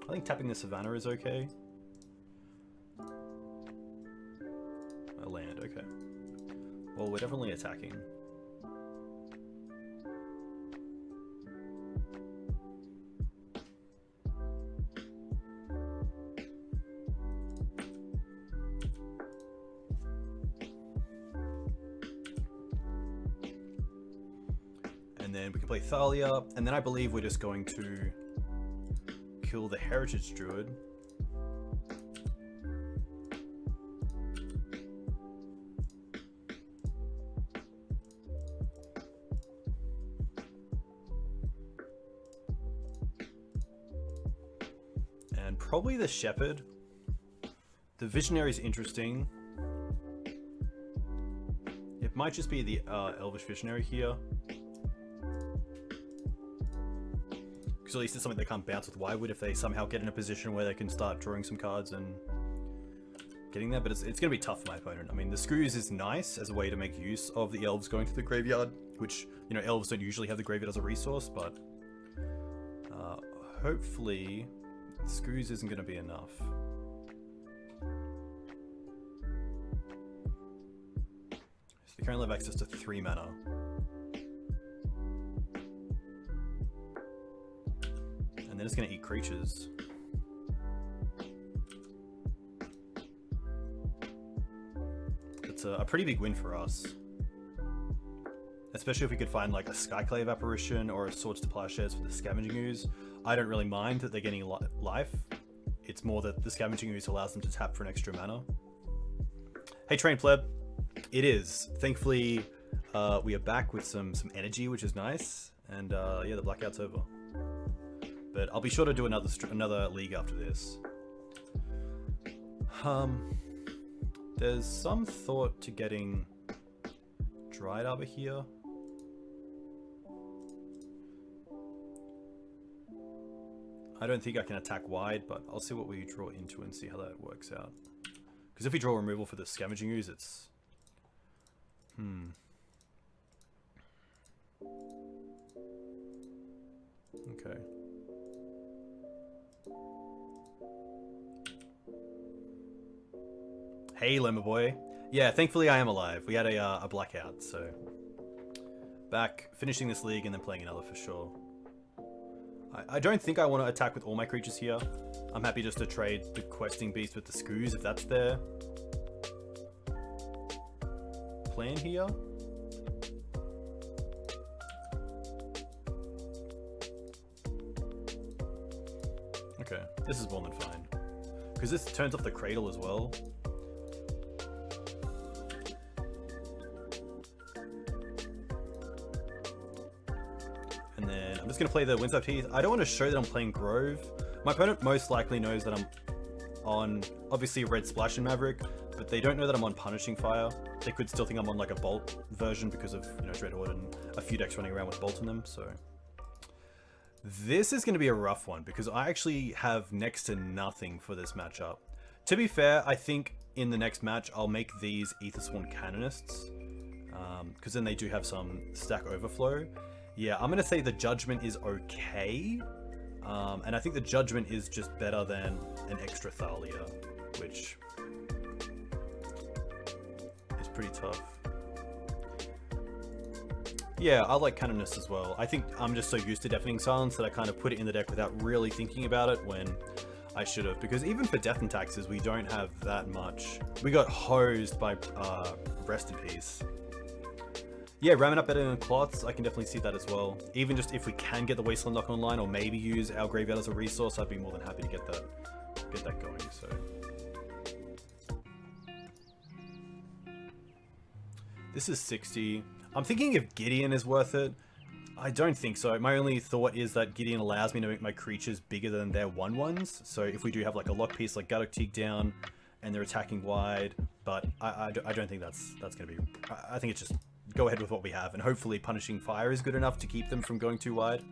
I think tapping the Savannah is okay. A land, okay. Well, we're definitely attacking. And then we can play Thalia, and then I believe we're just going to kill the Heritage Druid. And probably the Shepherd. The Visionary is interesting. It might just be the Elvish Visionary here. Because at least it's something they can't bounce with Wirewood if they somehow get in a position where they can start drawing some cards and getting there. But it's going to be tough for my opponent. I mean, the Skoos is nice as a way to make use of the Elves going to the graveyard, which, you know, Elves don't usually have the graveyard as a resource, but hopefully Skoos isn't going to be enough. So they currently have access to 3 mana. And then it's going to eat creatures. It's a pretty big win for us. Especially if we could find like a Skyclave Apparition or a Swords to Plowshares for the Scavenging Ooze. I don't really mind that they're getting life. It's more that the Scavenging Ooze allows them to tap for an extra mana. Hey Train Pleb. It is. Thankfully, we are back with some energy, which is nice. And yeah, the blackout's over. But I'll be sure to do another league after this. There's some thought to getting Dryad Arbor here. I don't think I can attack wide, but I'll see what we draw into and see how that works out. Because if we draw removal for the Scavenging Ooze, it's... Okay. Hey, Lemma Boy. Yeah, thankfully I am alive. We had a blackout, so... Back, finishing this league and then playing another for sure. I don't think I want to attack with all my creatures here. I'm happy just to trade the Questing Beast with the Skoos if that's their plan here. Okay, this is more than fine. Because this turns off the Cradle as well. And then I'm just going to play the Windswept Heath. I don't want to show that I'm playing Grove. My opponent most likely knows that I'm on, obviously, Red Splash and Maverick, but they don't know that I'm on Punishing Fire. They could still think I'm on like a Bolt version because of, you know, Dreadhorde and a few decks running around with Bolt in them, so... This is going to be a rough one because I actually have next to nothing for this matchup. To be fair, I think in the next match I'll make these Aethersworn Canonists, because then they do have some stack overflow. Yeah, I'm going to say the Judgment is okay, and I think the Judgment is just better than an extra Thalia, which is pretty tough. Yeah, I like Canonists as well. I think I'm just so used to Deafening Silence that I kind of put it in the deck without really thinking about it when I should have. Because even for Death and Taxes, we don't have that much. We got hosed by Rest in Peace. Yeah, ramming up better than Cloths, I can definitely see that as well. Even just if we can get the Wasteland Lock online or maybe use our Graveyard as a resource, I'd be more than happy to get that going, so... This is 60. I'm thinking if Gideon is worth it. I don't think so. My only thought is that Gideon allows me to make my creatures bigger than their 1/1s. So if we do have like a lock piece like Gaddock Teeg down and they're attacking wide, but I don't think that's going to be... I think it's just go ahead with what we have and hopefully Punishing Fire is good enough to keep them from going too wide.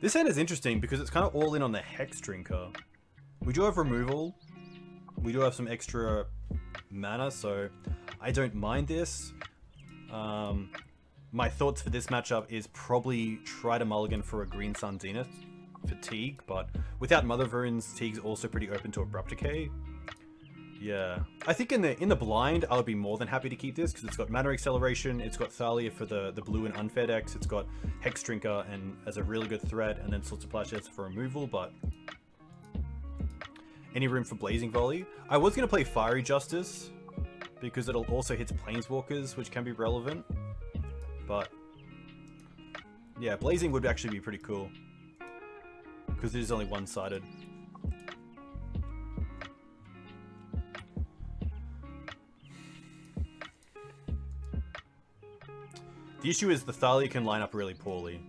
This hand is interesting because it's kind of all in on the Hex Drinker. We do have removal. We do have some extra mana, so I don't mind this. My thoughts for this matchup is probably try to mulligan for a Green Sun Zenith for Teeg, but without Mother of Runes, Teeg's also pretty open to Abrupt Decay. Yeah, I think in the blind, I would be more than happy to keep this because it's got Mana Acceleration, it's got Thalia for the blue and unfair decks, it's got Hex Drinker and as a really good threat, and then Swords of Plashets for removal, but... Any room for Blazing Volley? I was going to play Fiery Justice, because it'll also hit Planeswalkers, which can be relevant. But, yeah, Blazing would actually be pretty cool. Because it is only one-sided. The issue is the Thalia can line up really poorly.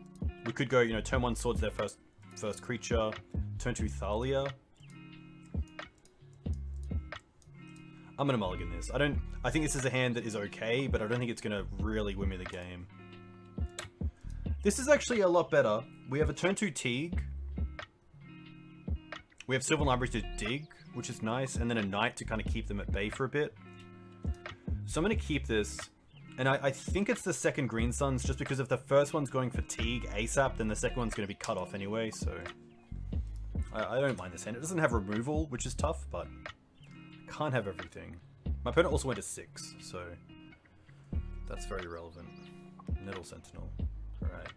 We could go, you know, turn 1 Swords their first creature, turn 2 Thalia. I'm gonna mulligan this. I think this is a hand that is okay, but I don't think it's gonna really win me the game. This is actually a lot better. We have a turn 2 Teeg. We have Sylvan Library to dig, which is nice, and then a Knight to kind of keep them at bay for a bit. So I'm gonna keep this, and I think it's the second Green Suns, just because if the first one's going for Teeg ASAP, then the second one's gonna be cut off anyway, so... I don't mind this hand. It doesn't have removal, which is tough, but... Can't have everything. My opponent also went to 6, so that's very relevant. Nettle Sentinel. Alright.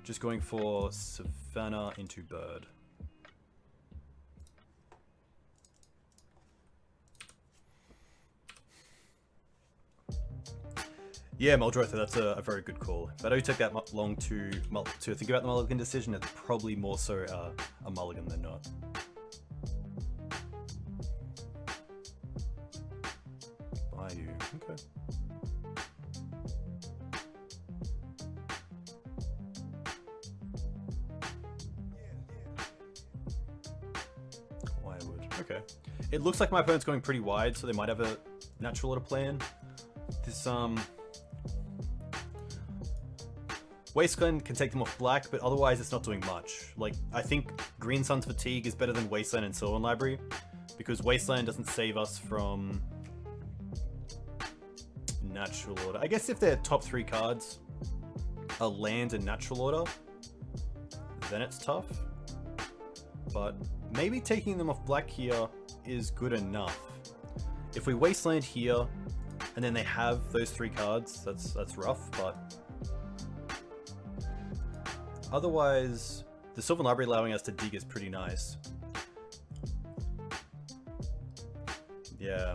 Just going for Savannah into Bird. Yeah, Muldrotha, that's a very good call. If I don't take that long to think about the mulligan decision, it's probably more so a mulligan than not. You. Okay. Why would? Okay. It looks like my opponent's going pretty wide, so they might have a natural order plan. This Wasteland can take them off black, but otherwise it's not doing much. Like, I think Green Sun's Fatigue is better than Wasteland and Sylvan Library, because Wasteland doesn't save us from natural order. I guess if their top 3 cards are land and natural order, then it's tough. But maybe taking them off black here is good enough. If we Wasteland here, and then they have those 3 cards, that's rough, but otherwise, the Sylvan Library allowing us to dig is pretty nice. Yeah,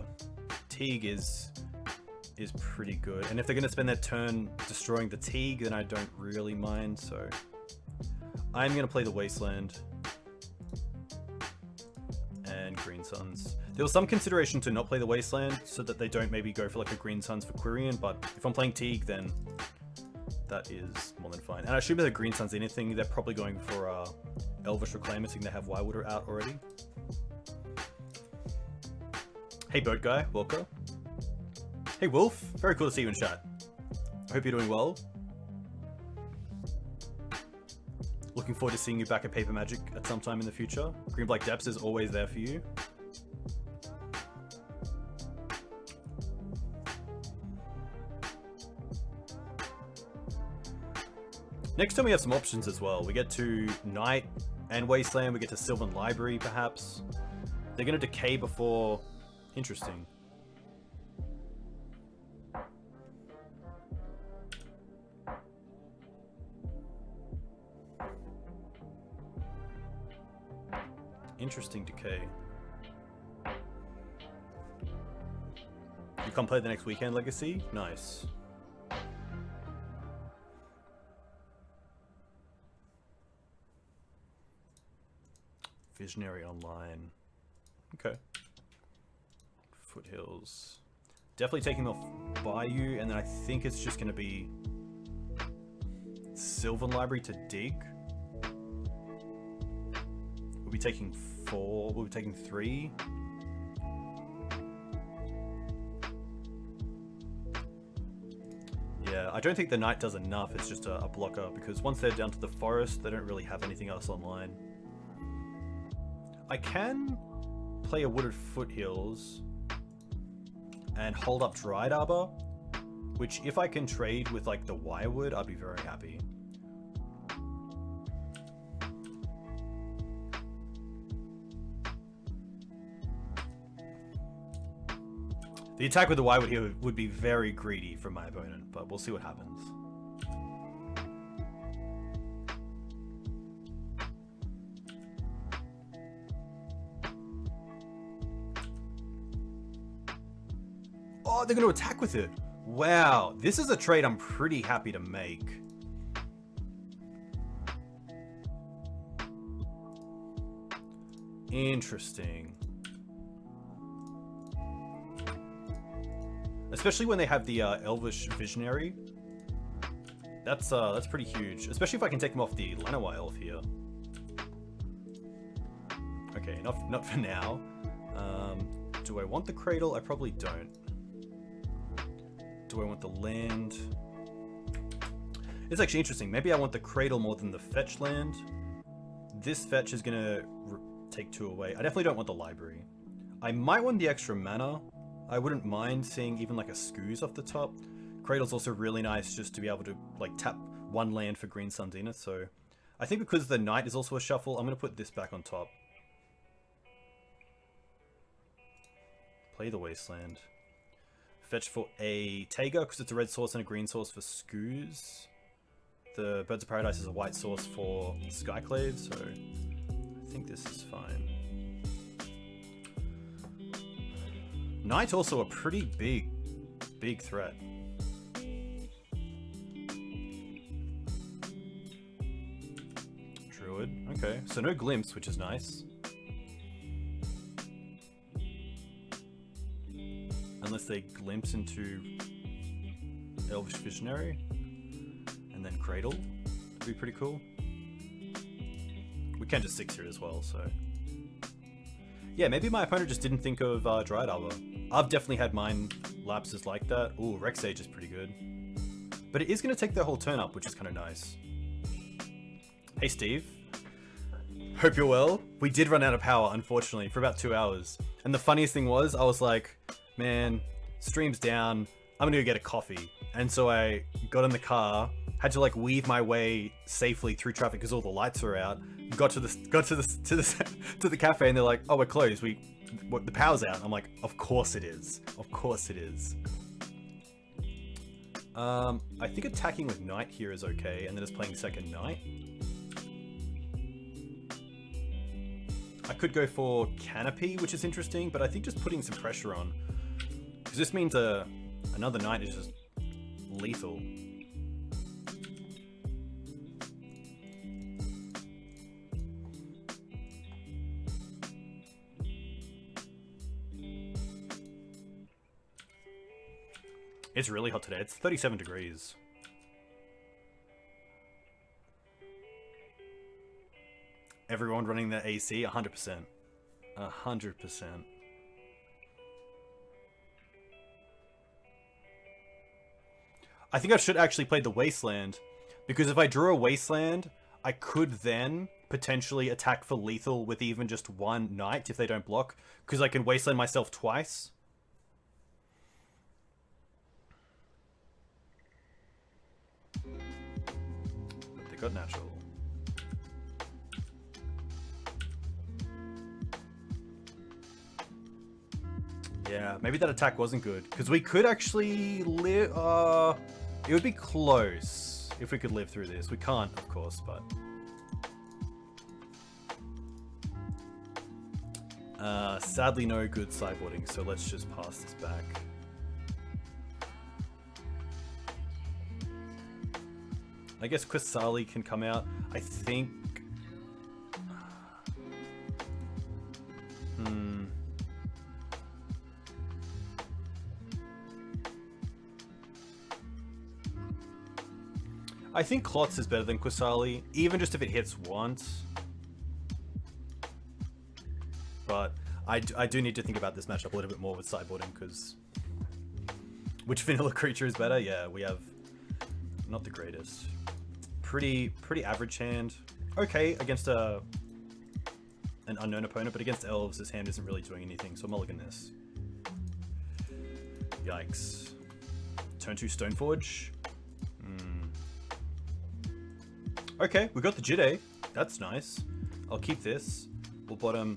Teeg is pretty good. And if they're going to spend their turn destroying the Teeg, then I don't really mind, so I'm going to play the Wasteland and Green Suns. There was some consideration to not play the Wasteland so that they don't maybe go for like a Green Suns for Quirion, but if I'm playing Teeg, then that is more than fine. And I assume with the Green Suns anything, they're probably going for Elvish Reclaimer, seeing they have Wirewater out already. Hey Bird Guy, welcome. Hey Wolf, very cool to see you in chat. I hope you're doing well. Looking forward to seeing you back at Paper Magic at some time in the future. Green Black Depths is always there for you. Next time we have some options as well. We get to Knight and Wasteland, we get to Sylvan Library perhaps. They're going to decay before... Interesting. Interesting decay. You can't play the next weekend Legacy? Nice. Visionary Online. Okay. Foothills. Definitely taking off Bayou, and then I think it's just going to be Sylvan Library to dig. We'll be taking 4, we'll be taking 3. Yeah, I don't think the Knight does enough, it's just a blocker, because once they're down to the forest, they don't really have anything else online. I can play a Wooded Foothills and hold up Dried Arbor, which if I can trade with like the Wirewood, I'd be very happy. The attack with the Wirewood here would be very greedy from my opponent, but we'll see what happens. Oh, they're going to attack with it. Wow, this is a trade I'm pretty happy to make. Interesting. Especially when they have the Elvish Visionary. That's pretty huge. Especially if I can take them off the Llanowar Elf here. Okay, not for now. Do I want the Cradle? I probably don't. Do I want the land? It's actually interesting. Maybe I want the Cradle more than the fetch land. This fetch is gonna take 2 away. I definitely don't want the library. I might want the extra mana. I wouldn't mind seeing even like a Scooze off the top. Cradle's also really nice just to be able to like tap 1 land for Green Sun Zenith, so I think because the Knight is also a shuffle, I'm going to put this back on top. Play the Wasteland. Fetch for a Taiga because it's a red source and a green source for Scooze. The Birds of Paradise is a white source for Skyclave, so I think this is fine. Knight also a pretty big threat. Druid, okay. So no Glimpse, which is nice. Unless they glimpse into Elvish Visionary. And then Cradle. That'd be pretty cool. We can just 6 here as well, so... Yeah, maybe my opponent just didn't think of Dried Arbor. I've definitely had mine lapses like that. Ooh, Rex Age is pretty good. But it is going to take their whole turn up, which is kind of nice. Hey, Steve. Hope you're well. We did run out of power, unfortunately, for about 2 hours. And the funniest thing was, I was like, man, stream's down. I'm going to go get a coffee. And so I got in the car, had to like weave my way safely through traffic because all the lights were out. Got to the cafe, and they're like, "Oh, we're closed. The power's out." I'm like, "Of course it is. Of course it is." I think attacking with Knight here is okay, and then just playing second Knight. I could go for Canopy, which is interesting, but I think just putting some pressure on, because this means another Knight is just lethal. It's really hot today. It's 37 degrees. Everyone running their AC, 100%. 100%. I think I should actually play the Wasteland, because if I drew a Wasteland, I could then potentially attack for lethal with even just one Knight if they don't block, because I can Wasteland myself twice. But they got natural. Yeah, maybe that attack wasn't good, because we could actually live. It would be close if we could live through this. We can't, of course, but sadly no good sideboarding, so let's just pass this back. I guess Quasali can come out. I think. I think Klotz is better than Quasali, even just if it hits once. But I do need to think about this matchup a little bit more with sideboarding, because which vanilla creature is better? Yeah, we have not the greatest. Pretty average hand. Okay, against an unknown opponent, but against Elves, this hand isn't really doing anything, so mulligan this. Yikes. Turn 2 Stoneforge. Okay, we got the Jide. That's nice. I'll keep this. We'll bottom.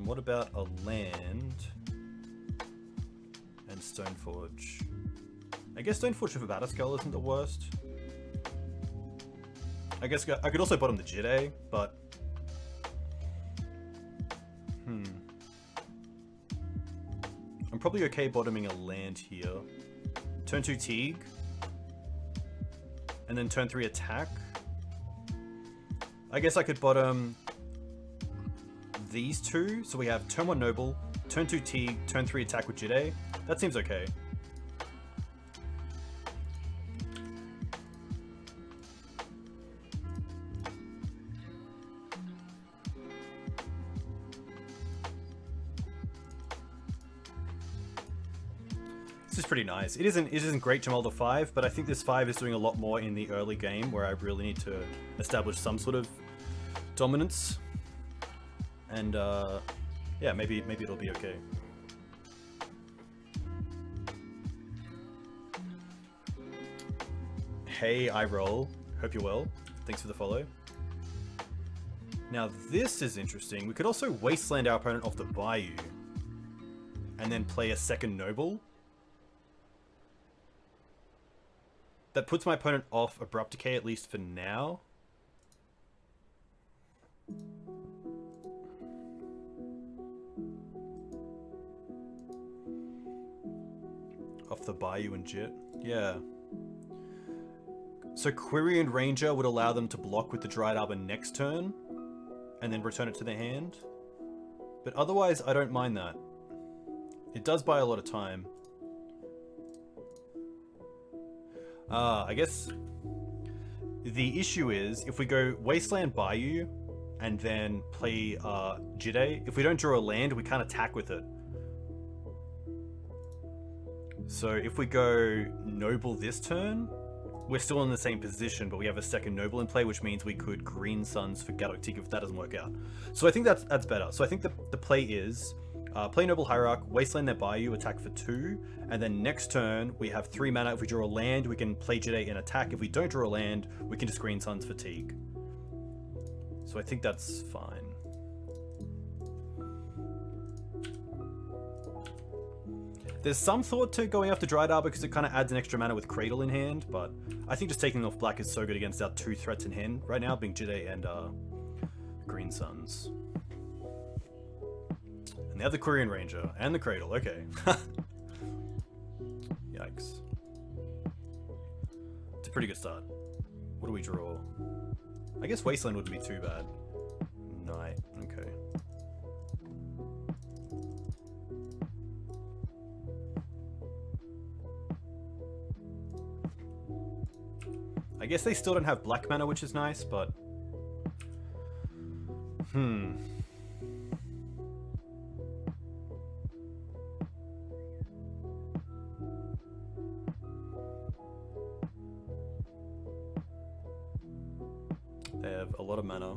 What about a land and Stoneforge? I guess Stoneforge with a Batterskull isn't the worst. I guess I could also bottom the Jide, but I'm probably okay bottoming a land here. Turn 2 Teeg, and then turn 3 attack. I guess I could bottom these two, so we have turn 1 Noble, turn 2 Teeg, turn 3 attack with Jide. That seems okay. This is pretty nice. It isn't great Jamal the 5, but I think this 5 is doing a lot more in the early game where I really need to establish some sort of dominance. And yeah, maybe it'll be okay. Hey, iRoll. Hope you're well. Thanks for the follow. Now this is interesting. We could also Wasteland our opponent off the Bayou and then play a second Noble. That puts my opponent off Abrupt Decay, at least for now. Off the Bayou and Jit. Yeah. So Query and Ranger would allow them to block with the Dried Arbor next turn, and then return it to their hand. But otherwise, I don't mind that. It does buy a lot of time. I guess the issue is if we go Wasteland Bayou and then play Jide, if we don't draw a land, we can't attack with it. So if we go Noble this turn, we're still in the same position, but we have a second Noble in play, which means we could Green Suns for Gaddock Teeg if that doesn't work out. So I think that's better. So I think the play is play Noble Hierarch, Wasteland their Bayou, attack for 2, and then next turn we have 3 mana. If we draw a land, we can play Jade and attack. If we don't draw a land, we can just Green Suns for Teeg. So I think that's fine. There's some thought to going after Dryad because it kind of adds an extra mana with Cradle in hand, but I think just taking off black is so good against our 2 threats in hand right now, being Jide and Green Suns. And they have the Quirion Ranger and the Cradle, okay. Yikes. It's a pretty good start. What do we draw? I guess Wasteland wouldn't be too bad. Knight, okay. I guess they still don't have black mana, which is nice, but... They have a lot of mana,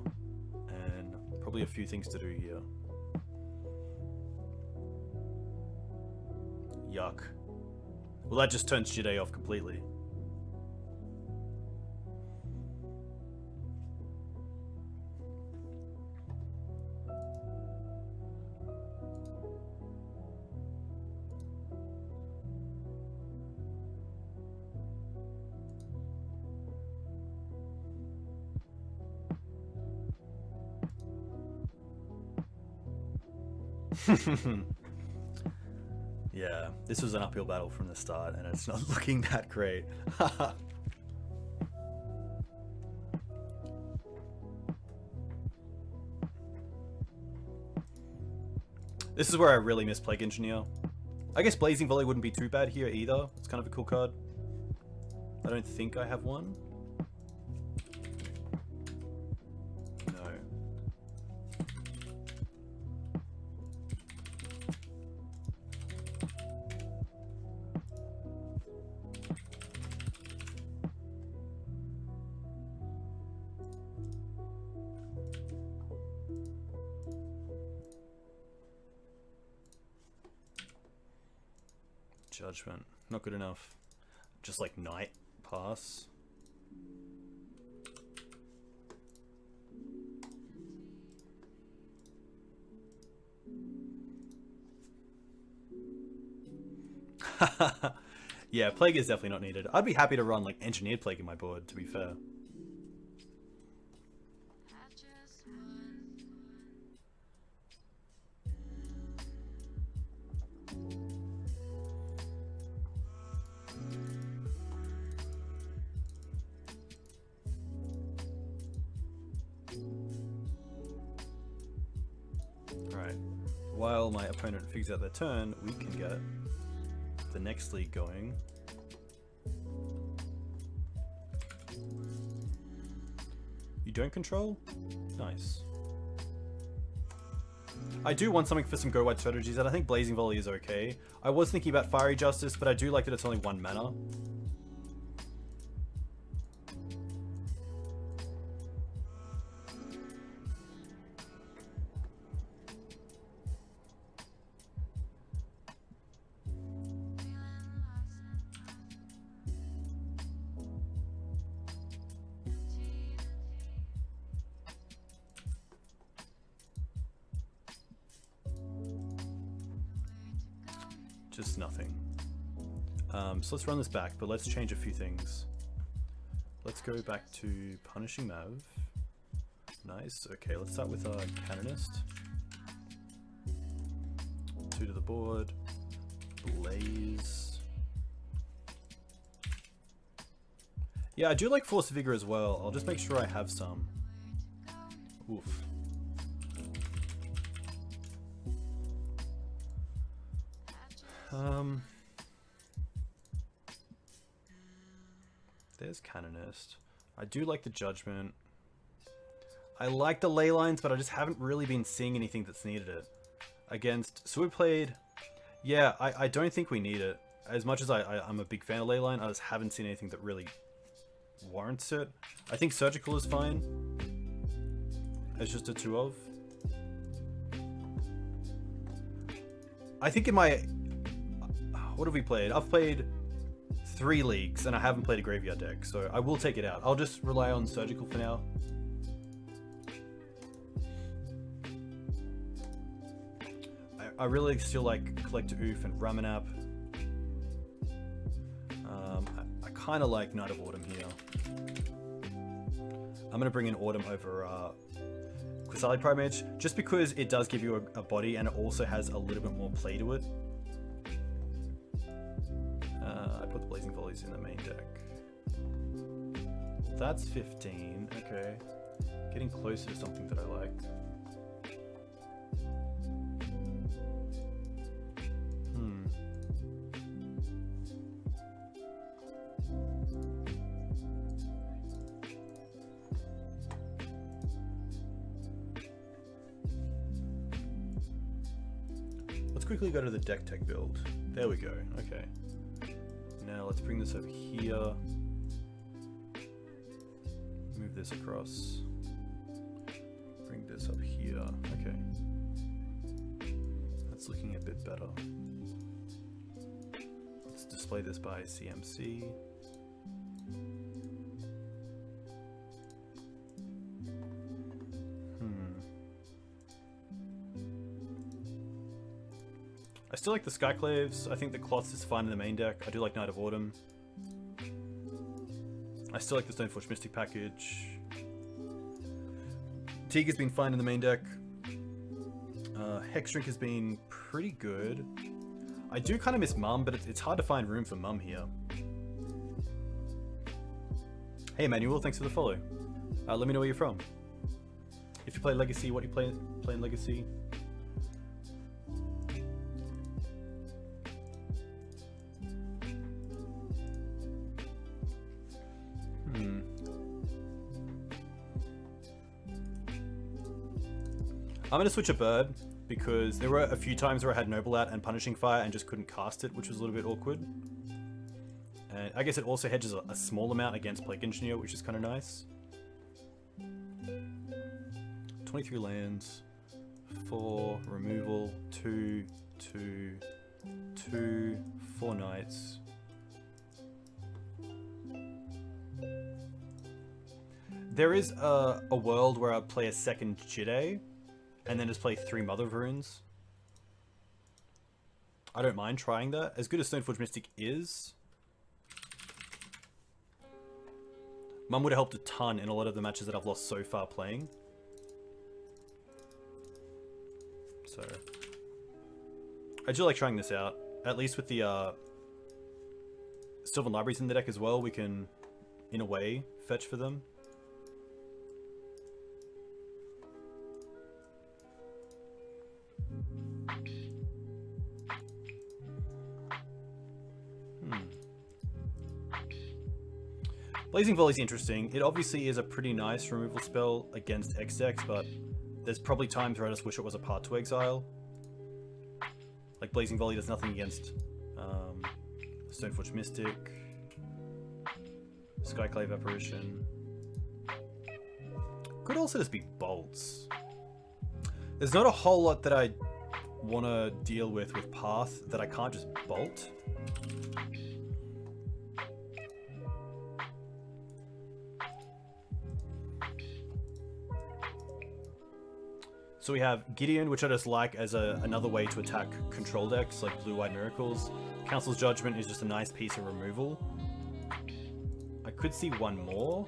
and probably a few things to do here. Yuck. Well, that just turns Jide off completely. Yeah, this was an uphill battle from the start, and it's not looking that great. This is where I really miss Plague Engineer. I guess Blazing Volley wouldn't be too bad here either. It's kind of a cool card. I don't think I have one. No. Judgment. Not good enough. Just like Knight. Pass. Yeah, Plague is definitely not needed. I'd be happy to run like Engineered Plague in my board, to be fair. Alright, while my opponent figures out their turn, we can get the next league going. You don't control? Nice. I do want something for some go-wide strategies, and I think Blazing Volley is okay. I was thinking about Fiery Justice, but I do like that it's only 1 mana. Just nothing. So let's run this back, but let's change a few things. Let's go back to Punishing Mav. Nice. Okay, let's start with our Canonist. 2 to the board. Blaze. Yeah, I do like Force Vigor as well. I'll just make sure I have some. Oof. There's Canonist. I do like the Judgment. I like the Ley Lines, but I just haven't really been seeing anything that's needed it. Against... So we played... Yeah, I don't think we need it. as much as I'm a big fan of Leyline, I just haven't seen anything that really warrants it. I think Surgical is fine. It's just a 2 of. I think in my... What have we played? I've played 3 leagues and I haven't played a graveyard deck, so I will take it out. I'll just rely on Surgical for now. I really still like Collector Oof and Ramanap. I kind of like Knight of Autumn here. I'm going to bring in Autumn over Quasali Primate, just because it does give you a body and it also has a little bit more play to it. I put the Blazing Volleys in the main deck. That's 15, okay. Getting closer to something that I like. Let's quickly go to the Decktech build. There we go, okay. Now let's bring this over here. Move this across. Bring this up here, okay. That's looking a bit better. Let's display this by CMC. I still like the Skyclaves. I think the Cloths is fine in the main deck. I do like Knight of Autumn. I still like the Stoneforge Mystic package. Teeg has been fine in the main deck. Hexdrink has been pretty good. I do kind of miss Mum, but it's hard to find room for Mum here. Hey Emmanuel, thanks for the follow. Let me know where you're from. If you play Legacy, what do you play in Legacy? I'm going to switch a bird, because there were a few times where I had Noble out and Punishing Fire and just couldn't cast it, which was a little bit awkward. And I guess it also hedges a small amount against Plague Engineer, which is kind of nice. 23 lands, 4 removal, 2, 2, 2, 4 knights. There is a world where I play a second Jide, and then just play 3 Mother of Runes. I don't mind trying that. As good as Stoneforge Mystic is, Mum would have helped a ton in a lot of the matches that I've lost so far playing. So, I do like trying this out. At least with the Sylvan Libraries in the deck as well, we can, in a way, fetch for them. Blazing Volley is interesting. It obviously is a pretty nice removal spell against X decks, but there's probably times where I just wish it was a Part 2 Exile. Like Blazing Volley does nothing against Stoneforge Mystic, Skyclave Apparition. Could also just be Bolts. There's not a whole lot that I want to deal with Path that I can't just Bolt. So we have Gideon, which I just like as another way to attack control decks like Blue-White Miracles. Council's Judgment is just a nice piece of removal. I could see one more,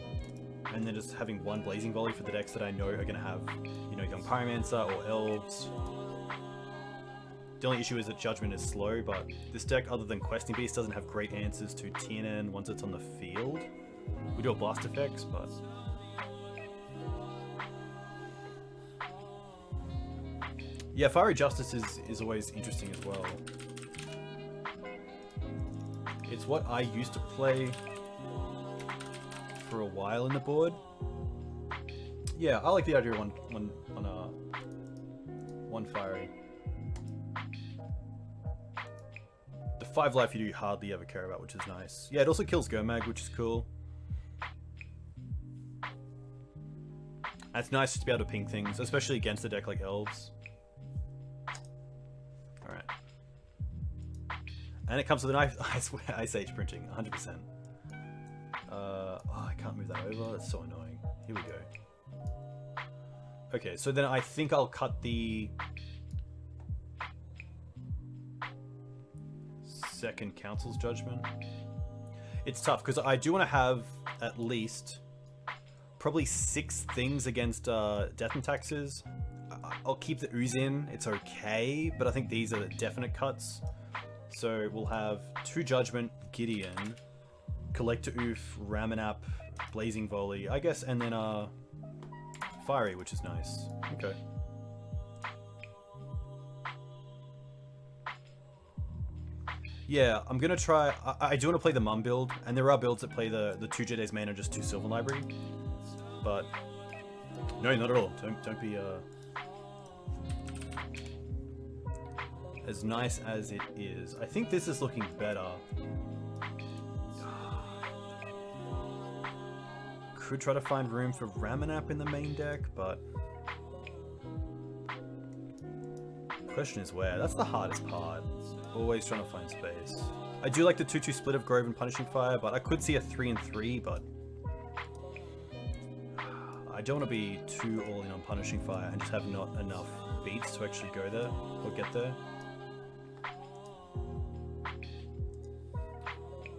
and then just having one Blazing Volley for the decks that I know are going to have, you know, Young Pyromancer or Elves. The only issue is that Judgment is slow, but this deck, other than Questing Beast, doesn't have great answers to TNN once it's on the field. We do have Blast effects, but... yeah, Fiery Justice is always interesting as well. It's what I used to play for a while in the board. Yeah, I like the idea of one Fiery. The 5 life you do hardly ever care about, which is nice. Yeah, it also kills Gomag, which is cool. And it's nice just to be able to ping things, especially against a deck like Elves. Alright. And it comes with an Ice Age printing, 100%. Oh, I can't move that over. That's so annoying. Here we go. Okay, so then I think I'll cut the second Council's Judgment. It's tough because I do want to have at least probably 6 things against Death and Taxes. I'll keep the Ooze in. It's okay, but I think these are the definite cuts. So we'll have 2 Judgment, Gideon, Collector Oof, Ramanap, Blazing Volley, I guess, and then Fiery, which is nice. Okay. Yeah, I'm gonna try. I do want to play the Mum build, and there are builds that play the 2 Jedi's mana, just 2 Sylvan Library. But no, not at all. Don't be as nice as it is. I think this is looking better. Could try to find room for Ramanap in the main deck, but question is where. That's the hardest part. Always trying to find space. I do like the 2/2 split of Grove and Punishing Fire, but I could see a 3 and 3, but I don't want to be too all in on Punishing Fire and just have not enough beats to actually go there or get there.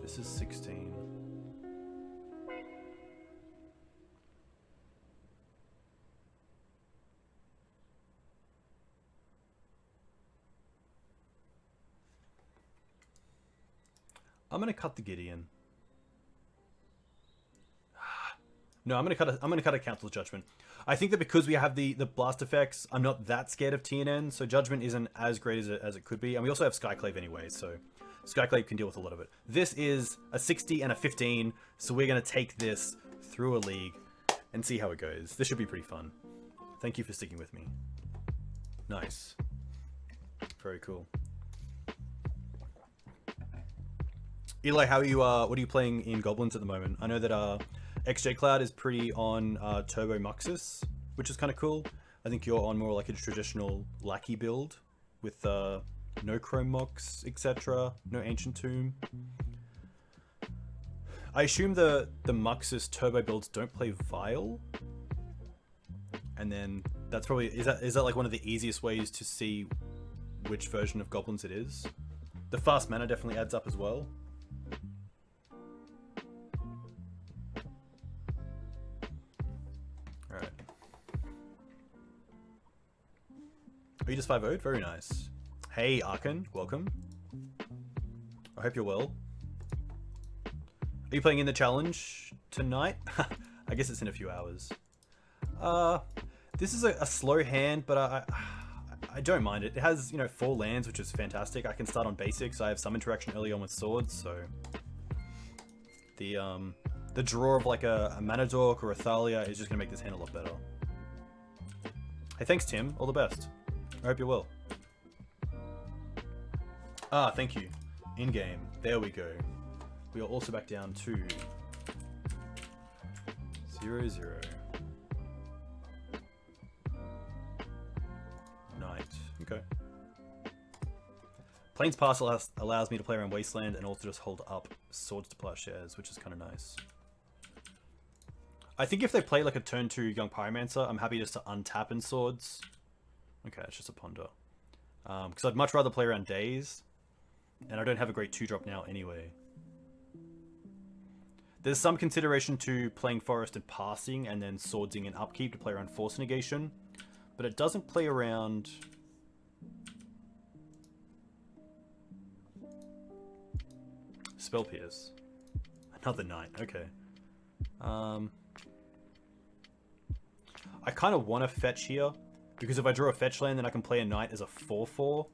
This is 16. I'm gonna cut the Gideon. No, I'm gonna cut a Council's Judgment. I think that because we have the blast effects, I'm not that scared of TNN, so Judgment isn't as great as it could be. And we also have Skyclave anyway, so Skyclave can deal with a lot of it. This is a 60 and a 15, so we're gonna take this through a league and see how it goes. This should be pretty fun. Thank you for sticking with me. Nice. Very cool. Eli, how are you? What are you playing in Goblins at the moment? I know that XJ Cloud is pretty on Turbo Muxus, which is kind of cool. I think you're on more like a traditional Lackey build with no Chrome Mox, etc. No Ancient Tomb. I assume the Muxus Turbo builds don't play Vile, and then that's probably is that like one of the easiest ways to see which version of Goblins it is. The fast mana definitely adds up as well. Alright. Oh, you just 5-0'd? Very nice. Hey, Arkan, welcome. I hope you're well. Are you playing in the challenge tonight? I guess it's in a few hours. This is a slow hand, but I don't mind it. It has, 4 lands, which is fantastic. I can start on basics. I have some interaction early on with swords, so the draw of like a Mana Dork or a Thalia is just gonna make this hand a lot better. Hey, thanks Tim. All the best. I hope you're well. Ah, thank you. In game. There we go. We are also back down to 0-0. Knight. Okay. Plains Pass allows me to play around Wasteland and also just hold up Swords to Plowshares, which is kind of nice. I think if they play like a turn 2 Young Pyromancer, I'm happy just to untap in Swords. Okay, it's just a Ponder. Because I'd much rather play around Daze, and I don't have a great 2-drop now anyway. There's some consideration to playing Forest and passing, and then Swordsing and Upkeep to play around Force Negation, but it doesn't play around... Spell Pierce. Another Knight, okay. I kind of want to fetch here, because if I draw a fetch land, then I can play a Knight as a 4/4.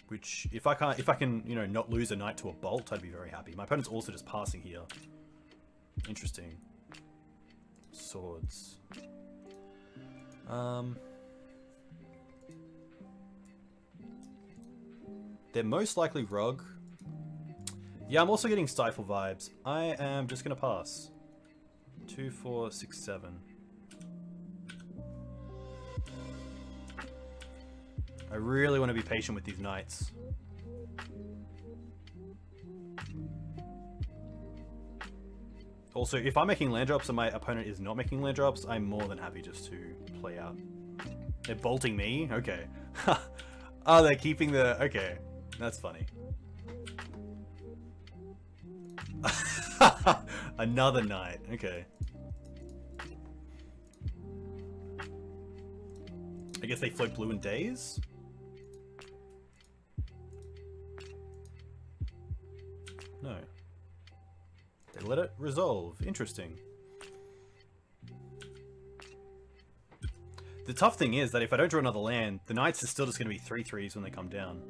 Which, if I can, not lose a Knight to a Bolt, I'd be very happy. My opponent's also just passing here. Interesting. Swords. They're most likely Rogue. Yeah, I'm also getting Stifle vibes. I am just gonna pass. 2, 4, 6, 7. I really want to be patient with these knights. Also, if I'm making land drops and my opponent is not making land drops, I'm more than happy just to play out. They're bolting me? Okay. Oh, they're keeping the... Okay. That's funny. Another knight. Okay. I guess they float blue in days? No. They let it resolve. Interesting. The tough thing is that if I don't draw another land, the knights are still just going to be 3/3s when they come down.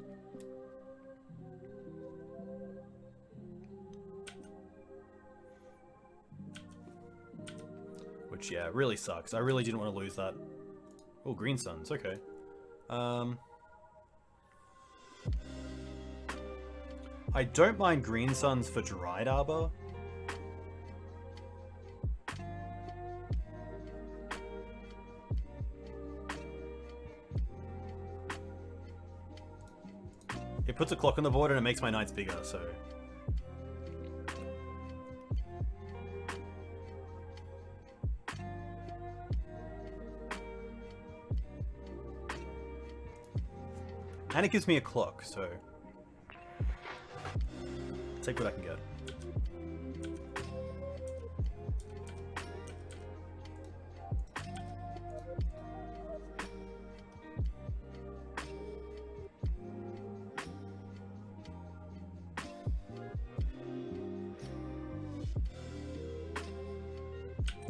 Which, yeah, really sucks. I really didn't want to lose that. Oh, green suns. Okay. I don't mind green suns for Dried Arbor. It puts a clock on the board and it makes my knights bigger, so... And it gives me a clock, so... Take what I can get.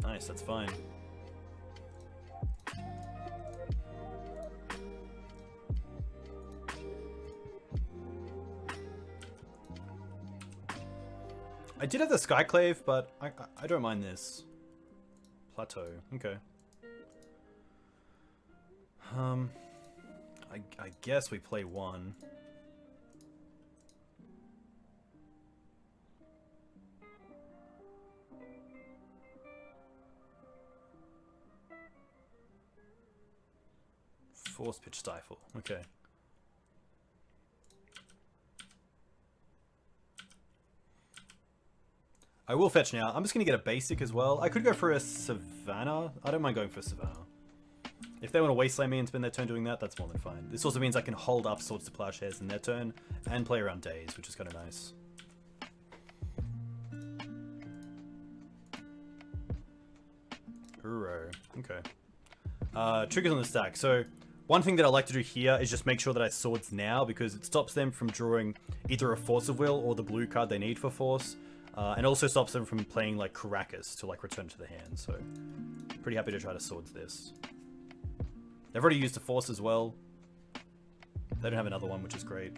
Nice, that's fine. I did have the Skyclave, but I don't mind this. Plateau, okay. I guess we play one. Force pitch stifle, okay. I will fetch now. I'm just going to get a basic as well. I could go for a Savannah. I don't mind going for a Savannah. If they want to wasteland me and spend their turn doing that, that's more than fine. This also means I can hold up Swords to Plowshares in their turn and play around days, which is kind of nice. Hurrah. Okay. Triggers on the stack. So one thing that I like to do here is just make sure that I Swords now because it stops them from drawing either a Force of Will or the blue card they need for Force. And also stops them from playing like Caracas to like return to the hand, so pretty happy to try to Swords this. They've already used a Force as well. They don't have another one, which is great.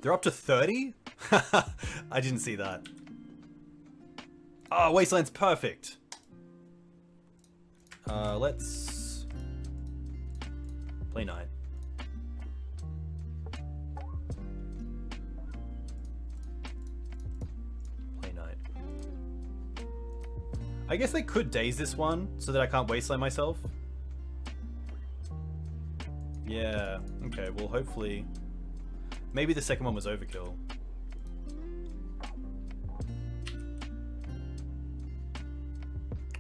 They're up to 30? I didn't see that. Oh, Wasteland's perfect. Let's play 9. I guess they could daze this one so that I can't wasteland myself. Yeah, okay, well hopefully... Maybe the second one was overkill.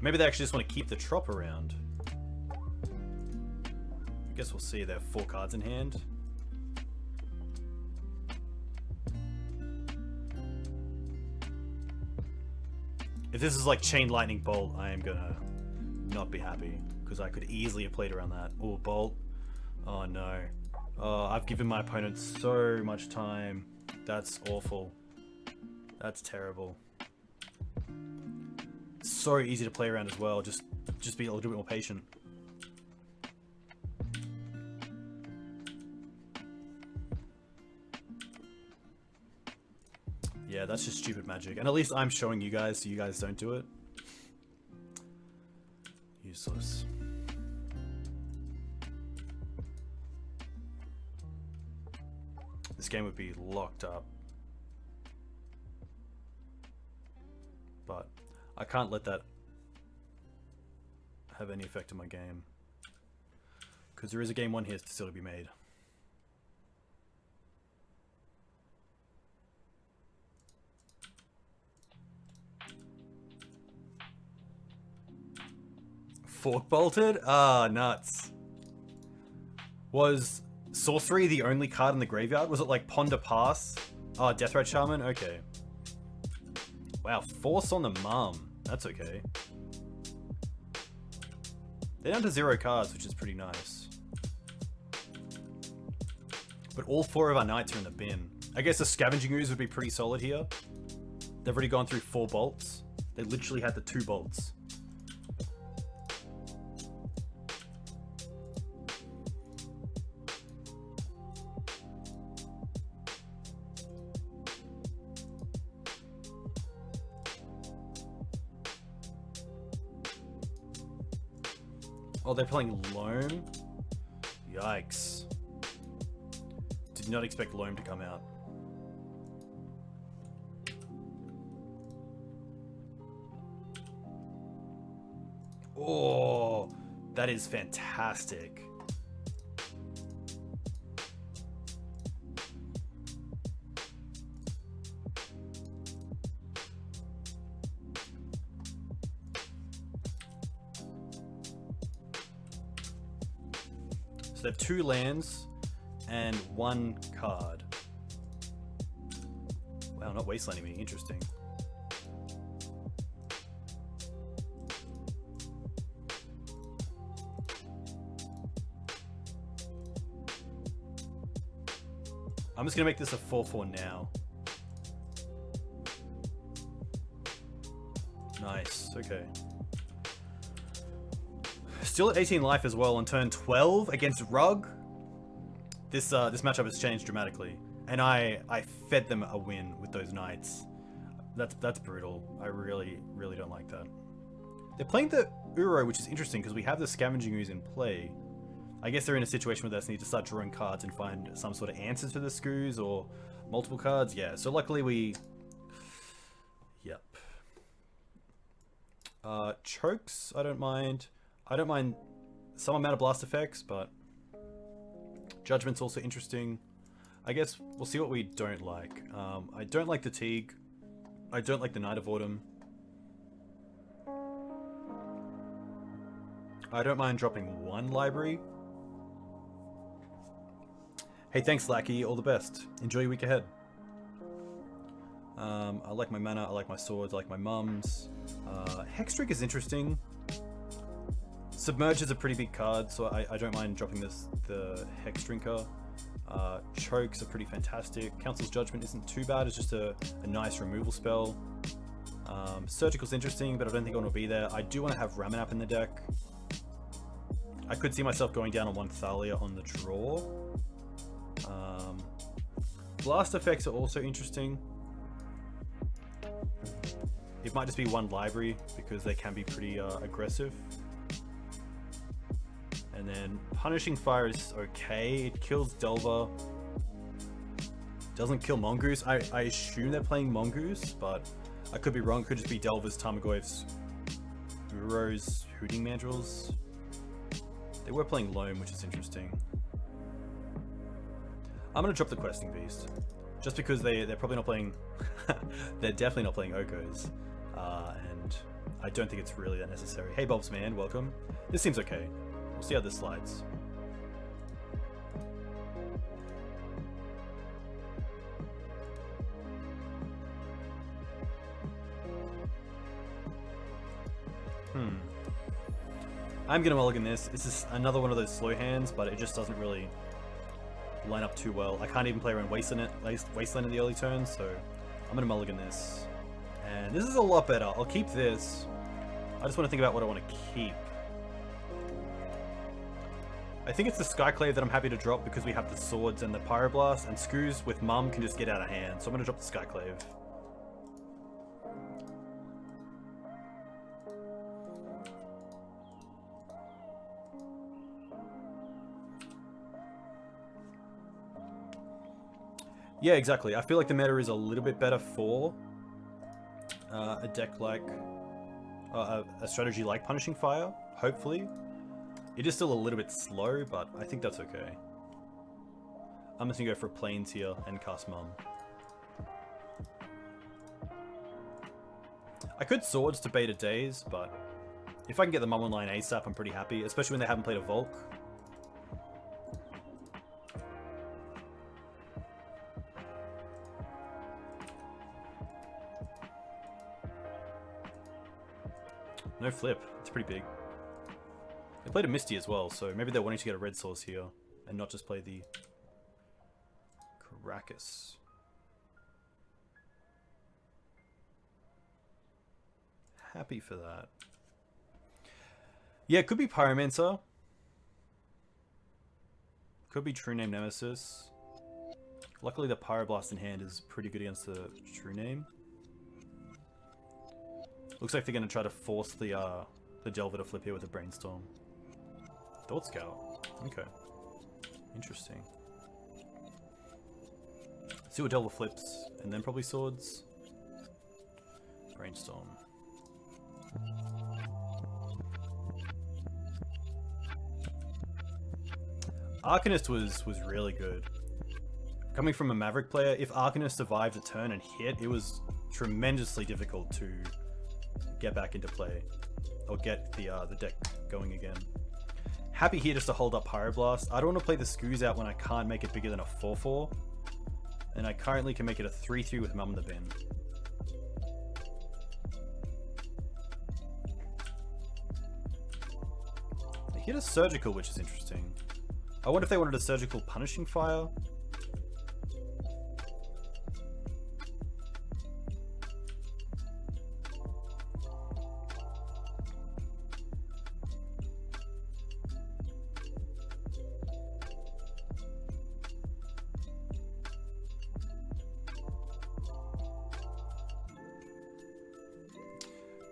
Maybe they actually just want to keep the Trop around. I guess we'll see. They have 4 cards in hand. If this is like Chain Lightning Bolt, I am gonna not be happy because I could easily have played around that. Oh, Bolt. Oh no. Oh, I've given my opponent so much time. That's awful. That's terrible. It's so easy to play around as well. Just be a little bit more patient. Yeah, that's just stupid magic. And at least I'm showing you guys so you guys don't do it. Useless. This game would be locked up. But I can't let that have any effect on my game. Because there is a game 1 here still to be made. Fork bolted? Ah, nuts. Was sorcery the only card in the graveyard? Was it like Ponder Pass? Oh, Deathrat Shaman? Okay. Wow, Force on the Mum. That's okay. They're down to 0 cards, which is pretty nice. But all 4 of our knights are in the bin. I guess the Scavenging Ooze would be pretty solid here. They've already gone through 4 bolts. They literally had the 2 bolts. Oh, they're playing Loam? Yikes. Did not expect Loam to come out. Oh, that is fantastic. So they have 2 lands and 1 card. Wow, not wastelanding me. Interesting. I'm just gonna make this a 4/4 now. Nice, okay. Still at 18 life as well on turn 12 against Rug. This matchup has changed dramatically, and I fed them a win with those knights. That's brutal. I really don't like that. They're playing the Uro, which is interesting because we have the Scavenging Ooze in play. I guess they're in a situation where they just need to start drawing cards and find some sort of answers to the Skoos or multiple cards. Yeah, so luckily we... Yep. Chokes, I don't mind. I don't mind some amount of blast effects, but Judgment's also interesting. I guess we'll see what we don't like. I don't like the Teeg. I don't like the Knight of Autumn. I don't mind dropping 1 library. Hey, thanks, Lackey. All the best. Enjoy your week ahead. I like my mana. I like my swords. I like my mums. Hextrick is interesting. Submerge is a pretty big card, so I don't mind dropping the Hex Drinker. Chokes are pretty fantastic. Council's Judgment isn't too bad. It's just a nice removal spell. Surgical's interesting, but I don't think I want to be there. I do want to have Ramanap in the deck. I could see myself going down on 1 Thalia on the draw. Blast effects are also interesting. It might just be 1 library because they can be pretty aggressive. And then Punishing Fire is okay. It kills Delver. Doesn't kill Mongoose. I assume they're playing Mongoose, but I could be wrong. It could just be Delver's, Tarmogoyf's, Uro's, Hooting Mandrills. They were playing Loam, which is interesting. I'm gonna drop the Questing Beast, just because they're probably not playing. They're definitely not playing Okos, and I don't think it's really that necessary. Hey, Bob's man, welcome. This seems okay. We'll see how this slides. I'm gonna mulligan this. This is another one of those slow hands, but it just doesn't really line up too well. I can't even play around Wasteland in the early turns, so I'm gonna mulligan this. And this is a lot better. I'll keep this. I just want to think about what I want to keep. I think it's the Skyclave that I'm happy to drop because we have the swords and the Pyroblast, and Skoos with Mum can just get out of hand, so I'm gonna drop the Skyclave. Yeah, exactly. I feel like the meta is a little bit better for a deck like a strategy like Punishing Fire. Hopefully, it is still a little bit slow, but I think that's okay. I'm just gonna go for Plains here and cast Mum. I could Swords to bait a Daze, but if I can get the Mum online ASAP, I'm pretty happy, especially when they haven't played a Volk. No flip. It's pretty big. They played a Misty as well, so maybe they're wanting to get a red source here and not just play the Caracas. Happy for that. Yeah, it could be Pyromancer. Could be True Name Nemesis. Luckily the Pyroblast in hand is pretty good against the True Name. Looks like they're going to try to force the Delver to flip here with a Brainstorm. Thought Scout. Okay. Interesting. See what Delver flips, and then probably Swords. Brainstorm. Arcanist was really good. Coming from a Maverick player, if Arcanist survived a turn and hit, it was tremendously difficult to get back into play, or get the deck going again. Happy here just to hold up Pyroblast. I don't want to play the Scoos out when I can't make it bigger than a 4/4, and I currently can make it a 3/3 with Mum in the Bin. They hit a Surgical, which is interesting. I wonder if they wanted a Surgical Punishing Fire.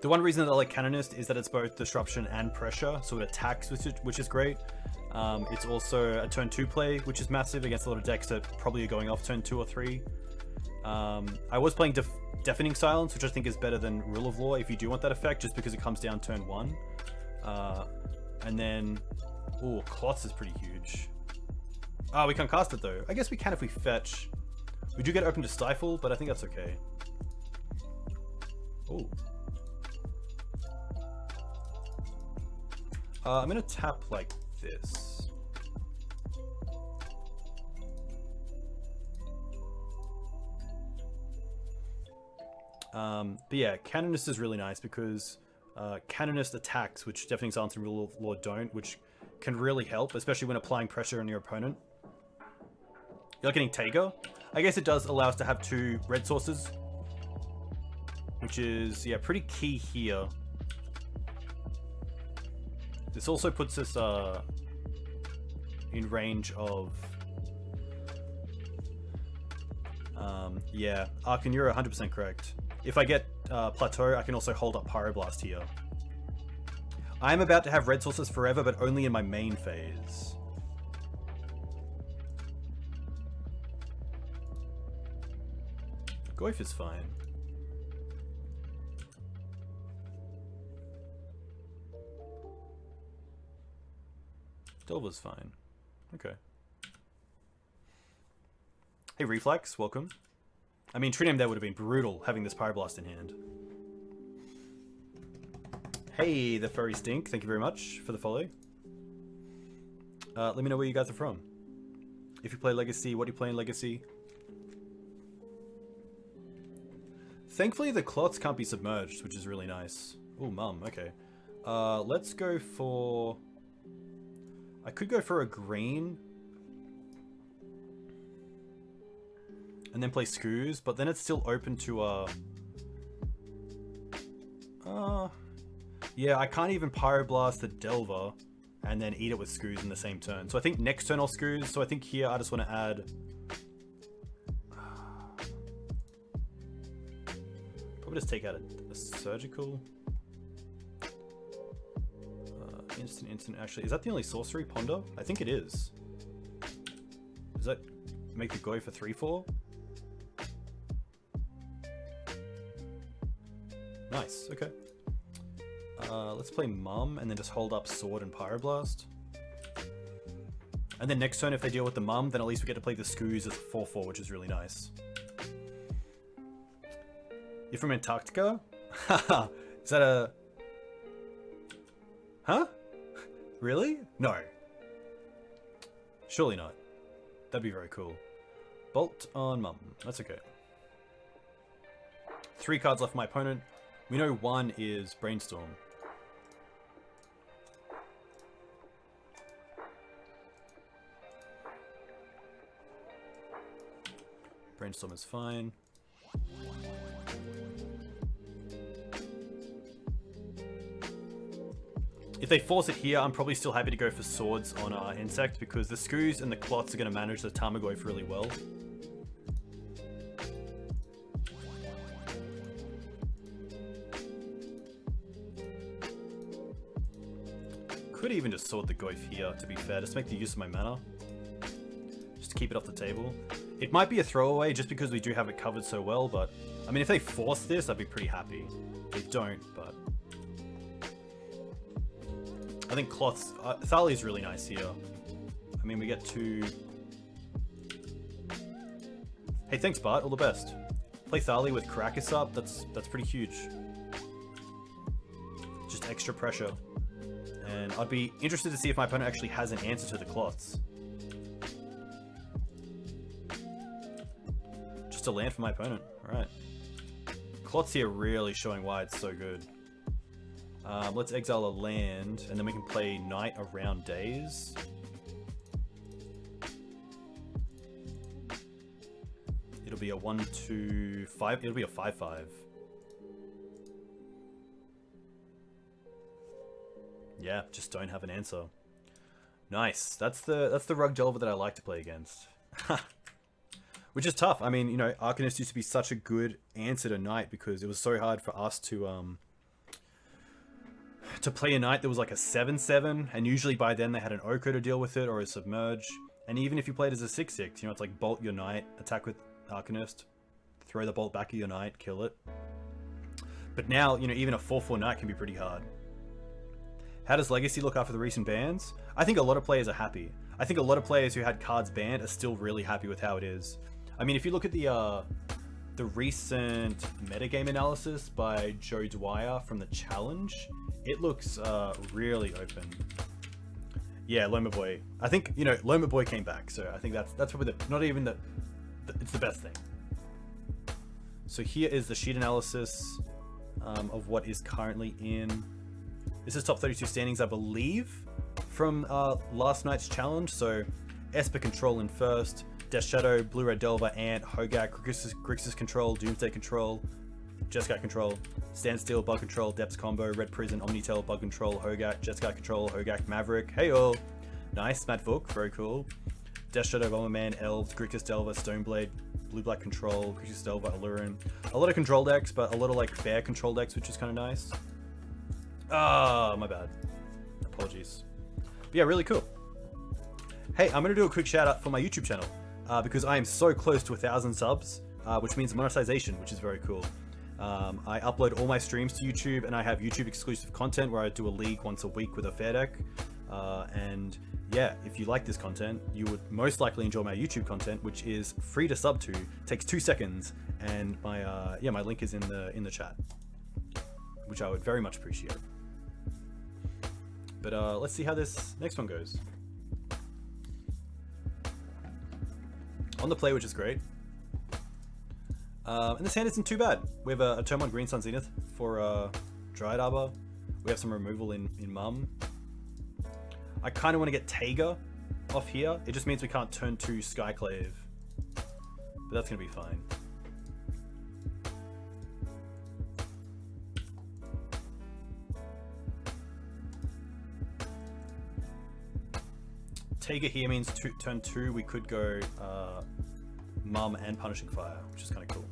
The one reason that I like Canonist is that it's both disruption and pressure, so it attacks, which is great. It's also a turn 2 play, which is massive against a lot of decks that probably are going off turn 2 or 3. I was playing Deafening Silence, which I think is better than Rule of Law if you do want that effect, just because it comes down turn 1. And then, ooh, Clots is pretty huge. Oh, we can't cast it though. I guess we can if we fetch. We do get open to Stifle, but I think that's okay. Ooh. I'm gonna tap like this. But yeah, Canonist is really nice because Canonist attacks, which Deafening Silence and Rule of Law don't, which can really help, especially when applying pressure on your opponent. You're not getting Tager. I guess it does allow us to have 2 red sources, which is, yeah, pretty key here. This also puts us in range of... yeah, Arkan, you're 100% correct. If I get Plateau, I can also hold up Pyroblast here. I am about to have red sources forever, but only in my main phase. Goyf is fine. Delver's fine. Okay. Hey Reflex, welcome. I mean, True Name there would have been brutal having this Pyroblast in hand. Hey, the Furry Stink, thank you very much for the follow. Let me know where you guys are from. If you play Legacy, what do you play in Legacy? Thankfully the Clots can't be submerged, which is really nice. Oh, Mum, okay. Let's go for... I could go for a green and then play Scoos, but then it's still open to yeah, I can't even Pyroblast the Delver and then eat it with Scoos in the same turn. So I think next turn I'll Scoos, so I think here I just want to add... probably just take out a Surgical. Instant, actually. Is that the only sorcery? Ponder? I think it is. Does that make the go for 3/4? Nice, okay. Let's play Mum and then just hold up Sword and Pyroblast. And then next turn, if they deal with the Mum, then at least we get to play the Skoos as a 4/4, which is really nice. You're from Antarctica? Haha, is that a... Huh? Really? No. Surely not. That'd be very cool. Bolt on Mum. That's okay. 3 cards left for my opponent. We know 1 is Brainstorm. Brainstorm is fine. If they force it here, I'm probably still happy to go for Swords on our Insect because the Skoos and the Clots are going to manage the Tarmogoyf really well. Could even just Sword the Goyf here, to be fair, just make the use of my mana. Just to keep it off the table. It might be a throwaway just because we do have it covered so well, but... I mean, if they force this, I'd be pretty happy. They don't, but... I think Cloth's... Thalia is really nice here. I mean, we get to... Hey, thanks, Bart. All the best. Play Thalia with Karakas up. That's pretty huge. Just extra pressure. And I'd be interested to see if my opponent actually has an answer to the Cloths. Just a land for my opponent. Alright. Cloths here really showing why it's so good. Let's exile a land, and then we can play Night around Days. It'll be a 1/2/5. It'll be a 5/5. Yeah, just don't have an answer. Nice. That's the Rug Delver that I like to play against. Which is tough. I mean, you know, Arcanist used to be such a good answer to Night because it was so hard for us to play a Night that was like a 7/7, and usually by then they had an Oko to deal with it or a Submerge. And even if you played as a 6/6, you know, it's like bolt your Night, attack with Arcanist, throw the bolt back at your Night, kill it. But now, you know, even a 4/4 Night can be pretty hard. How does Legacy look after the recent bans? I think a lot of players are happy. I think a lot of players who had cards banned are still really happy with how it is. I mean, if you look at the recent metagame analysis by Joe Dwyer from the Challenge, it looks really open. Yeah, Loma Boy. I think, you know, Loma Boy came back, so I think that's probably not even it's the best thing. So here is the sheet analysis of what is currently in. This is top 32 standings, I believe, from last night's challenge. So Esper Control in first, Death Shadow, Blue Red Delver, Ant, Hogak, Grixis Control, Doomsday Control, Jeskai Control, Standstill, Bug Control, Depths Combo, Red Prison, Omnitel, Bug Control, Hogak, Jeskai Control, Hogak, Maverick. Hey all! Nice, Matt Vuk, very cool. Death Shadow, Bomberman, Elves, Grixis Delver, Stoneblade, Blue Black Control, Grixis Delver, Aluren. A lot of control decks, but a lot of like fair control decks, which is kind of nice. Ah, my bad. Apologies. But yeah, really cool. Hey, I'm going to do a quick shout out for my YouTube channel because I am so close to 1,000 subs, which means monetization, which is very cool. I upload all my streams to YouTube, and I have YouTube exclusive content where I do a league once a week with a fair deck. And yeah, if you like this content, you would most likely enjoy my YouTube content, which is free to sub to, takes 2 seconds, and my my link is in the chat, which I would very much appreciate. But let's see how this next one goes. On the play, which is great. And this hand isn't too bad. We have a turn 1 Green Sun Zenith for Dryad Arbor. We have some removal in Mum. I kind of want to get Taiga off here. It just means we can't turn 2 Skyclave. But that's going to be fine. Taiga here means turn 2 we could go Mum and Punishing Fire, which is kind of cool.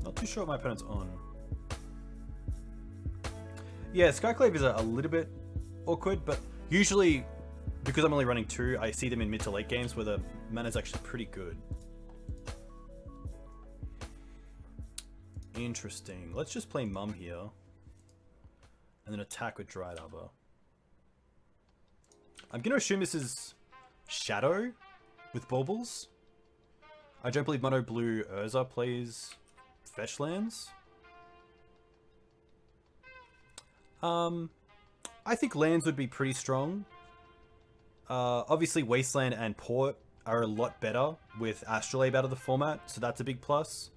Not too sure what my opponent's on. Yeah, Skyclave is a little bit awkward, but usually, because I'm only running 2, I see them in mid to late games where the Mana's actually pretty good. Interesting. Let's just play Mum here. And then attack with Dried Arbor. I'm going to assume this is Shadow with Baubles. I don't believe Mono Blue Urza plays fetch lands. I think lands would be pretty strong. Obviously Wasteland and Port are a lot better with Astrolabe out of the format, so that's a big plus.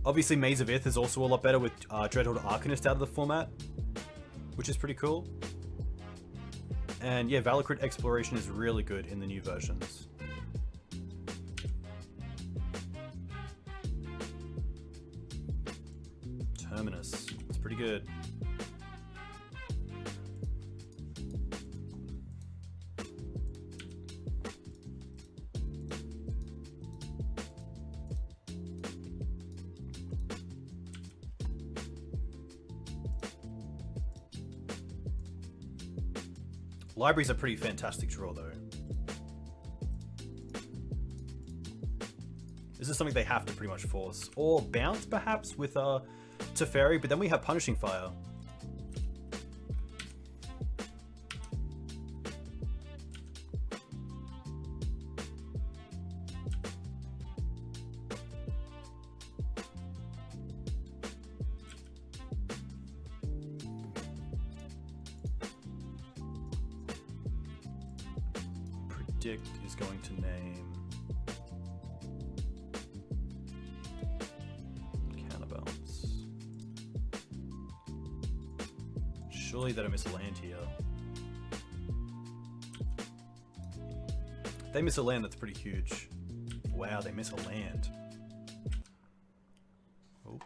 Obviously Maze of Ith is also a lot better with Dreadhorde Arcanist out of the format, which is pretty cool. And yeah, Valakut Exploration is really good in the new versions. Terminus, it's pretty good. Library's a pretty fantastic draw, though. This is something they have to pretty much force. Or bounce, perhaps, with Teferi, but then we have Punishing Fire. Predict is going to name Counterbalance. Surely they don't miss a land here. They miss a land, that's pretty huge. Wow, they miss a land. Oh.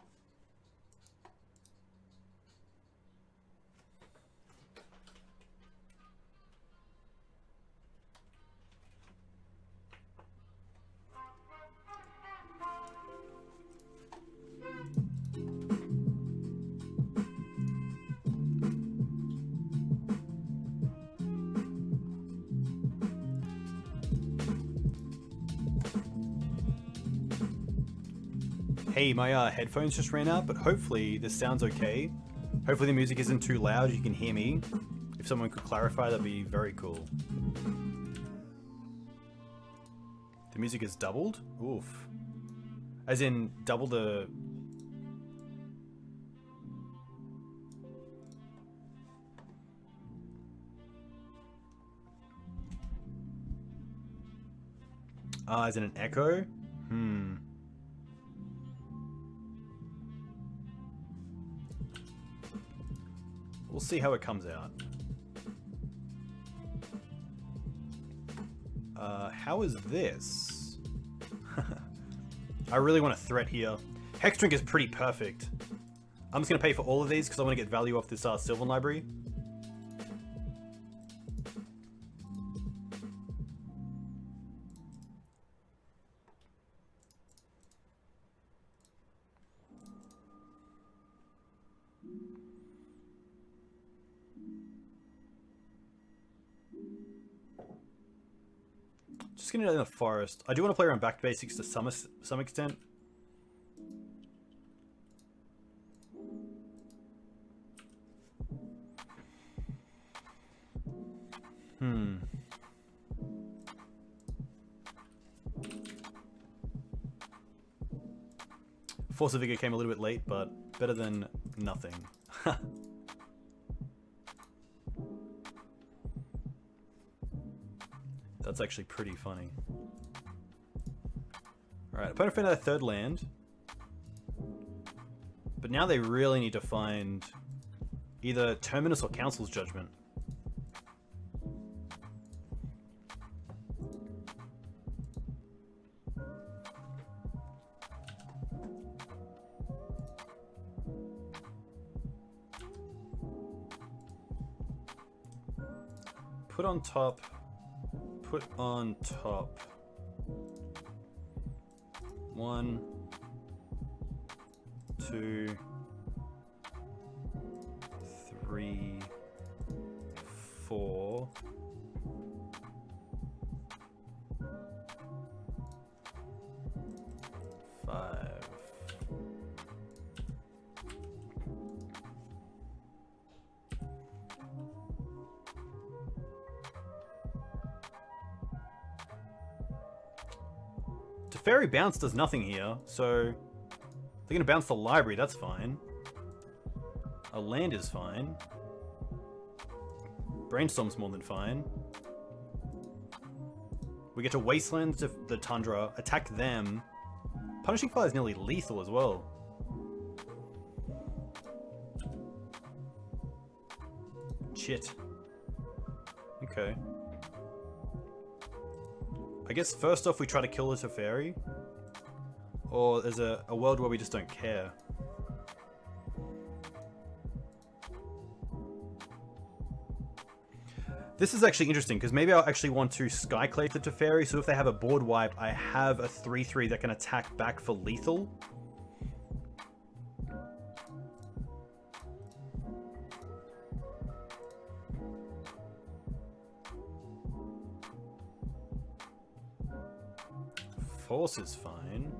Hey, my headphones just ran out, but hopefully this sounds okay. Hopefully the music isn't too loud, you can hear me. If someone could clarify, that'd be very cool. The music is doubled? Oof. As in, double the... as in an echo? We'll see how it comes out. How is this? I really want a threat here. Hexdrink is pretty perfect. I'm just going to pay for all of these because I want to get value off this Sylvan Library. Just gonna in the forest. I do want to play around back to basics to some extent. Force of Vigor came a little bit late, but better than nothing. That's actually pretty funny. Alright, opponent found a third land. But now they really need to find either Terminus or Council's Judgment. Put on top. Put on top. 1, 2, 3, 4, 5. Teferi Bounce does nothing here, so they're going to bounce the library, that's fine. A land is fine. Brainstorm's more than fine. We get to Wasteland the Tundra, attack them. Punishing Fire is nearly lethal as well. Shit. Okay. I guess first off we try to kill the Teferi. Or there's a world where we just don't care. This is actually interesting, because maybe I'll actually want to Skyclave the Teferi, so if they have a board wipe, I have a 3/3 that can attack back for lethal. Force is fine.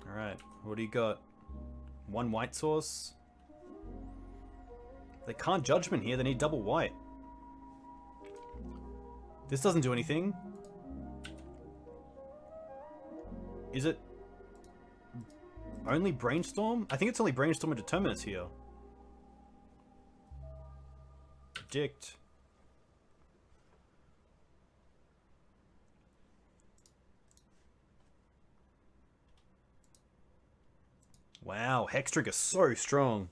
Alright, what do you got? 1 white source. They can't Judgment here, they need double white. This doesn't do anything. Is it only Brainstorm? I think it's only Brainstorm and Determinus here. Predict. Wow, Hextrigger is so strong.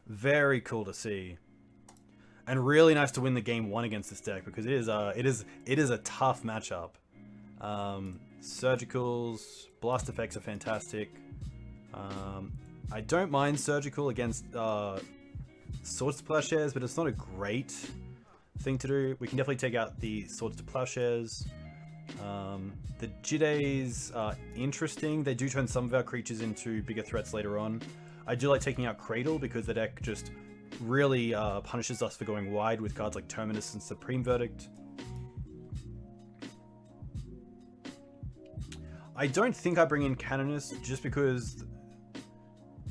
Very cool to see. And really nice to win the game 1 against this deck, because it is a tough matchup. Surgicals, blast effects are fantastic. I don't mind Surgical against Swords to Plowshares, but it's not a great thing to do. We can definitely take out the Swords to Plowshares. The Jidays are interesting. They do turn some of our creatures into bigger threats later on. I do like taking out Cradle because the deck just really punishes us for going wide with cards like Terminus and Supreme Verdict. I don't think I bring in Canonus just because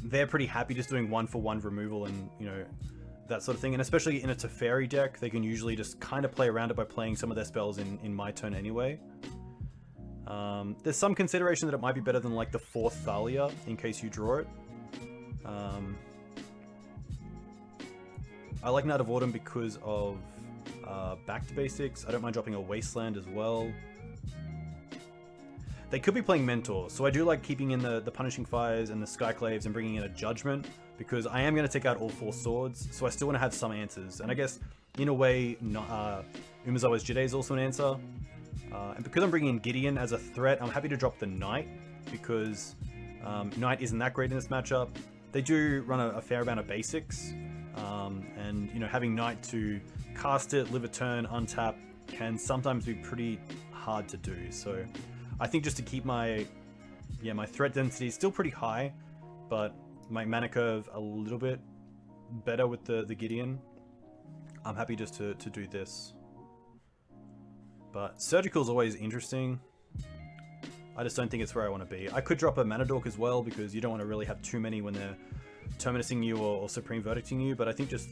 they're pretty happy just doing 1-for-1 removal and, you know, that sort of thing. And especially in a Teferi deck, they can usually just kind of play around it by playing some of their spells in my turn anyway. There's some consideration that it might be better than like the 4th Thalia in case you draw it. I like Night of Autumn because of back to basics. I don't mind dropping a Wasteland as well. They could be playing Mentor, so I do like keeping in the Punishing Fires and the Skyclaves and bringing in a Judgment, because I am going to take out all 4 swords, so I still want to have some answers. And I guess, in a way, Umezawa's Jide is also an answer. And because I'm bringing in Gideon as a threat, I'm happy to drop the Knight, because Knight isn't that great in this matchup. They do run a fair amount of basics, and you know, having Knight to cast it, live a turn, untap, can sometimes be pretty hard to do. So I think just to keep my threat density still pretty high, but my mana curve a little bit better with the Gideon, I'm happy just to do this. But Surgical is always interesting. I just don't think it's where I want to be. I could drop a Mana Dork as well, because you don't want to really have too many when they're Terminusing you or Supreme Verdicting you, but I think just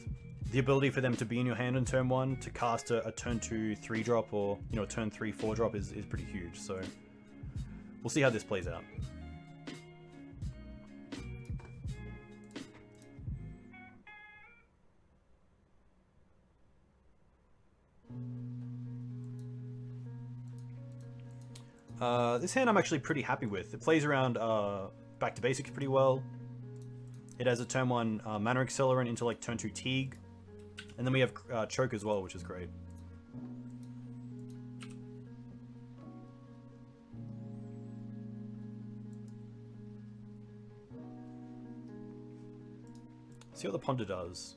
the ability for them to be in your hand on turn 1, to cast a turn 2 3-drop, or, you know, a turn 3 4-drop is pretty huge, so we'll see how this plays out. This hand I'm actually pretty happy with. It plays around back to basics pretty well. It has a turn 1 mana accelerant into like turn 2 Teeg. And then we have Choke as well, which is great. See what the Ponder does.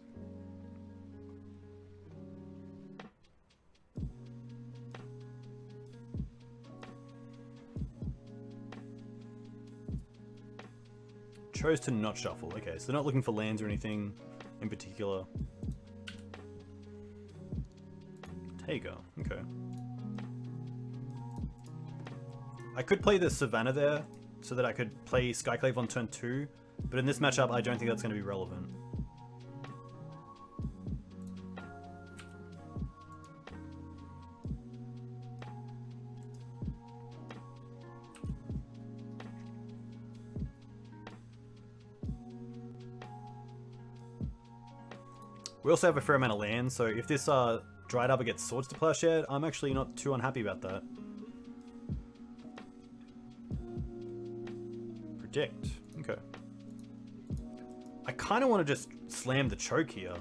chose to not shuffle. Okay, so they're not looking for lands or anything in particular. Taiga, okay. I could play the Savannah there, so that I could play Skyclave on turn 2, but in this matchup I don't think that's going to be relevant. We also have a fair amount of land, so if this Dried Arbor gets Swords to Plowshare, I'm actually not too unhappy about that. Predict. Okay. I kind of want to just slam the choke here.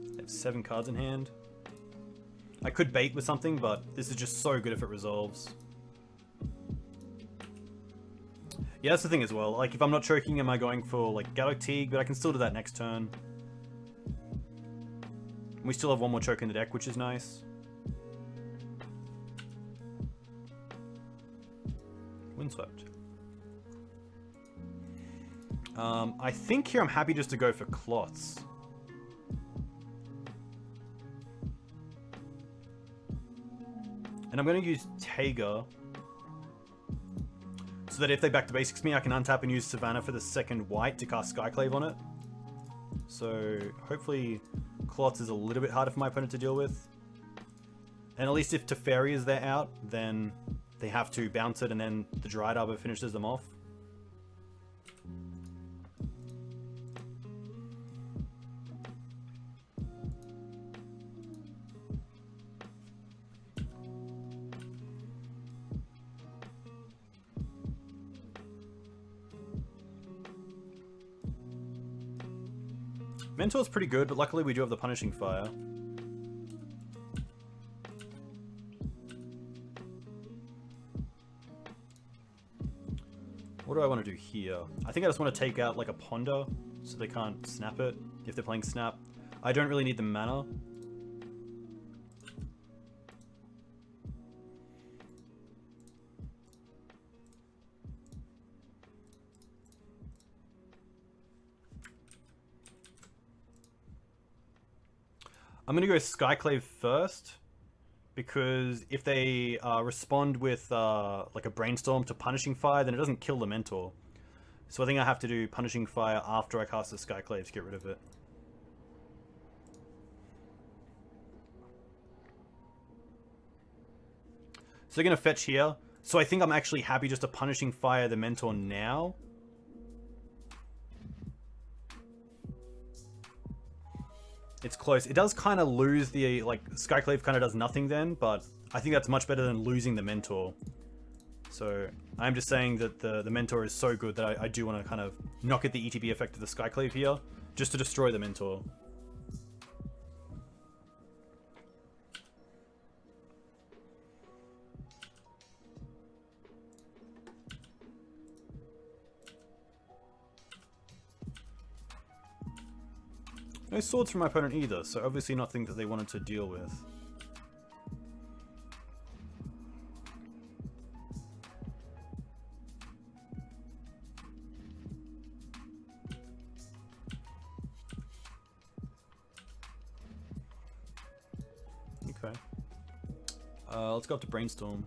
They have 7 cards in hand. I could bait with something, but this is just so good if it resolves. Yeah, that's the thing as well. Like, if I'm not choking, am I going for, like, Gaddock Teeg? But I can still do that next turn. We still have one more choke in the deck, which is nice. Windswept. I think here I'm happy just to go for Clots. And I'm going to use Taiga, so that if they back to basics me, I can untap and use Savannah for the second white to cast Skyclave on it. So hopefully Clots is a little bit harder for my opponent to deal with. And at least if Teferi is there out, then they have to bounce it and then the Dried Arbor finishes them off. Mentor's pretty good, but luckily we do have the Punishing Fire. What do I want to do here? I think I just want to take out like a Ponder, so they can't snap it if they're playing Snap. I don't really need the mana. I'm going to go Skyclave first, because if they respond with like a Brainstorm to Punishing Fire, then it doesn't kill the Mentor. So I think I have to do Punishing Fire after I cast the Skyclave to get rid of it. So they're going to fetch here. So I think I'm actually happy just to Punishing Fire the Mentor now. It's close. It does kind of lose the, like, Skyclave kind of does nothing then, but I think that's much better than losing the Mentor. So I'm just saying that the Mentor is so good that I do want to kind of knock at the ETB effect of the Skyclave here, just to destroy the Mentor. No swords from my opponent either, so obviously nothing that they wanted to deal with. Okay. Let's go up to Brainstorm.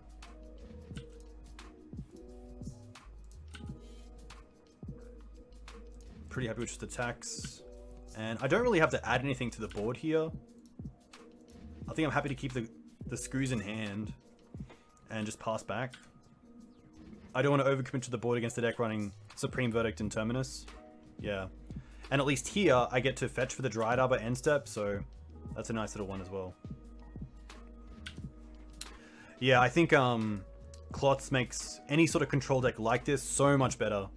Pretty happy with just attacks. And I don't really have to add anything to the board here. I think I'm happy to keep the screws in hand and just pass back. I don't want to overcommit to the board against the deck running Supreme Verdict and Terminus. Yeah. And at least here, I get to fetch for the Dried Arbor end step, so that's a nice little one as well. Yeah, I think Clots makes any sort of control deck like this so much better.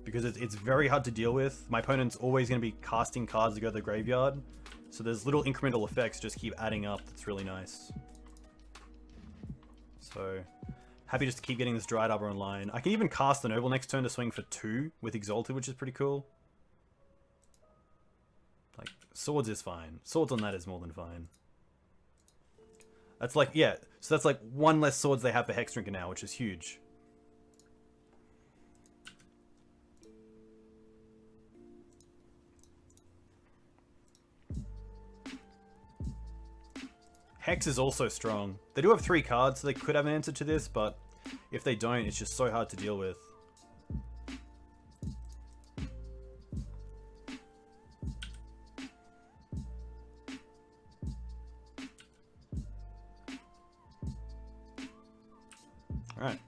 Because it's very hard to deal with. My opponent's always going to be casting cards to go to the graveyard. So there's little incremental effects just keep adding up. That's really nice. So happy just to keep getting this Dried Arbor online. I can even cast the Noble next turn to swing for 2 with Exalted, which is pretty cool. Like, Swords is fine. Swords on that is more than fine. That's like, yeah, so that's like one less swords they have for Hexdrinker now, which is huge. Hex is also strong. They do have 3 cards, so they could have an answer to this, but if they don't, it's just so hard to deal with. Alright.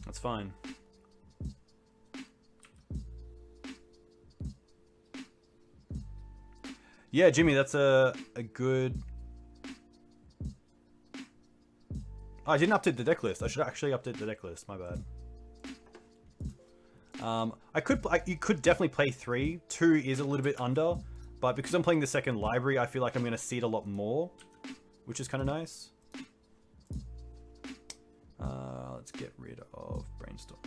That's fine. Yeah, Jimmy, that's a good... Oh, I didn't update the deck list. I should actually update the deck list. My bad. You could definitely play 3. 2 is a little bit under, but because I'm playing the second library, I feel like I'm going to see it a lot more, which is kind of nice. Let's get rid of Brainstorm.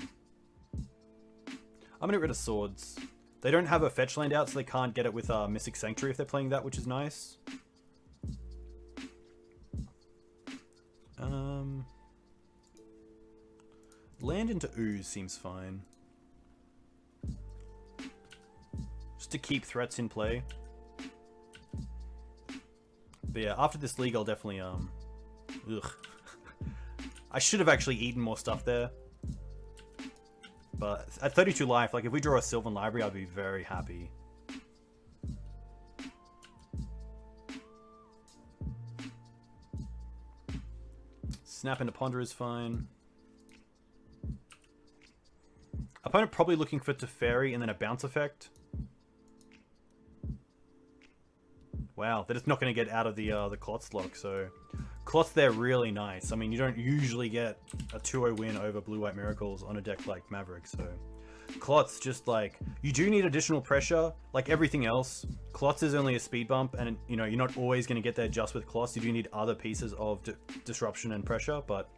I'm going to get rid of Swords. They don't have a fetch land out, so they can't get it with Mystic Sanctuary if they're playing that, which is nice. Land into Ooze seems fine. Just to keep threats in play. But yeah, after this league, I'll definitely, ugh. I should have actually eaten more stuff there. But at 32 life, like if we draw a Sylvan Library, I'd be very happy. Snap into Ponder is fine. Opponent probably looking for Teferi and then a bounce effect. Wow, they're just not going to get out of the Clots lock, so... Clots there really nice. I mean, you don't usually get a 2-0 win over Blue-White Miracles on a deck like Maverick, so... Clots just like... You do need additional pressure, like everything else. Clots is only a speed bump, and you know, you're not always going to get there just with Clots. You do need other pieces of disruption and pressure, but...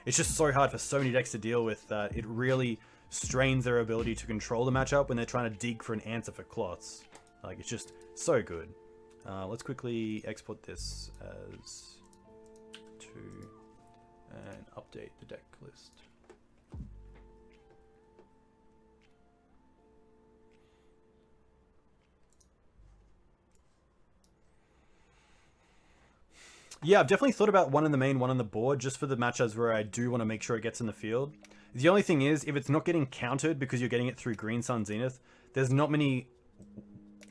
It's just so hard for so many decks to deal with that it really strains their ability to control the matchup when they're trying to dig for an answer for Clots. Like, it's just so good. Let's quickly export this as 2 and update the deck list. Yeah, I've definitely thought about one in the main, one on the board, just for the matchups where I do want to make sure it gets in the field. The only thing is, if it's not getting countered because you're getting it through Green Sun Zenith, there's not many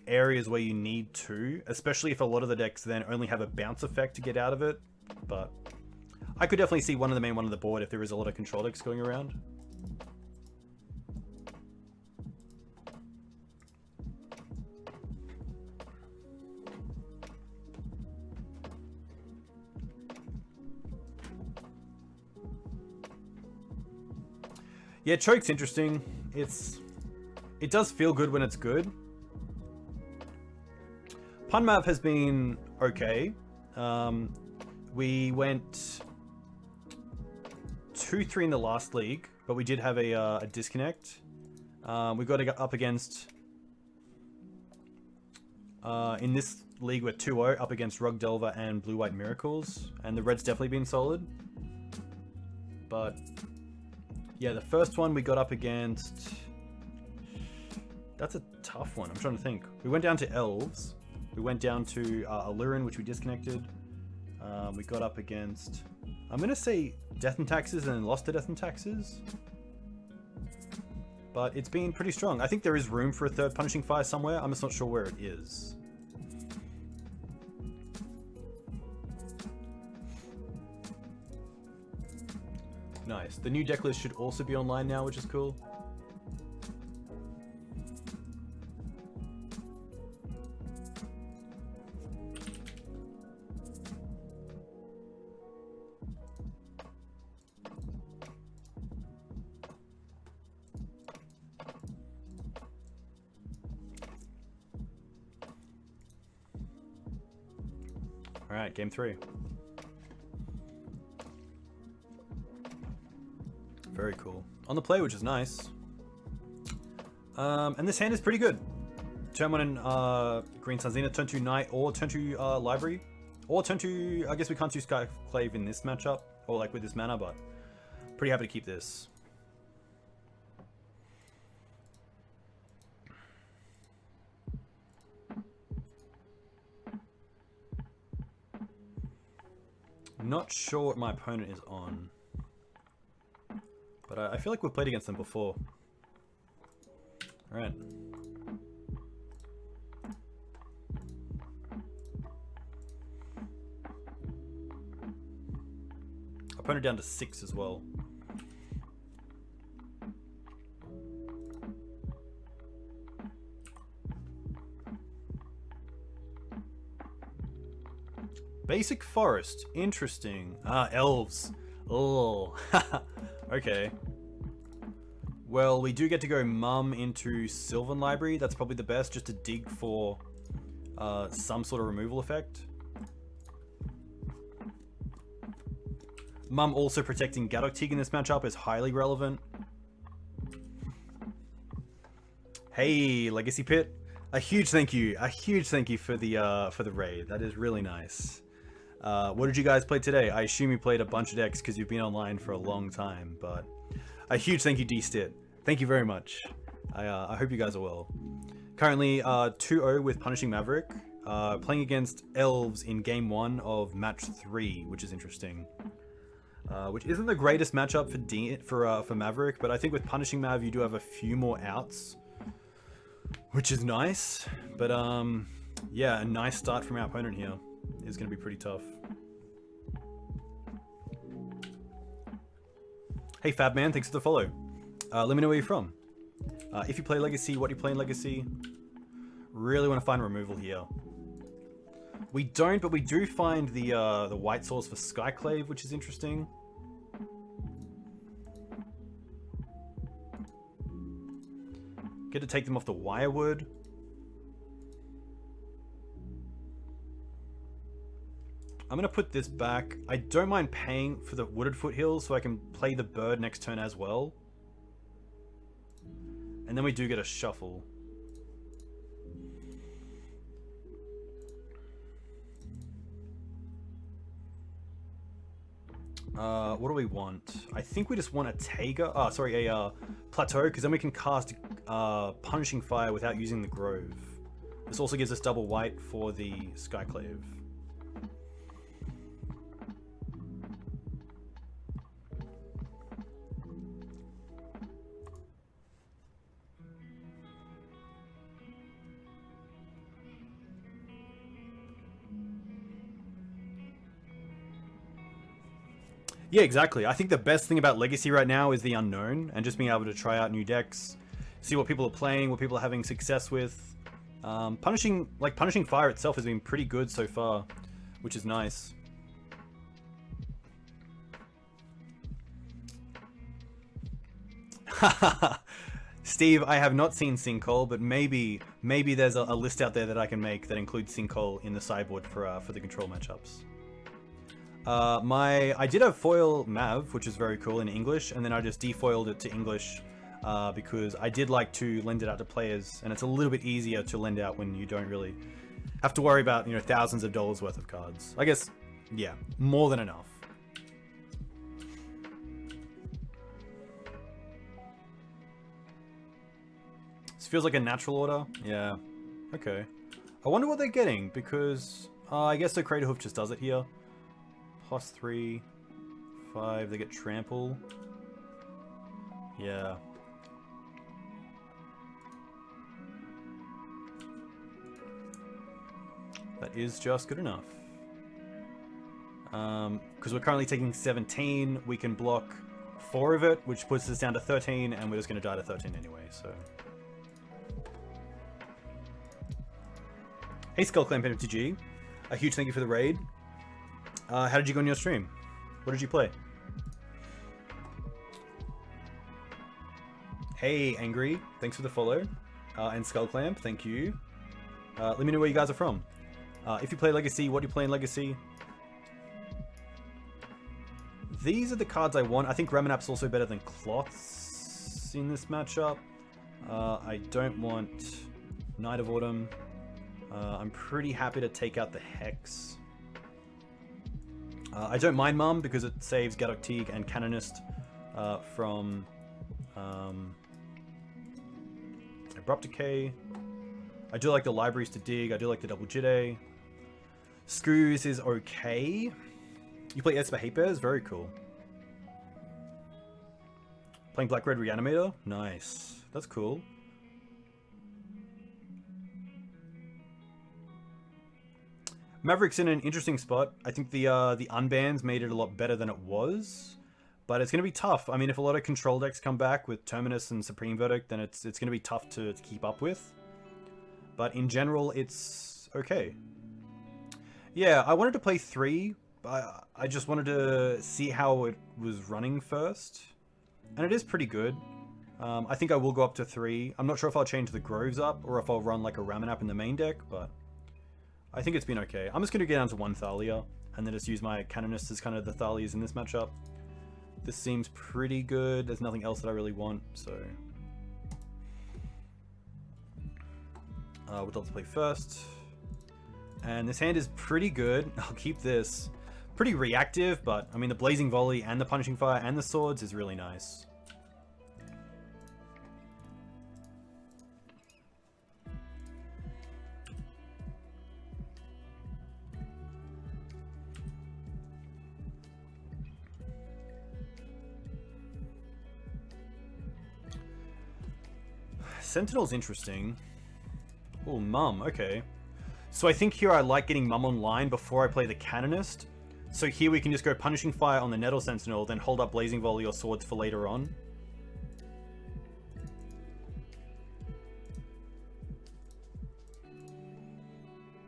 areas where you need to, especially if a lot of the decks then only have a bounce effect to get out of it. But I could definitely see one in the main, one on the board if there is a lot of control decks going around. Yeah, Choke's interesting. It does feel good when it's good. Punmav has been okay. We went 2-3 in the last league, but we did have a disconnect. We got up against... in this league, we're 2-0 up against Rug Delver and Blue-White Miracles, and the Red's definitely been solid. But... yeah, the first one we got up against... That's a tough one. I'm trying to think. We went down to Elves. We went down to Aluren, which we disconnected. We got up against... I'm going to say Death and Taxes and then lost to Death and Taxes. But it's been pretty strong. I think there is room for a third Punishing Fire somewhere. I'm just not sure where it is. Nice. The new deck list should also be online now, which is cool. Alright, game 3. Very cool. On the play, which is nice. And this hand is pretty good. Turn 1 in Green Sun Zenith, turn 2 Knight, or turn 2 Library. Or turn 2, I guess we can't do Skyclave in this matchup, or like with this mana, but pretty happy to keep this. Not sure what my opponent is on, but I feel like we've played against them before. Alright. Opponent down to 6 as well. Basic Forest. Interesting. Ah, Elves. Oh. Okay. Well, we do get to go Mum into Sylvan Library. That's probably the best, just to dig for some sort of removal effect. Mum also protecting Gaddock Teeg in this matchup is highly relevant. Hey, Legacy Pit. A huge thank you for the raid. That is really nice. What did you guys play today? I assume you played a bunch of decks because you've been online for a long time, but a huge thank you, D-Stit. Thank you very much. I hope you guys are well. Currently 2-0 with Punishing Maverick, playing against Elves in game 1 of match 3, which is interesting. Which isn't the greatest matchup for Maverick, but I think with Punishing Mav you do have a few more outs, which is nice. But yeah, a nice start from our opponent here is going to be pretty tough. Hey Fabman, thanks for the follow. Let me know where you're from. If you play Legacy, what do you play in Legacy? Really want to find removal here. We don't, but we do find the white source for Skyclave, which is interesting. Get to take them off the Wirewood. I'm going to put this back. I don't mind paying for the Wooded Foothills so I can play the bird next turn as well. And then we do get a shuffle. What do we want? I think we just want a Taiga. Oh, sorry, a Plateau, because then we can cast Punishing Fire without using the Grove. This also gives us double white for the Skyclave. Yeah, exactly. I think the best thing about Legacy right now is the unknown, and just being able to try out new decks, see what people are playing, what people are having success with. Punishing Fire itself has been pretty good so far, which is nice. Steve, I have not seen Sinkhole, but maybe there's a list out there that I can make that includes Sinkhole in the sideboard for the control matchups. I did have foil Mav, which is very cool in English, and then I just defoiled it to English because I did like to lend it out to players, and it's a little bit easier to lend out when you don't really have to worry about, you know, thousands of dollars worth of cards. I guess, yeah, more than enough. This feels like a natural order. Yeah, okay. I wonder what they're getting, because I guess the Crater Hoof just does it here. +3, 5, they get trample. Yeah. That is just good enough. Because we're currently taking 17, we can block 4 of it, which puts us down to 13, and we're just going to die to 13 anyway, so. Hey Skullclamp MTG, a huge thank you for the raid. How did you go on your stream? What did you play? Hey, Angry, thanks for the follow. And Skullclamp, thank you. Let me know where you guys are from. If you play Legacy, what do you play in Legacy? These are the cards I want. I think Ramanap's also better than Cloths in this matchup. I don't want Night of Autumn. I'm pretty happy to take out the Hex. I don't mind Mum because it saves Gaddock Teeg and Canonist from Abrupt Decay. I do like the libraries to dig. I do like the double Jide. Screws is okay. You play Esper Hate Bears? Very cool. Playing Black Red Reanimator? Nice. That's cool. Maverick's in an interesting spot. I think the unbans made it a lot better than it was. But it's going to be tough. I mean, if a lot of control decks come back with Terminus and Supreme Verdict, then it's going to be tough to keep up with. But in general, it's okay. Yeah, I wanted to play 3. I just wanted to see how it was running first. And it is pretty good. I think I will go up to 3. I'm not sure if I'll change the Groves up or if I'll run like a Ramanap in the main deck, but I think it's been okay. I'm just going to get down to 1 Thalia and then just use my Canonist as kind of the Thalias in this matchup. This seems pretty good. There's nothing else that I really want, so... would love to play first. And this hand is pretty good. I'll keep this. Pretty reactive, but I mean the Blazing Volley and the Punishing Fire and the Swords is really nice. Sentinel's interesting. Oh, Mum, okay. So I think here I like getting Mum online before I play the Canonist. So here we can just go Punishing Fire on the Nettle Sentinel, then hold up Blazing Volley or Swords for later on.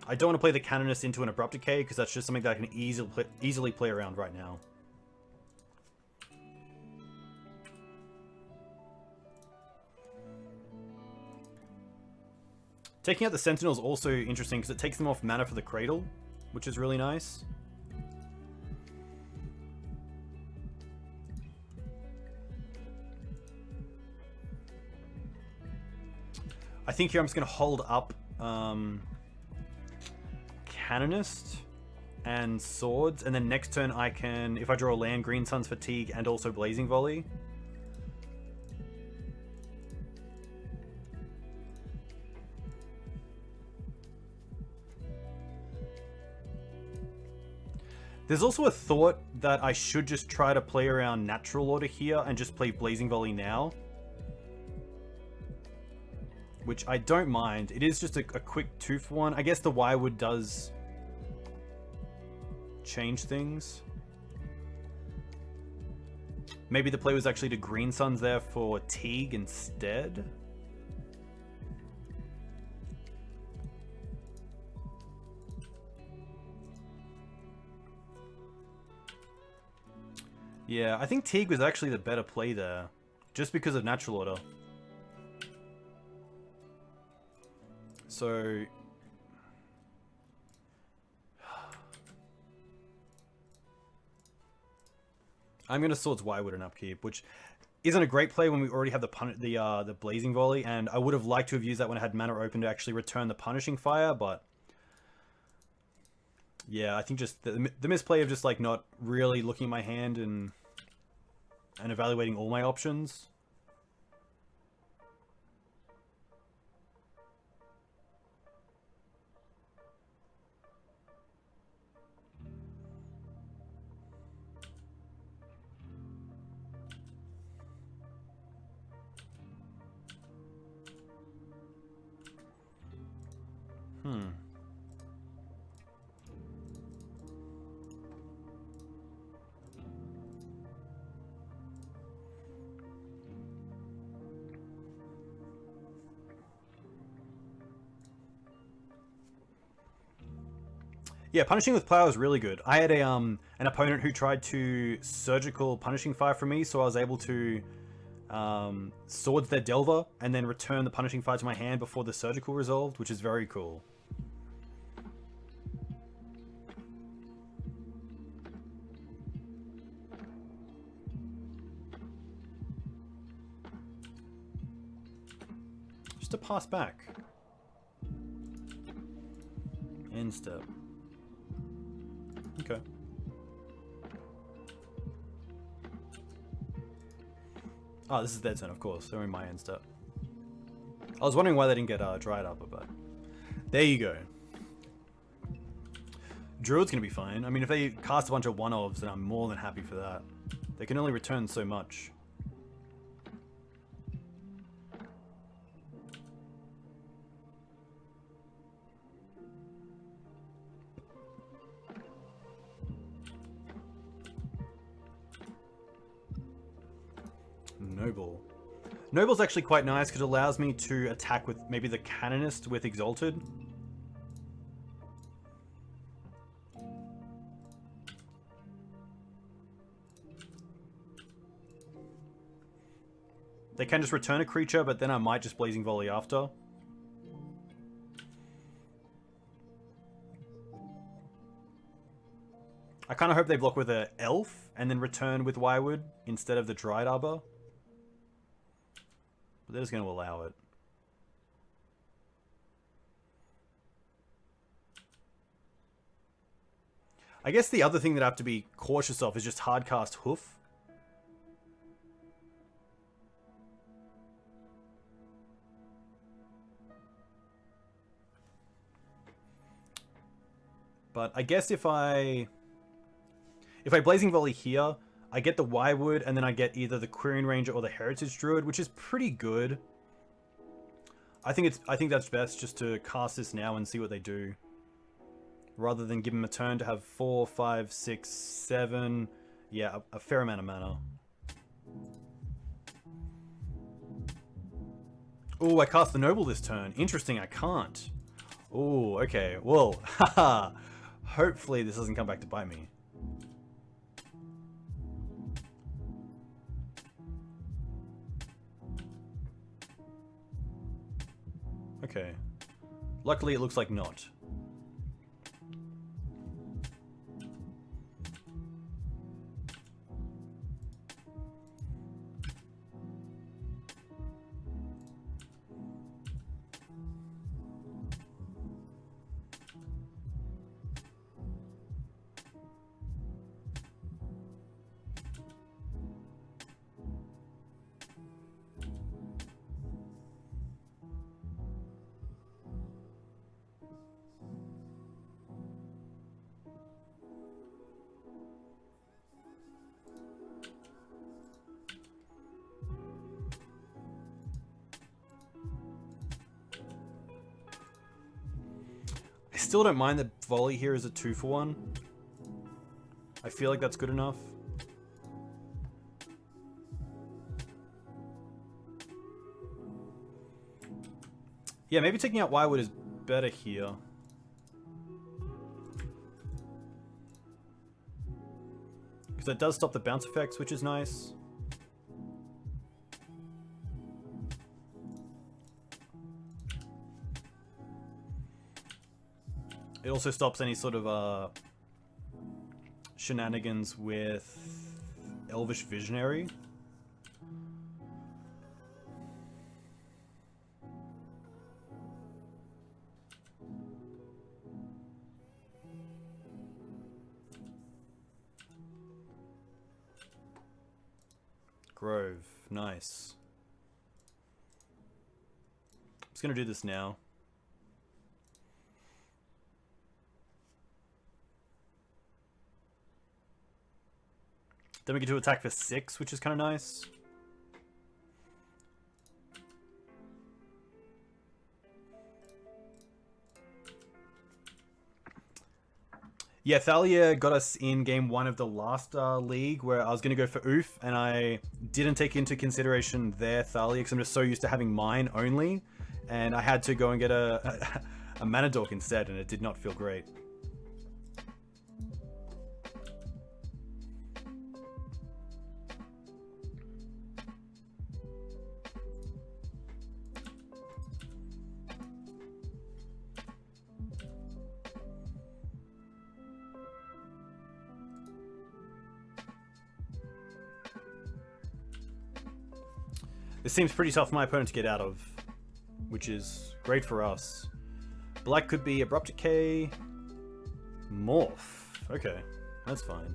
I don't want to play the Canonist into an Abrupt Decay because that's just something that I can easily play around right now. Taking out the Sentinel is also interesting because it takes them off mana for the Cradle, which is really nice. I think here I'm just going to hold up Canonist and Swords, and then next turn I can, if I draw a land, Green Sun's Fatigue and also Blazing Volley. There's also a thought that I should just try to play around Natural Order here and just play Blazing Volley now. Which I don't mind. It is just a quick 2-for-1. I guess the Wirewood does change things. Maybe the play was actually to Green Suns there for Teeg instead. Yeah, I think Teeg was actually the better play there, just because of Natural Order. So... I'm going to Swords Wirewood and upkeep, which isn't a great play when we already have the Blazing Volley, and I would have liked to have used that when I had mana open to actually return the Punishing Fire, but... Yeah, I think just the misplay of just like not really looking at my hand and evaluating all my options. Yeah, punishing with Plow is really good. I had an opponent who tried to surgical Punishing Fire from me, so I was able to Swords their Delver and then return the Punishing Fire to my hand before the surgical resolved, which is very cool. Just to pass back. End step. Okay. Oh, this is their turn, of course. They're in my end step. I was wondering why they didn't get dried up, but there you go. Druid's gonna be fine. I mean, if they cast a bunch of one-ofs, then I'm more than happy for that. They can only return so much. Noble. Noble's actually quite nice because it allows me to attack with maybe the Canonist with Exalted. They can just return a creature, but then I might just Blazing Volley after. I kind of hope they block with an Elf and then return with Wirewood instead of the Dryad Arbor. But they're just going to allow it. I guess the other thing that I have to be cautious of is just hardcast Hoof. But I guess if I Blazing Volley here, I get the Wirewood and then I get either the Quirion Ranger or the Heritage Druid, which is pretty good. I think that's best just to cast this now and see what they do. Rather than give them a turn to have 4, 5, 6, 7. Yeah, a fair amount of mana. Oh, I cast the Noble this turn. Interesting, I can't. Oh, okay. Well, haha. Hopefully this doesn't come back to bite me. Okay. Luckily it looks like not. I still don't mind that Volley here is a 2-for-1. I feel like that's good enough. Yeah, maybe taking out Wirewood is better here. Because it does stop the bounce effects, which is nice. It also stops any sort of shenanigans with Elvish Visionary. Grove, nice. I'm just gonna do this now. Then we get to attack for 6, which is kind of nice. Yeah, Thalia got us in game 1 of the last league where I was going to go for Oof, and I didn't take into consideration their Thalia because I'm just so used to having mine only, and I had to go and get a Mana Dork instead, and it did not feel great. This seems pretty tough for my opponent to get out of, which is great for us. Black could be Abrupt Decay, Morph. Okay, that's fine.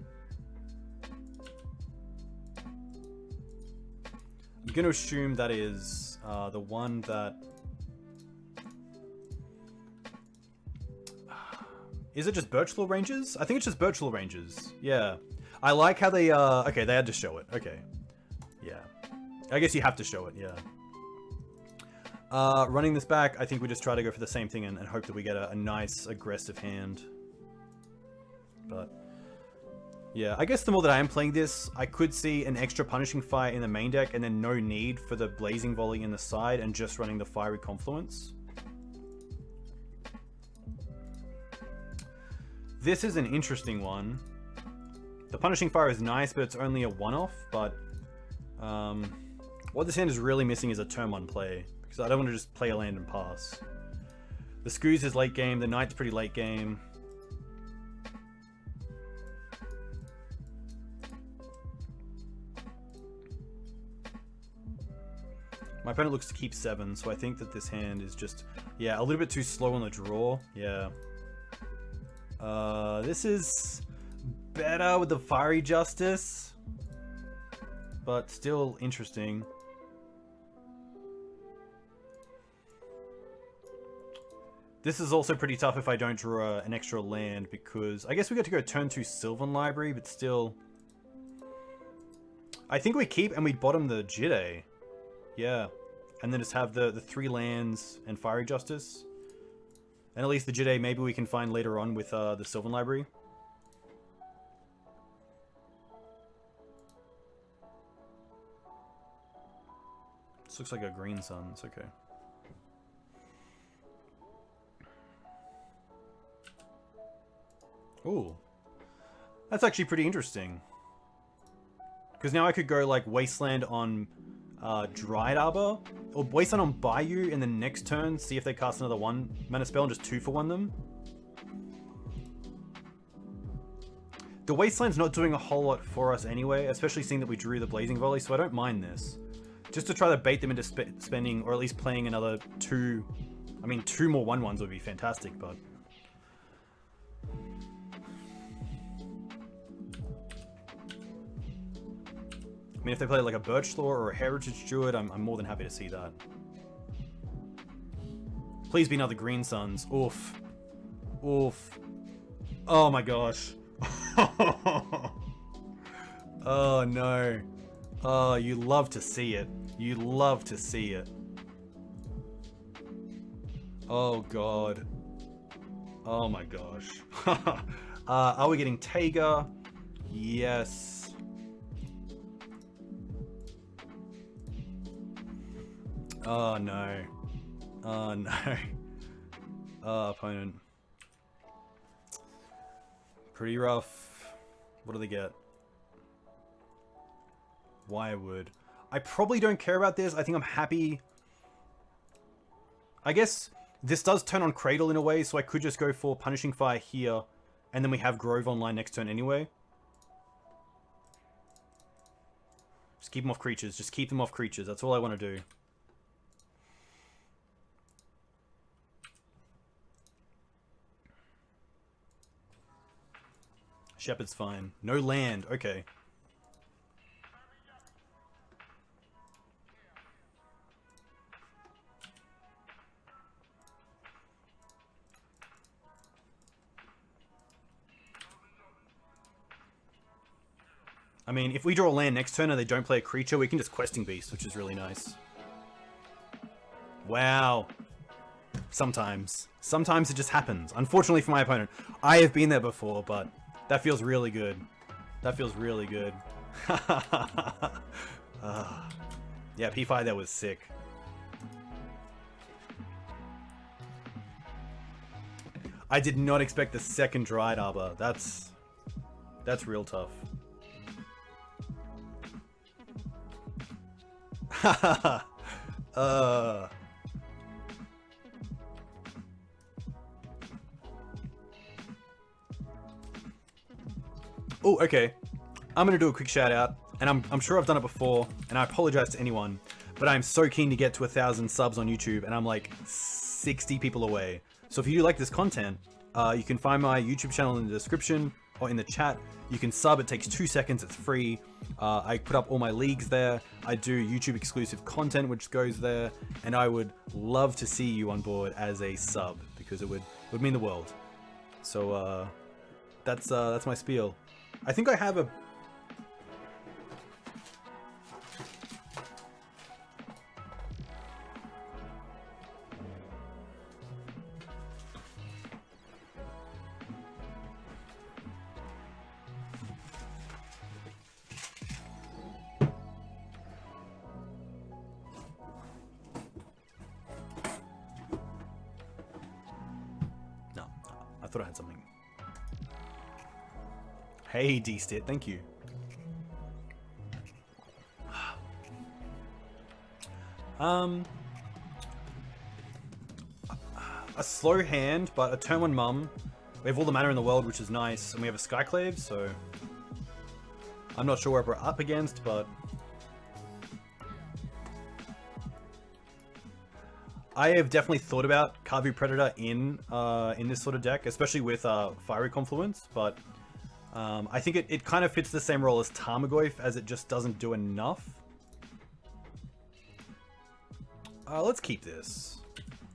I'm going to assume that is the one that... Is it just Birchlaw Rangers? I think it's just Birchlaw Rangers. Yeah. I like how they... Okay, they had to show it. Okay. Yeah. I guess you have to show it, yeah. Running this back, I think we just try to go for the same thing and hope that we get a nice, aggressive hand. But... yeah, I guess the more that I am playing this, I could see an extra Punishing Fire in the main deck and then no need for the Blazing Volley in the side and just running the Fiery Confluence. This is an interesting one. The Punishing Fire is nice, but it's only a one-off, but... what this hand is really missing is a turn 1 play, because I don't want to just play a land and pass. The Scooze is late game, the Knight's pretty late game. My opponent looks to keep 7, so I think that this hand is just, yeah, a little bit too slow on the draw. Yeah. This is better with the Fiery Justice, but still interesting. This is also pretty tough if I don't draw an extra land, because I guess we get to go turn 2 Sylvan Library, but still... I think we keep and we bottom the Jide. Yeah. And then just have the 3 lands and Fiery Justice. And at least the Jide maybe we can find later on with the Sylvan Library. This looks like a green sun, it's okay. Ooh. That's actually pretty interesting. Because now I could go like Wasteland on Dried Arbor, or Wasteland on Bayou, and then next turn see if they cast another 1 mana spell and just 2 for 1 them. The Wasteland's not doing a whole lot for us anyway, especially seeing that we drew the Blazing Volley, so I don't mind this. Just to try to bait them into spending, or at least playing another 2... I mean, 2 more 1/1s would be fantastic, but... I mean, if they play like a Birchlaw or a Heritage Druid, I'm more than happy to see that. Please be another Green Suns. Oof. Oof. Oh my gosh. Oh no. Oh, you love to see it. You love to see it. Oh god. Oh my gosh. Are we getting Taiga? Yes. Oh no. Oh no. Oh, opponent. Pretty rough. What do they get? Wirewood. I probably don't care about this. I think I'm happy. I guess this does turn on Cradle in a way, so I could just go for Punishing Fire here, and then we have Grove online next turn anyway. Just keep them off creatures. Just keep them off creatures. That's all I want to do. Shepherd's fine. No land. Okay. I mean, if we draw a land next turn and they don't play a creature, we can just Questing Beast, which is really nice. Wow. Sometimes. Sometimes it just happens. Unfortunately for my opponent. I have been there before, but that feels really good. That feels really good. Yeah, P5 there was sick. I did not expect the second Dried Arbor. That's real tough. Oh, okay. I'm gonna do a quick shout out, and I'm sure I've done it before, and I apologize to anyone, but I'm so keen to get to 1,000 subs on YouTube, and I'm like 60 people away. So if you do like this content, you can find my YouTube channel in the description. or in the chat. You can sub, it takes 2 seconds, it's free. I put up all my leagues there. I do YouTube exclusive content which goes there, and I would love to see you on board as a sub because it would mean the world. So that's my spiel. I think I have a... No, I thought I had something. Hey, D-Stit, thank you. A slow hand, but a turn 1 mum. We have all the mana in the world, which is nice, and we have a Skyclave, so I'm not sure what we're up against, but I have definitely thought about Kavu Predator in this sort of deck, especially with Fiery Confluence, but I think it kind of fits the same role as Tarmogoyf, as it just doesn't do enough. Let's keep this.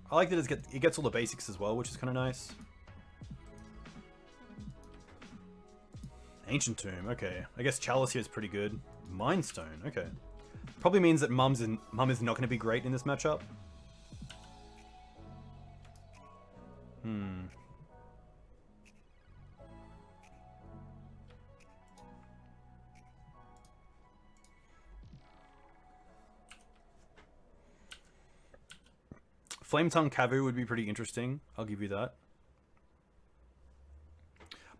I like that it gets all the basics as well, which is kind of nice. Ancient Tomb, okay. I guess Chalice here is pretty good. Mind Stone, okay. Probably means that Mum is not going to be great in this matchup. Flame Tongue Kavu would be pretty interesting. I'll give you that.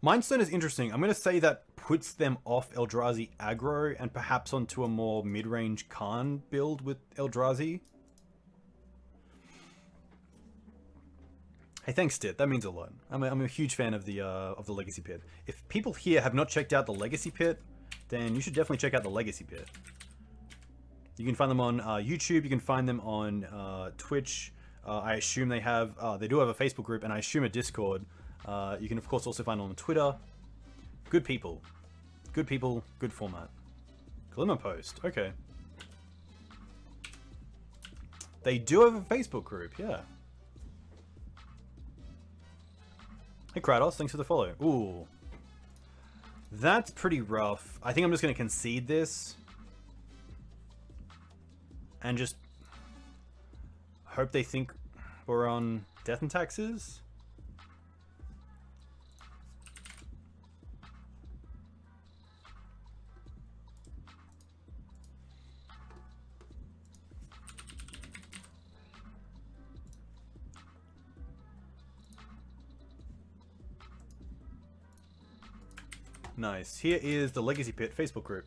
Mindstone is interesting. I'm going to say that puts them off Eldrazi aggro and perhaps onto a more mid-range Karn build with Eldrazi. Hey, thanks, Dit. That means a lot. I'm a huge fan of the Legacy Pit. If people here have not checked out the Legacy Pit, then you should definitely check out the Legacy Pit. You can find them on YouTube. You can find them on Twitch. I assume they do have a Facebook group, and I assume a Discord. You can, of course, also find them on Twitter. Good people. Good people, good format. Glimmer Post, okay. They do have a Facebook group, yeah. Hey Kratos, thanks for the follow. Ooh. That's pretty rough. I think I'm just going to concede this. And just hope they think we're on Death and Taxes. Nice. Here is the Legacy Pit Facebook group.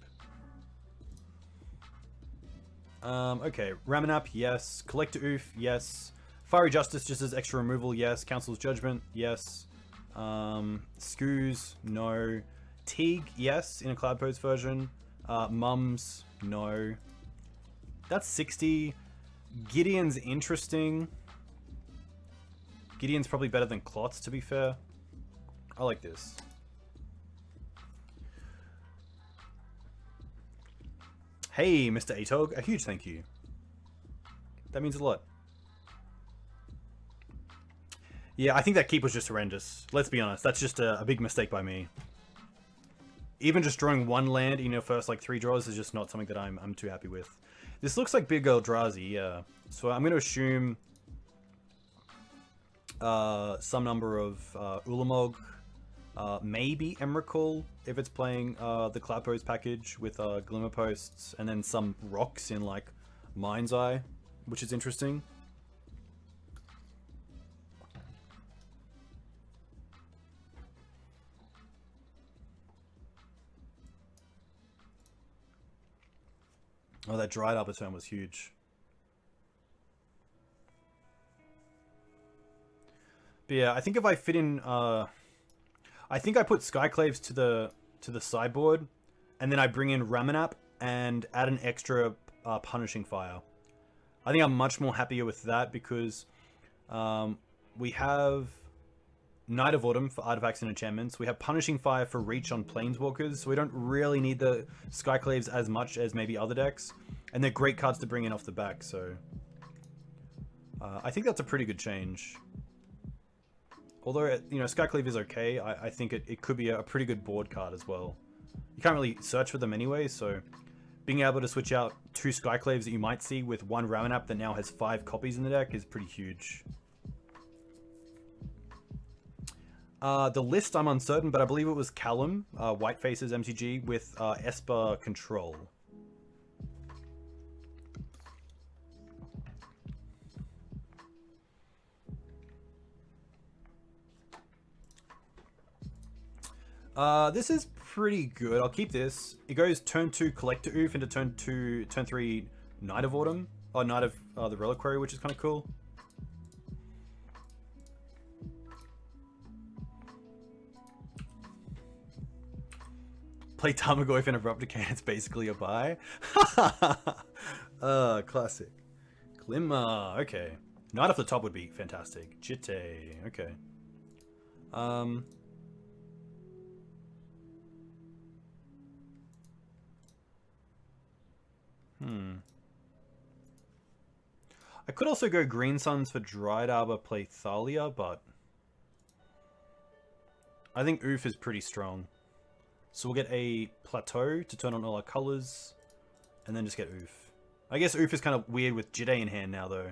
Okay. Ramanap, yes. Collector Oof, yes. Fiery Justice just as extra removal, yes. Council's Judgment, yes. Scoos, no. Teeg, yes, in a Cloud Pose version. Mums, no. That's 60. Gideon's interesting. Gideon's probably better than Clots, to be fair. I like this. Hey, Mr. Atog, a huge thank you. That means a lot. Yeah, I think that keep was just horrendous. Let's be honest, that's just a big mistake by me. Even just drawing one land in your first like 3 draws is just not something that I'm too happy with. This looks like big Eldrazi, yeah. So I'm going to assume some number of Ulamog, maybe Emrakul if it's playing the Cloud Pose package with Glimmer Posts, and then some rocks in like Mind's Eye, which is interesting. Oh, that dried upper turn was huge. But yeah, I think if I fit in, I think I put Skyclaves to the sideboard, and then I bring in Ramanap and add an extra Punishing Fire. I think I'm much more happier with that because we have Night of Autumn for artifacts and enchantments. We have Punishing Fire for reach on planeswalkers, so we don't really need the Skyclaves as much as maybe other decks. And they're great cards to bring in off the back, so... I think that's a pretty good change. Although, you know, Skyclave is okay, I think it could be a pretty good board card as well. You can't really search for them anyway, so... Being able to switch out 2 Skyclaves that you might see with 1 Ramanap that now has 5 copies in the deck is pretty huge. The list, I'm uncertain, but I believe it was Callum, Whiteface's MTG, with Esper Control. This is pretty good. I'll keep this. It goes turn 2 Collector Oof into turn 3 Night of Autumn. Or Night of the Reliquary, which is kind of cool. Play Tarmogoyf and Abrupt Decay, it's basically a buy. Classic. Glimmer, okay. Knight off the top would be fantastic. Jitte, okay. I could also go Green Suns for Dried Arbor, play Thalia, but... I think Oof is pretty strong. So we'll get a Plateau to turn on all our colors, and then just get Oof. I guess Oof is kind of weird with Jitte in hand now, though.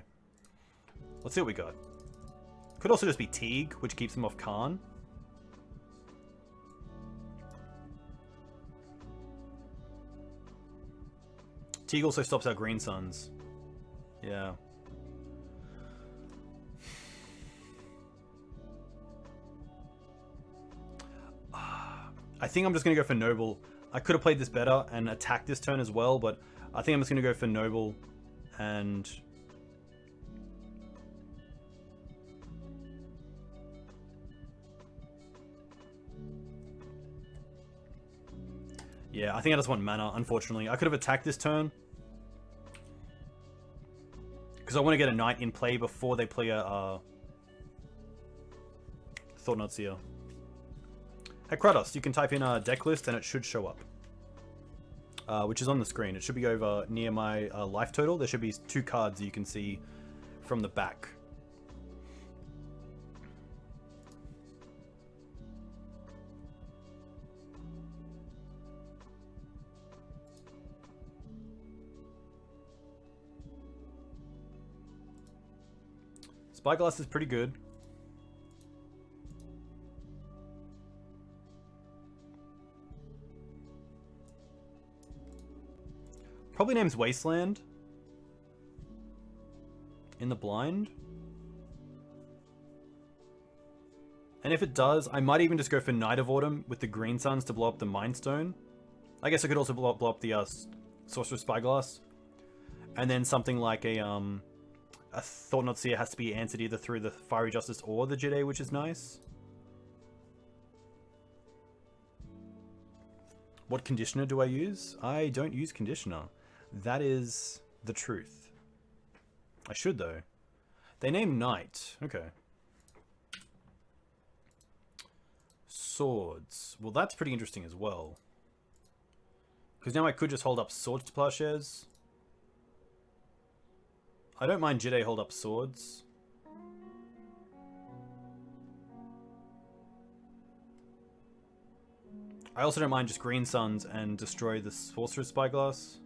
Let's see what we got. Could also just be Teeg, which keeps him off Karn. Teeg also stops our Green Suns. Yeah. I think I'm just going to go for Noble. I could have played this better and attacked this turn as well, but I think I'm just going to go for Noble and... Yeah, I think I just want mana, unfortunately. I could have attacked this turn. Because I want to get a Knight in play before they play a... Thought-Knot Seer. Hey Kratos, you can type in a deck list and it should show up. Which is on the screen. It should be over near my life total. There should be 2 cards you can see from the back. Spyglass is pretty good. Probably names Wasteland in the blind. And if it does, I might even just go for Night of Autumn with the Green Suns to blow up the Mind Stone. I guess I could also blow up the Sorcerer's Spyglass. And then something like a Thought-Knot Seer has to be answered either through the Fiery Justice or the Jitte, which is nice. What conditioner do I use? I don't use conditioner. That is the truth. I should, though. They name Knight. Okay. Swords. Well, that's pretty interesting as well. Because now I could just hold up Swords to Plowshares. I don't mind Jitte hold up Swords. I also don't mind just Green Suns and destroy the Sorcerer's Spyglass.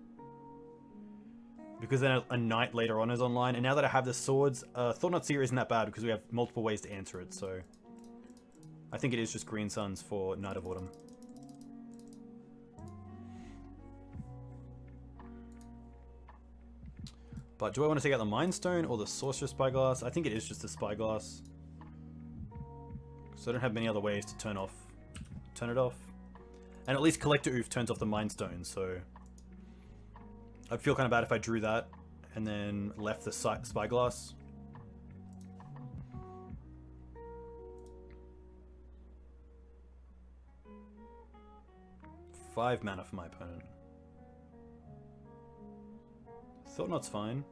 Because then a Knight later on is online. And now that I have the Swords, Thought-Knot Seer isn't that bad because we have multiple ways to answer it. So I think it is just Green Suns for Night of Autumn. But do I want to take out the Mind Stone or the Sorcerer's Spyglass? I think it is just the Spyglass. So I don't have many other ways to turn it off. And at least Collector Oof turns off the Mind Stone, so... I'd feel kind of bad if I drew that and then left the Spyglass. Five mana for my opponent. Thought-Knot's fine.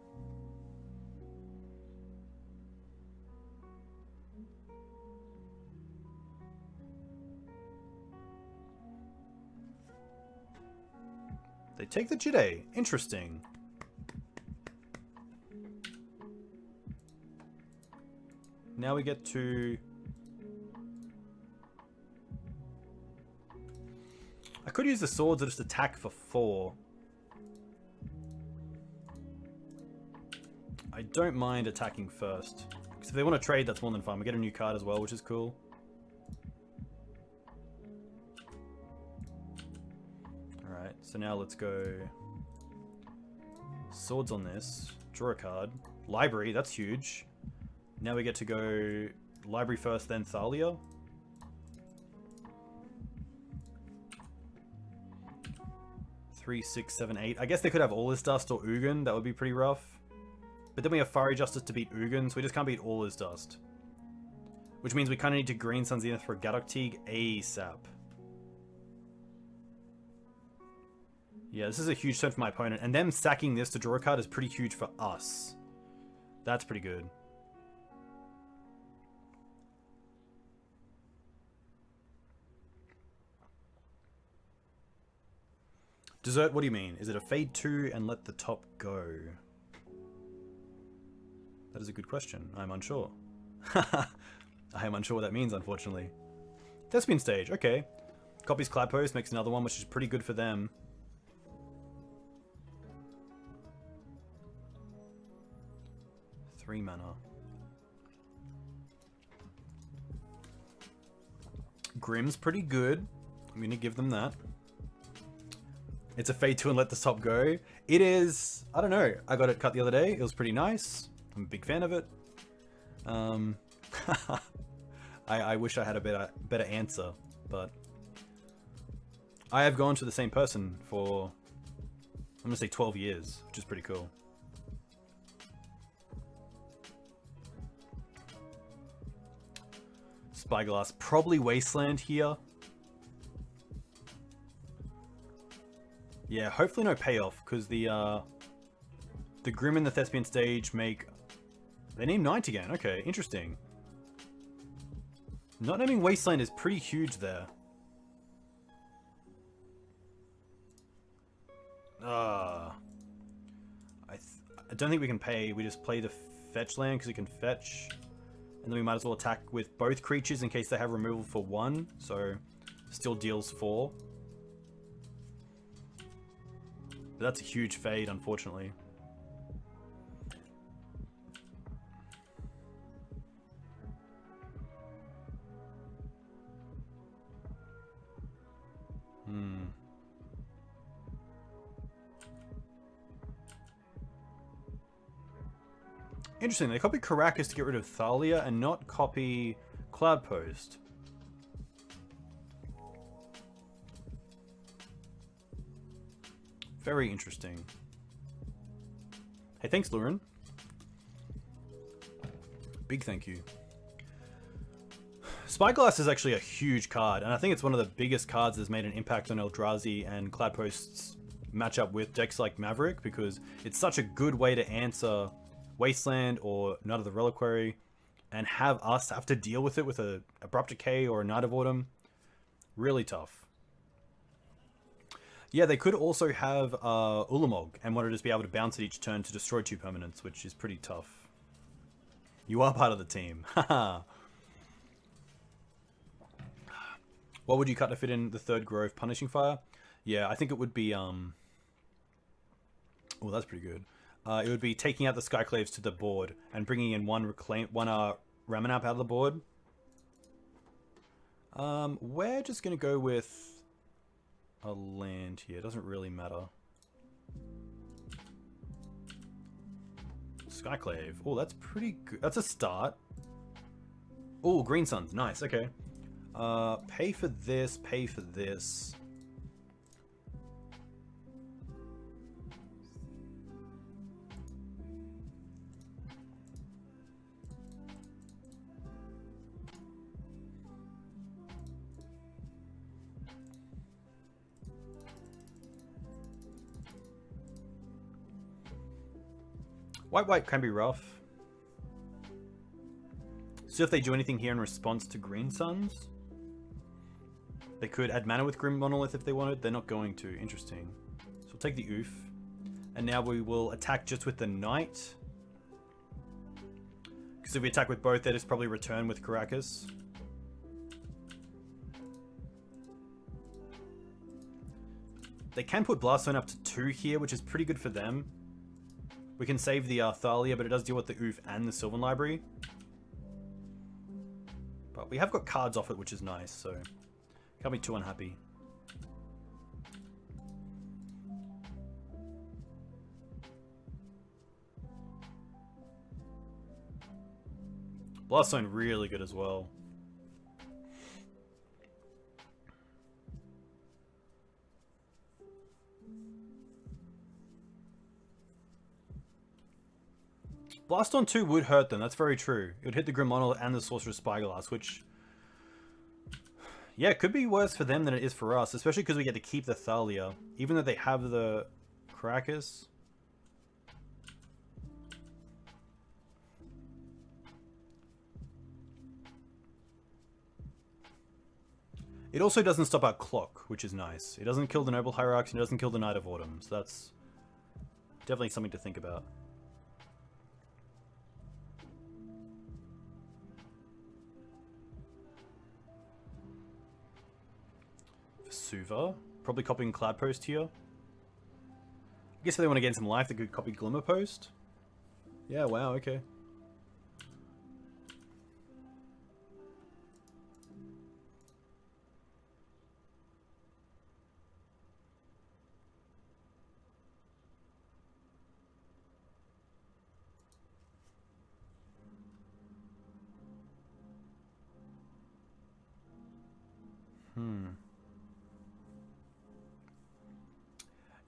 They take the Jide. Interesting. Now we get to... I could use the swords or just attack for 4. I don't mind attacking first. Because if they want to trade, that's more than fine. We get a new card as well, which is cool. Alright, so now let's go... Swords on this. Draw a card. Library, that's huge. Now we get to go library first, then Thalia. Three, 6, 7, 8. I guess they could have All Is Dust or Ugin. That would be pretty rough. But then we have Fiery Justice to beat Ugin, so we just can't beat All Is Dust. Which means we kind of need to green Sun Zenith for Gaddock Teeg ASAP. Yeah, this is a huge turn for my opponent. And them sacking this to draw a card is pretty huge for us. That's pretty good. Desert, what do you mean? Is it a fade 2 and let the top go? That is a good question. I'm unsure. I am unsure what that means, unfortunately. Thespian stage, okay. Copies Cloud Post, makes another one, which is pretty good for them. Three mana. Grimm's pretty good. I'm going to give them that. It's a fade 2 and let the top go. It is... I don't know. I got it cut the other day. It was pretty nice. I'm a big fan of it. I wish I had a better answer, but... I have gone to the same person for... I'm going to say 12 years, which is pretty cool. Spyglass. Probably Wasteland here. Yeah, hopefully no payoff, because the Grimm and the Thespian stage make... They name Night again. Okay, interesting. Not naming Wasteland is pretty huge there. I don't think we can pay. We just play the fetch land because it can fetch. And then we might as well attack with both creatures in case they have removal for 1. So, still deals 4. But that's a huge fade, unfortunately. Interesting, they copy Caracas to get rid of Thalia and not copy Cloud Post. Very interesting. Hey, thanks, Aluren. Big thank you. Spyglass is actually a huge card, and I think it's one of the biggest cards that's made an impact on Eldrazi and Cloud Post's matchup with decks like Maverick, because it's such a good way to answer Wasteland or Night of the Reliquary and have us have to deal with it with a Abrupt Decay or a Night of Autumn. Really tough. Yeah, they could also have Ulamog and want to just be able to bounce it each turn to destroy 2 permanents, which is pretty tough. You are part of the team. Haha. What would you cut to fit in the 3rd Grove? Punishing Fire? Yeah, I think it would be... Oh, that's pretty good. It would be taking out the Skyclaves to the board and bringing in one Ramanap out of the board. We're just going to go with a land here. It doesn't really matter. Skyclave. Oh, that's pretty good. That's a start. Oh, Green Suns. Nice. Okay. Pay for this. Pay for this. White can be rough. So if they do anything here in response to Green Suns, they could add mana with Grim Monolith if they wanted. They're not going to. Interesting. So We'll take the Oof. And now we will attack just with the Knight. Because if we attack with both, that is probably return with Caracas. They can put Blaststone up to 2 here, which is pretty good for them. We can save the Thalia, but it does deal with the Oof and the Sylvan Library. But we have got cards off it, which is nice, so can't be too unhappy. Blaststone really good as well. Blast on 2 would hurt them, that's very true. It would hit the Grim Monolith and the Sorcerer's Spyglass, which... yeah, it could be worse for them than it is for us, especially because we get to keep the Thalia, even though they have the Caracas. It also doesn't stop our clock, which is nice. It doesn't kill the Noble Hierarchs, and it doesn't kill the Knight of Autumn, so that's definitely something to think about. Suva, probably copying Cloud Post here. I guess if they want to gain some life, they could copy Glimmer Post. Yeah, wow, okay.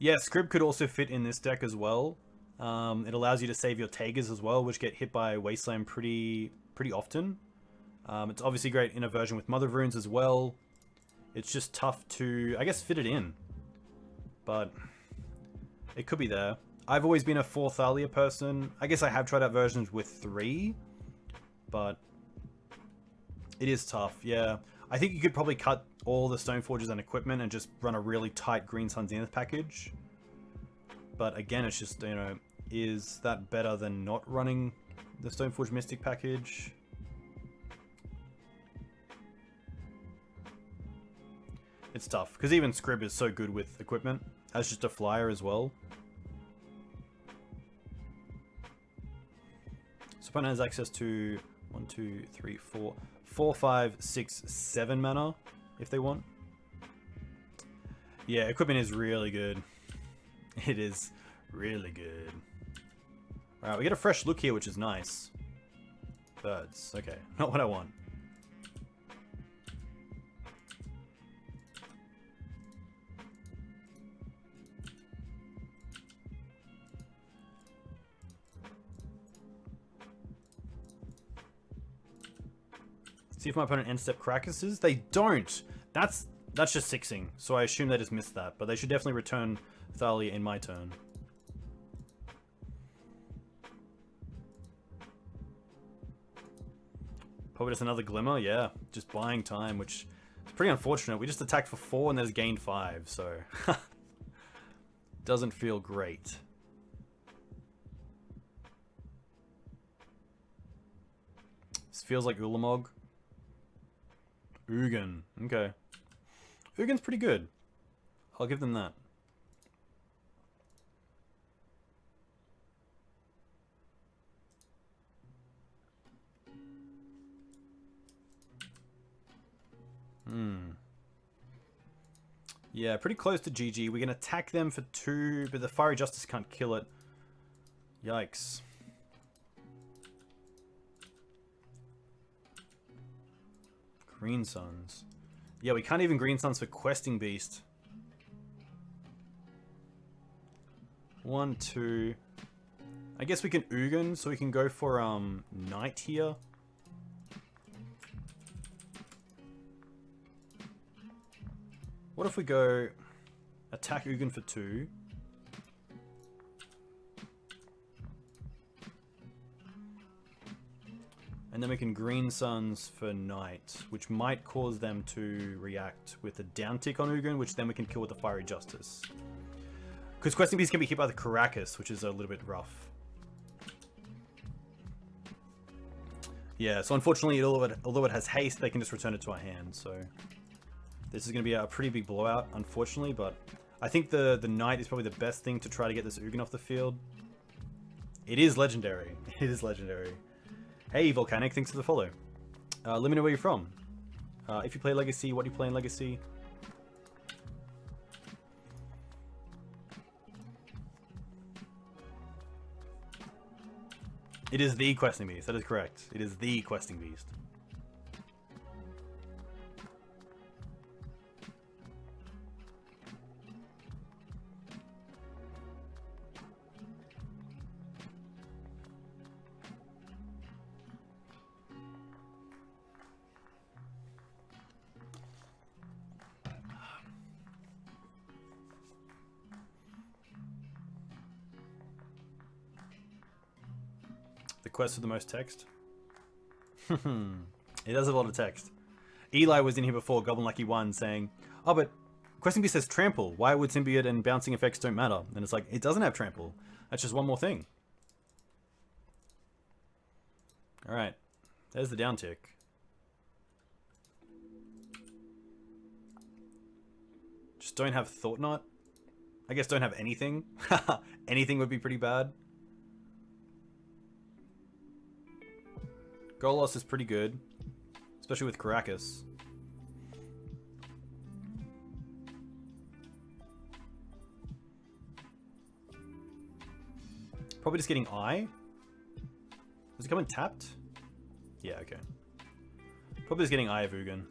Yeah, Scrib could also fit in this deck as well. It allows you to save your Taegers as well, which get hit by Wasteland pretty often. It's obviously great in a version with Mother of Runes as well. It's just tough to, I guess, fit it in. But it could be there. I've always been a 4 Thalia person. I guess I have tried out versions with 3. But it is tough, yeah. I think you could probably cut all the Stoneforges and equipment and just run a really tight Green Sun Zenith package. But again, it's just, you know, is that better than not running the Stoneforge Mystic package? It's tough, because even Scrib is so good with equipment, as just a flyer as well. So opponent has access to 1, 2, 3, 4, 5, 6, 7 mana if they want. Yeah, equipment is really good. It is really good. Alright, we get a fresh look here, which is nice. Birds. Okay, not what I want. See if my opponent end-step Caracas's. They don't! That's just 6ing, so I assume they just missed that. But they should definitely return Thalia in my turn. Probably just another Glimmer, yeah. Just buying time, which is pretty unfortunate. We just attacked for 4 and there's gained 5, so... doesn't feel great. This feels like Ulamog. Ugin. Okay. Ugin's pretty good. I'll give them that. Yeah, pretty close to GG. We can attack them for 2, but the Fiery Justice can't kill it. Yikes. Green Suns. Yeah, we can't even Green Suns for Questing Beast. 1, 2. I guess we can Ugin, so we can go for Knight here. What if we go attack Ugin for 2? And then we can Green Suns for Knight, which might cause them to react with a down tick on Ugin, which then we can kill with the Fiery Justice. Because Questing Beast can be hit by the Caracas, which is a little bit rough. Yeah, so unfortunately, although it has haste, they can just return it to our hand, so... This is going to be a pretty big blowout, unfortunately, but... I think the Knight is probably the best thing to try to get this Ugin off the field. It is legendary. It is legendary. Hey, Volcanic, thanks for the follow. Let me know where you're from. If you play Legacy, what do you play in Legacy? It is the Questing Beast, that is correct. It is the Questing Beast. The quest for the most text? It does have a lot of text. Eli was in here before, Goblin Lucky 1, saying, oh, but Questing Beast says trample. Why would symbiote and bouncing effects don't matter? And it's like, it doesn't have trample. That's just one more thing. Alright. There's the down tick. Just don't have Thought Knot. I guess don't have anything. Anything would be pretty bad. Golos is pretty good, especially with Caracas. Probably just getting Eye. Does it come in tapped? Yeah, okay. Probably just getting Eye of Ugin.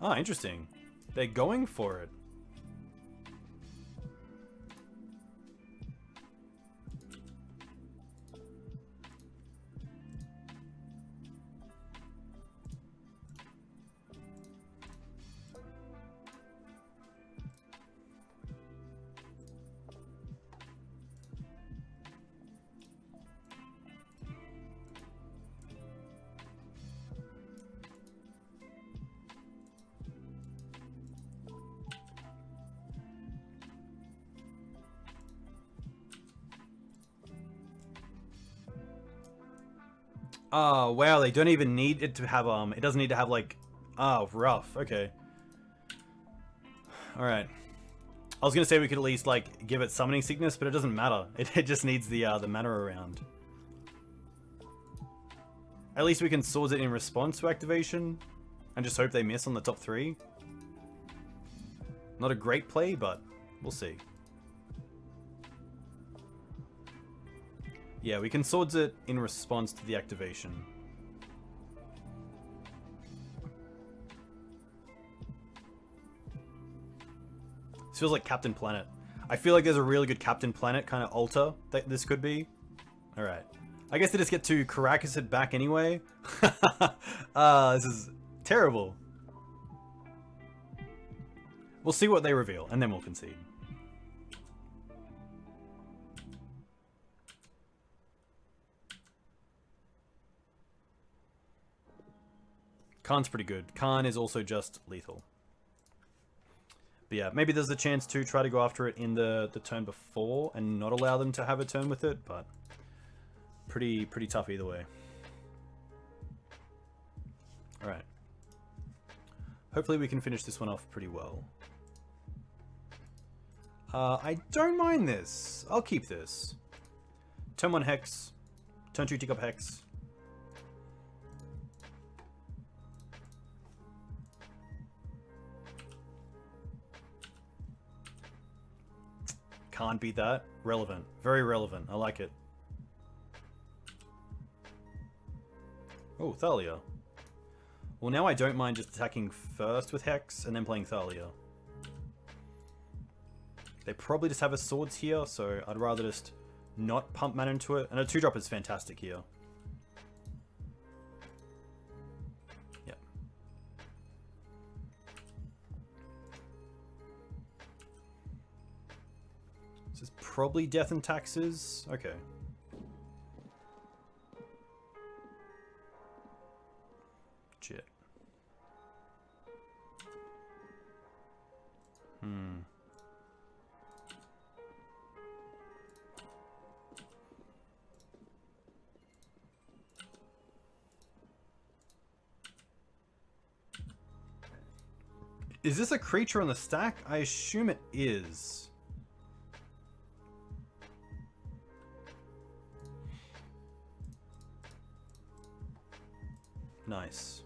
Ah, interesting. They're going for it. Oh, wow, they don't even need it to have, it doesn't need to have, like, oh, rough, okay. Alright. I was gonna say we could at least, like, give it Summoning Sickness, but it doesn't matter. It just needs the mana around. At least we can Swords it in response to activation, and just hope they miss on the top 3. Not a great play, but we'll see. Yeah, we can Swords it in response to the activation. This feels like Captain Planet. I feel like there's a really good Captain Planet kind of altar that this could be. Alright. I guess they just get to Caracas it back anyway. This is terrible. We'll see what they reveal, and then we'll concede. Karn's pretty good. Karn is also just lethal. But yeah, maybe there's a chance to try to go after it in the turn before and not allow them to have a turn with it, but pretty tough either way. Alright. Hopefully we can finish this one off pretty well. I don't mind this. I'll keep this. Turn 1 Hex. Turn 2 Tick Up Hex. Can't beat that. Relevant. Very relevant. I like it. Oh, Thalia. Well, now I don't mind just attacking first with Hex and then playing Thalia. They probably just have a Swords here, so I'd rather just not pump mana into it. And a 2-drop is fantastic here. Yep. This is probably Death and Taxes. Okay. Shit. Is this a creature on the stack? I assume it is. Nice.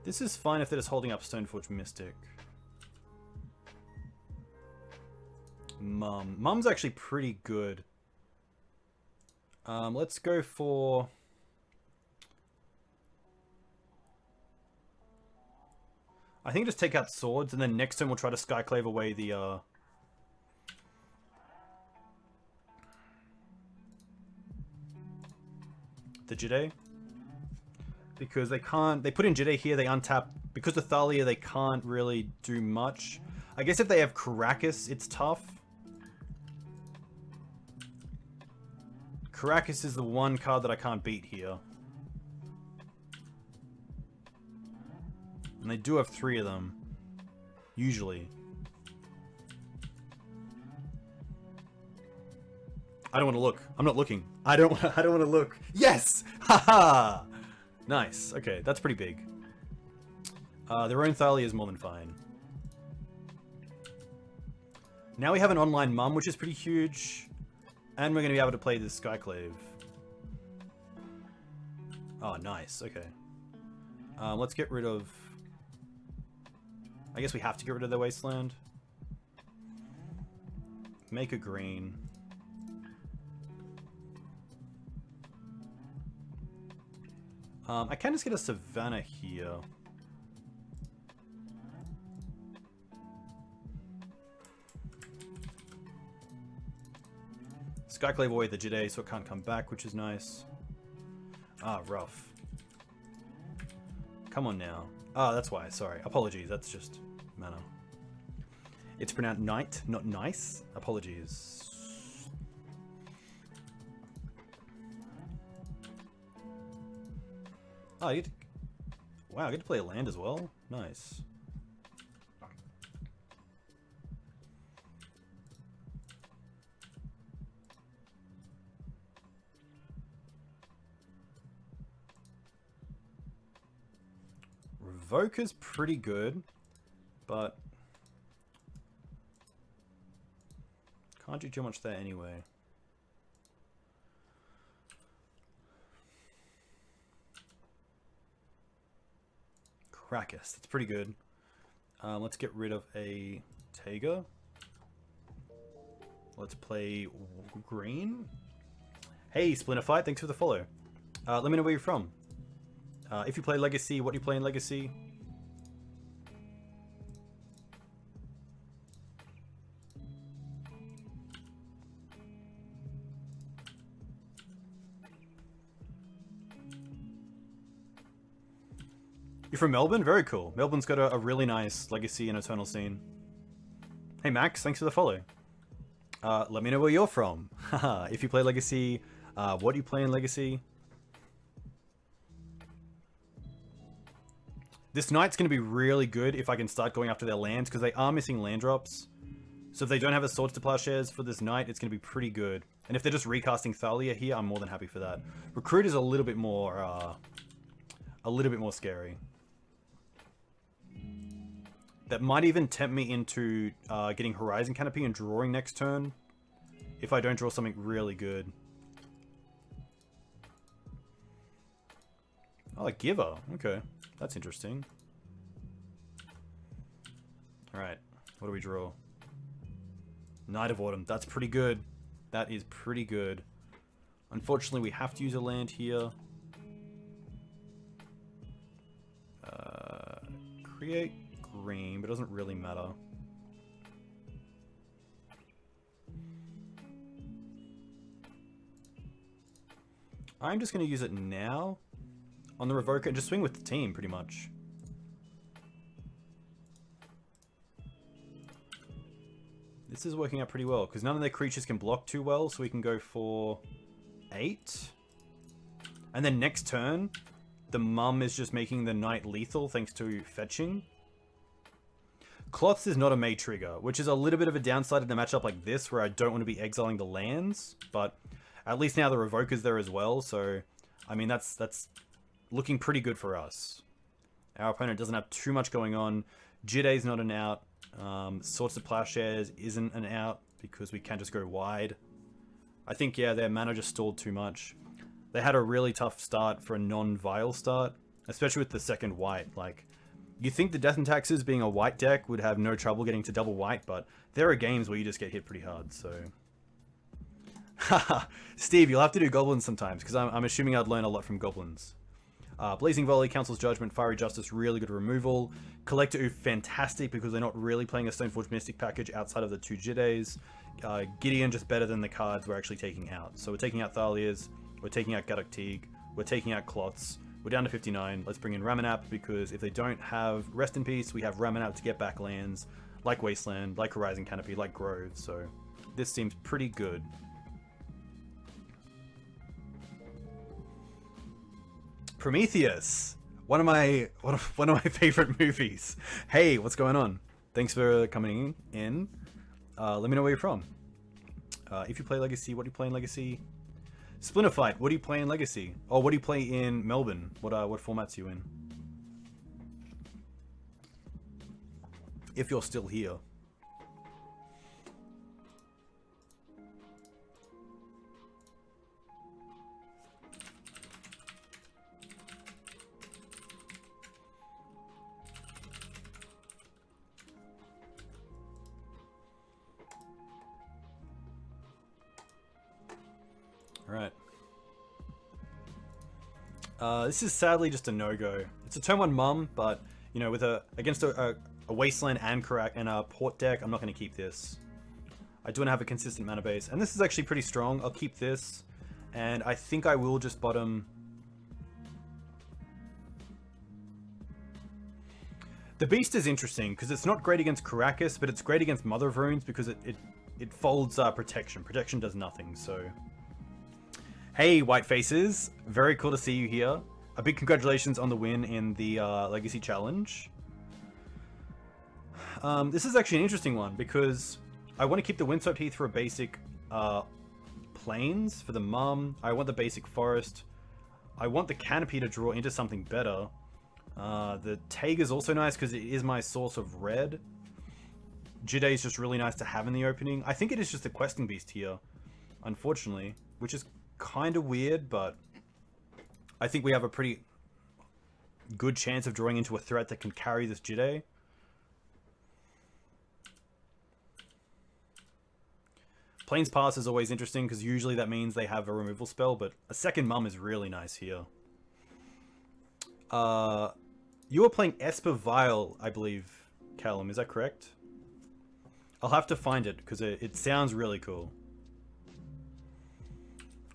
This is fine if they're just holding up Stoneforge Mystic. Mum's actually pretty good. Let's go for... I think just take out swords, and then next turn we'll try to Skyclave away the Jide. Because they can't... They put in Jide here, they untap... Because of Thalia, they can't really do much. I guess if they have Karakas, it's tough. Karakas is the one card that I can't beat here. And they do have 3 of them. Usually. I don't want to look. I'm not looking. I don't want to look. Yes! Haha! Nice. Okay, that's pretty big. Their own Thalia is more than fine. Now we have an online mum, which is pretty huge. And we're going to be able to play this Skyclave. Oh, nice. Okay. Let's get rid of... I guess we have to get rid of the Wasteland. Make a green. I can just get a Savannah here. Skyclave away the Jide so it can't come back, which is nice. Ah, rough. Come on now. Ah, that's why. Sorry. Apologies. That's just mana. It's pronounced night, not nice. Apologies. Oh, I get to... Wow, I get to play a land as well? Nice. Revoker's pretty good, but can't do too much there anyway. Krakus, that's pretty good. Let's get rid of a Taiga. Let's play green. Hey, Splinter Fight, thanks for the follow. Let me know where you're from. If you play Legacy, what do you play in Legacy? You're from Melbourne? Very cool. Melbourne's got a really nice Legacy and Eternal scene. Hey Max, thanks for the follow. Let me know where you're from. If you play Legacy, what do you play in Legacy? This Knight's going to be really good if I can start going after their lands, because they are missing land drops. So if they don't have a Swords to Plowshares for this Knight, it's going to be pretty good. And if they're just recasting Thalia here, I'm more than happy for that. Recruit is a little bit more scary. That might even tempt me into getting Horizon Canopy and drawing next turn, if I don't draw something really good. Oh, a Giver. Okay. That's interesting. Alright. What do we draw? Knight of Autumn. That's pretty good. That is pretty good. Unfortunately, we have to use a land here. Create green, but it doesn't really matter. I'm just going to use it now on the Revoker and just swing with the team, pretty much. This is working out pretty well, because none of their creatures can block too well, so we can go for 8. And then next turn, the Mum is just making the Knight lethal thanks to fetching. Cloths is not a May trigger, which is a little bit of a downside in a matchup like this where I don't want to be exiling the lands, but at least now the Revoker's there as well, so I mean that's looking pretty good for us. Our opponent doesn't have too much going on. Jiday's not an out. Swords to Plowshares isn't an out because we can just go wide. I think, yeah, their mana just stalled too much. They had a really tough start for a non-Vile start, especially with the second white. Like, you think the Death and Taxes being a white deck would have no trouble getting to double white, but there are games where you just get hit pretty hard, so... Haha, Steve, you'll have to do Goblins sometimes, because I'm assuming I'd learn a lot from Goblins. Blazing Volley, Council's Judgment, Fiery Justice, really good removal. Collector Oof, fantastic, because they're not really playing a Stoneforge Mystic package outside of the 2 Jidays. Gideon, just better than the cards we're actually taking out. So we're taking out Thalias, we're taking out Gaddock Teeg, we're taking out Cloths, we're down to 59. Let's bring in Ramanap, because if they don't have Rest in Peace, we have Ramanap to get back lands, like Wasteland, like Horizon Canopy, like Grove, so this seems pretty good. Prometheus, one of my favorite movies. Hey, what's going on? Thanks for coming in. Let me know where you're from. If you play Legacy, what do you play in Legacy? Splinter Fight, what do you play in Legacy? Oh, what do you play in Melbourne? What formats are you in? If you're still here. Alright. This is sadly just a no-go. It's a turn 1 Mum, but, you know, with against a Wasteland and a Port deck, I'm not going to keep this. I do want to have a consistent mana base, and this is actually pretty strong. I'll keep this, and I think I will just bottom... The Beast is interesting, because it's not great against Karakas, but it's great against Mother of Runes, because it folds Protection. Protection does nothing, so... Hey, White Faces! Very cool to see you here. A big congratulations on the win in the Legacy Challenge. This is actually an interesting one, because I want to keep the Windswept Heath for a basic Plains for the Mum. I want the basic Forest. I want the Canopy to draw into something better. The Teeg is also nice, because it is my source of red. Jiday is just really nice to have in the opening. I think it is just the Questing Beast here, unfortunately, which is kind of weird, but I think we have a pretty good chance of drawing into a threat that can carry this Jiday. Plains Pass is always interesting, because usually that means they have a removal spell, but a second Mum is really nice here. You are playing Esper Vile, I believe, Callum, is that correct? I'll have to find it, because it sounds really cool.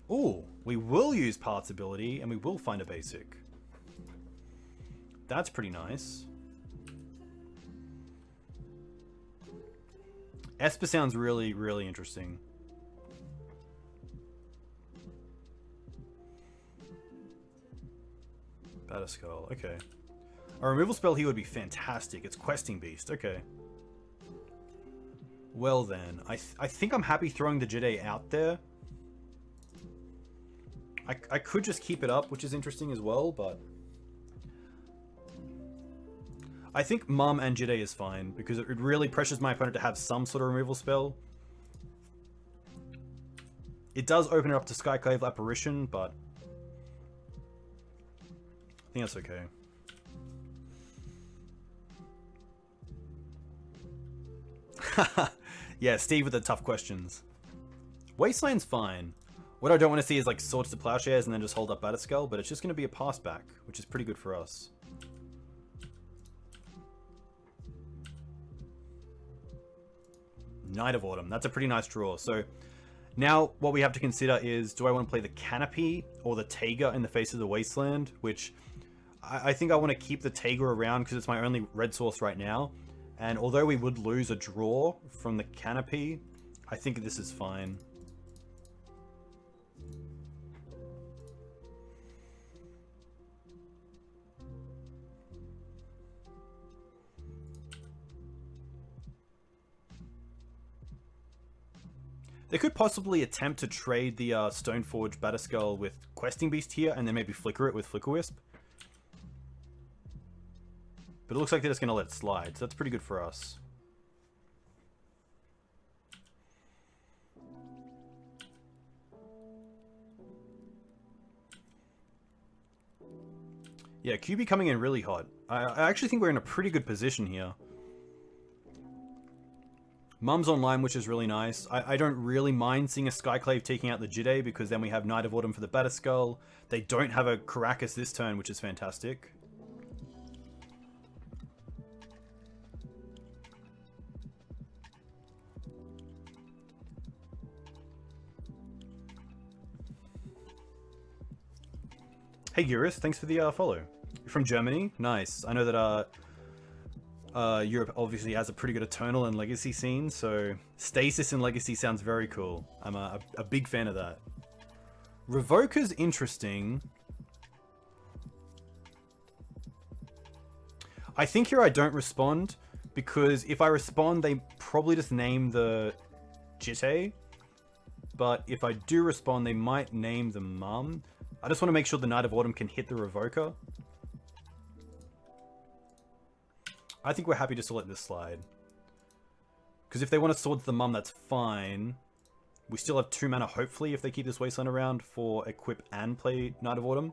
Ooh, we will use Parts ability, and we will find a basic. That's pretty nice. Esper sounds really, really interesting. Batterskull, okay. A removal spell here would be fantastic. It's Questing Beast, okay. Well then, I think I'm happy throwing the Jiday out there. I could just keep it up, which is interesting as well, but... I think Mum and Jiday is fine, because it really pressures my opponent to have some sort of removal spell. It does open it up to Skyclave Apparition, but... I think that's okay. Yeah, Steve with the tough questions. Wasteland's fine. What I don't want to see is like Swords to Plowshares and then just hold up Batterskull, but it's just going to be a pass back, which is pretty good for us. Knight of Autumn, that's a pretty nice draw. So now what we have to consider is, do I want to play the Canopy or the Taiga in the face of the Wasteland, which I think I want to keep the Taiga around because it's my only red source right now. And although we would lose a draw from the Canopy, I think this is fine. They could possibly attempt to trade the Stoneforge Batterskull with Questing Beast here, and then maybe flicker it with Flicker Wisp. But it looks like they're just going to let it slide, so that's pretty good for us. Yeah, QB coming in really hot. I actually think we're in a pretty good position here. Mum's online, which is really nice. I don't really mind seeing a Skyclave taking out the Jide, because then we have Knight of Autumn for the Batterskull. They don't have a Caracas this turn, which is fantastic. Hey Eurus, thanks for the follow. You're from Germany? Nice. I know that Europe obviously has a pretty good Eternal and Legacy scene, so Stasis and Legacy sounds very cool. I'm a big fan of that. Revoker's interesting. I think here I don't respond, because if I respond, they probably just name the Jite. But if I do respond, they might name the Mum. I just want to make sure the Knight of Autumn can hit the Revoker. I think we're happy just to let this slide. Because if they want to Swords the Mum, that's fine. We still have 2 mana, hopefully, if they keep this Wasteland around for equip and play Knight of Autumn.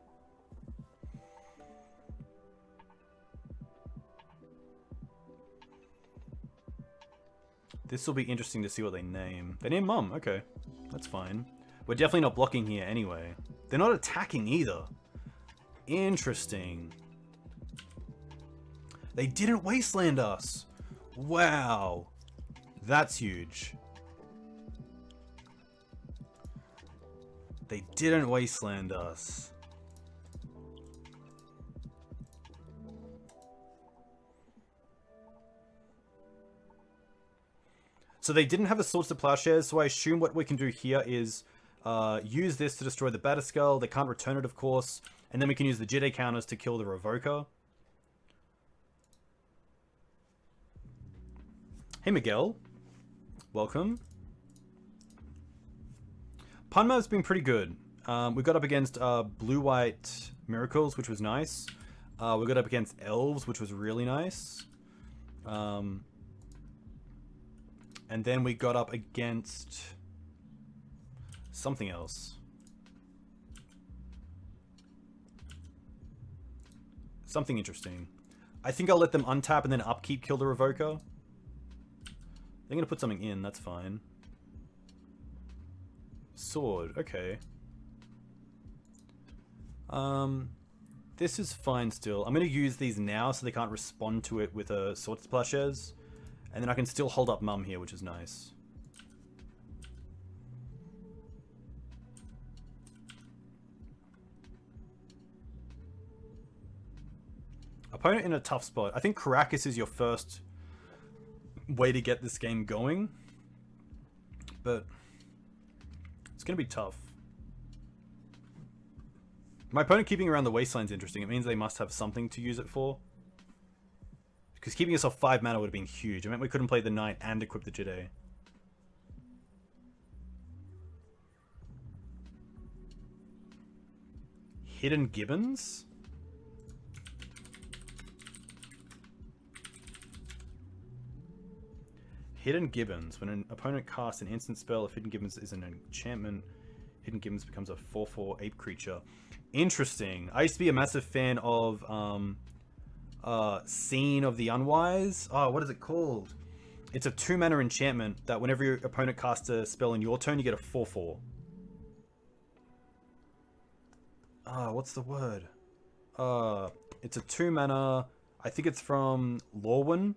This will be interesting to see what they name. They name Mum, okay. That's fine. We're definitely not blocking here anyway. They're not attacking either. Interesting. They didn't Wasteland us. Wow. That's huge. They didn't Wasteland us. So they didn't have a Swords to Plowshares, so I assume what we can do here is use this to destroy the Batterskull. They can't return it, of course. And then we can use the Jide counters to kill the Revoker. Hey Miguel. Welcome. Punmav's been pretty good. We got up against blue-white Miracles, which was nice. We got up against Elves, which was really nice. And then we got up against something else. Something interesting. I think I'll let them untap and then upkeep kill the Revoker. They're going to put something in, that's fine. Sword, okay. This is fine still. I'm going to use these now so they can't respond to it with a Swords to Plowshares. And then I can still hold up Mum here, which is nice. Opponent in a tough spot. I think Caracas is your first way to get this game going. But it's going to be tough. My opponent keeping around the Wasteland is interesting. It means they must have something to use it for. Because keeping us off 5 mana would have been huge. It meant we couldn't play the Knight and equip the Jide. Hidden Gibbons? Hidden Gibbons. When an opponent casts an instant spell, if Hidden Gibbons is an enchantment, Hidden Gibbons becomes a 4/4 ape creature. Interesting. I used to be a massive fan of Scene of the Unwise. Oh, what is it called? It's a 2 mana enchantment that whenever your opponent casts a spell in your turn, you get a 4/4. What's the word? It's a 2 mana. I think it's from Lorwyn.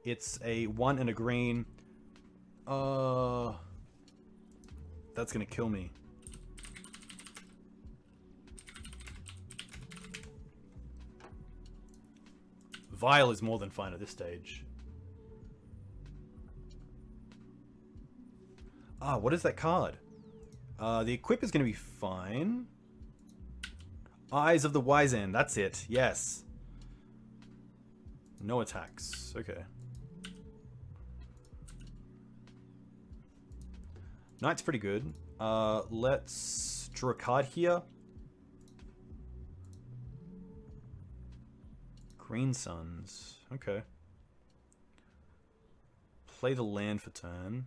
It's a 1 and a green. That's gonna kill me. Vile is more than fine at this stage. What is that card? The equip is going to be fine. Eyes of the Wise End, that's it. Yes. No attacks. Okay. Knight's pretty good. Let's draw a card here. Green Suns. Okay. Play the land for turn.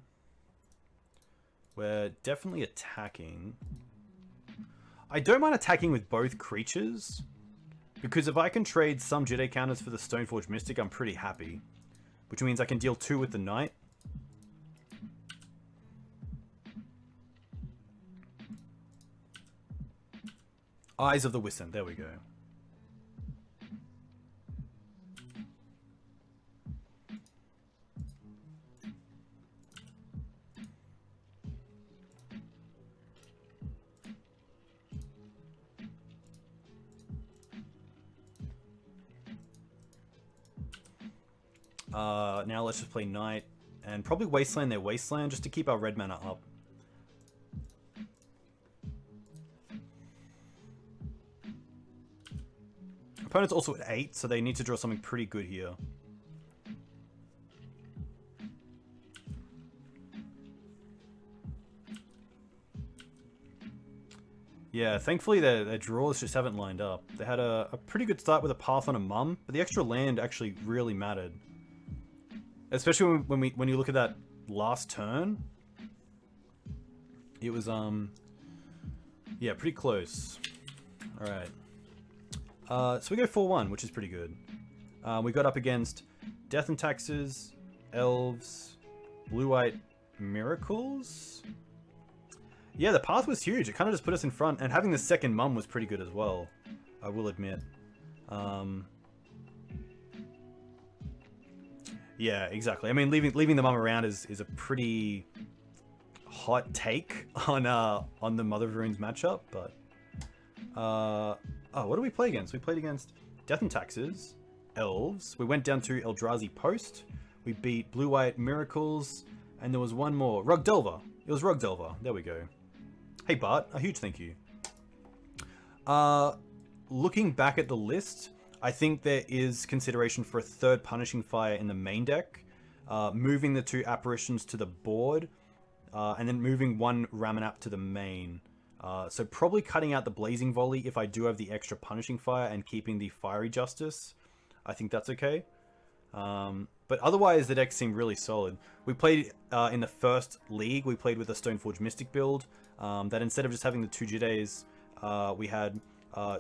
We're definitely attacking. I don't mind attacking with both creatures, because if I can trade some Jedi counters for the Stoneforge Mystic, I'm pretty happy. Which means I can deal 2 with the Knight. Eyes of the Wisdom, there we go. Now let's just play Knight, and probably Wasteland their Wasteland, just to keep our red mana up. Opponent's also at 8, so they need to draw something pretty good here. Yeah, thankfully their draws just haven't lined up. They had a pretty good start with a Path on a Mum, but the extra land actually really mattered. Especially when you look at that last turn. It was, yeah, pretty close. Alright. So we go 4-1, which is pretty good. We got up against Death and Taxes, Elves, Blue-White Miracles. Yeah, the path was huge. It kind of just put us in front, and having the second Mum was pretty good as well, I will admit. Yeah, exactly. I mean, leaving the Mum around is a pretty hot take on the Mother of Runes matchup, but oh, what did we play against? We played against Death and Taxes, Elves. We went down to Eldrazi Post. We beat Blue-White Miracles, and there was one more. Rug Delver. It was Rug Delver. There we go. Hey Bart, a huge thank you. Looking back at the list, I think there is consideration for a third Punishing Fire in the main deck, moving the 2 apparitions to the board, and then moving 1 Ramanap to the main. So probably cutting out the Blazing Volley if I do have the extra Punishing Fire and keeping the Fiery Justice. I think that's okay. But otherwise, the decks seem really solid. We played in the first league, we played with a Stoneforge Mystic build, that instead of just having the 2 Jidays, we had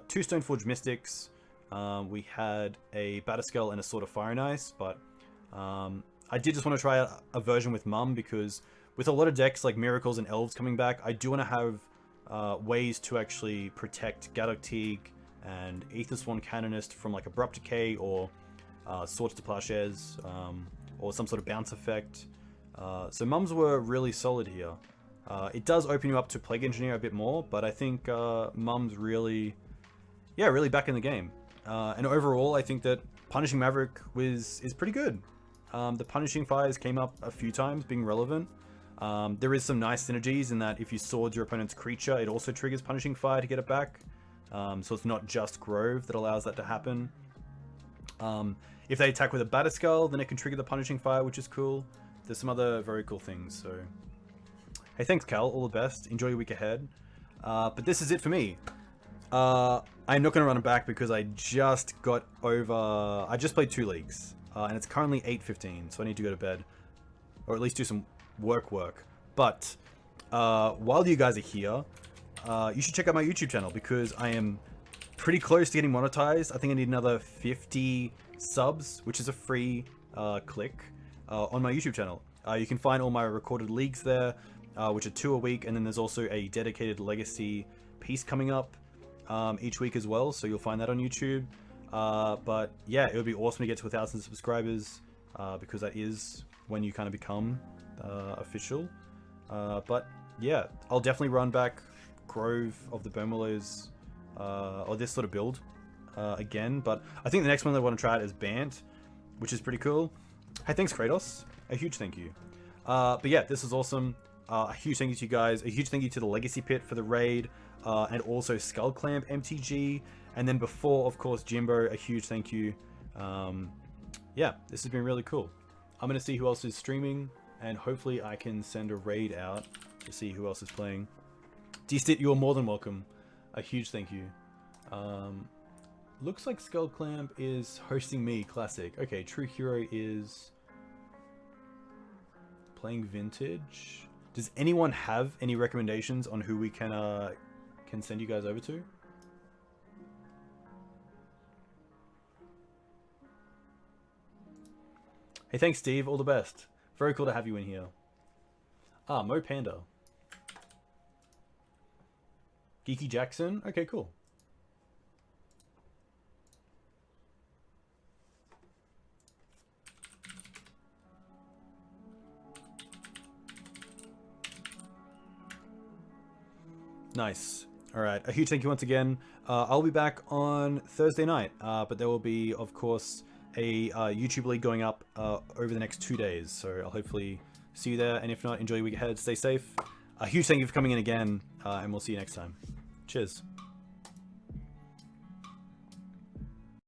2 Stoneforge Mystics, we had a Batterskull and a Sword of Fire and Ice, but I did just want to try out a version with Mum, because with a lot of decks like Miracles and Elves coming back, I do want to have ways to actually protect Gaddock Teeg and Aethersworn Canonist from like Abrupt Decay or Swords to Plowshares, or some sort of bounce effect. So Mums were really solid here. It does open you up to Plague Engineer a bit more, but I think Mum's really back in the game. And overall, I think that Punishing Maverick is pretty good. The Punishing Fires came up a few times, being relevant. There is some nice synergies in that if you sword your opponent's creature, it also triggers Punishing Fire to get it back. So it's not just Grove that allows that to happen. If they attack with a Batterskull, then it can trigger the Punishing Fire, which is cool. There's some other very cool things, so... Hey, thanks, Cal. All the best. Enjoy your week ahead. But this is it for me. I'm not going to run it back because I just got over... I just played 2 leagues, and it's currently 8:15, so I need to go to bed. Or at least do some work. But, while you guys are here, you should check out my YouTube channel, because I am pretty close to getting monetized. I think I need another 50 subs, which is a free click on my YouTube channel. You can find all my recorded leagues there, which are 2 a week, and then there's also a dedicated Legacy piece coming up each week as well, so you'll find that on YouTube. But yeah, it would be awesome to get to 1,000 subscribers, because that is when you kind of become official. But yeah, I'll definitely run back Grove of the Burnwillows, or this sort of build again, but I think the next one that I want to try out is Bant, which is pretty cool. Hey, thanks Kratos, a huge thank you. But yeah, this is awesome. A huge thank you to you guys, a huge thank you to the Legacy Pit for the raid, and also Skull Clamp MTG, and then before, of course, Jimbo, a huge thank you. Yeah, this has been really cool. I'm going to see who else is streaming, and hopefully I can send a raid out to see who else is playing. D-Stit, you are more than welcome. A huge thank you. Looks like Skullclamp is hosting me, classic. Okay, True Hero is playing Vintage. Does anyone have any recommendations on who we can send you guys over to? Hey, thanks, Steve. All the best. Very cool to have you in here. Ah, Mo Panda. Geeky Jackson. Okay, cool. Nice. All right. A huge thank you once again. I'll be back on Thursday night, but there will be, of course, a YouTube League going up over the next 2 days. So I'll hopefully see you there. And if not, enjoy your week ahead. Stay safe. A huge thank you for coming in again, and we'll see you next time. Cheers.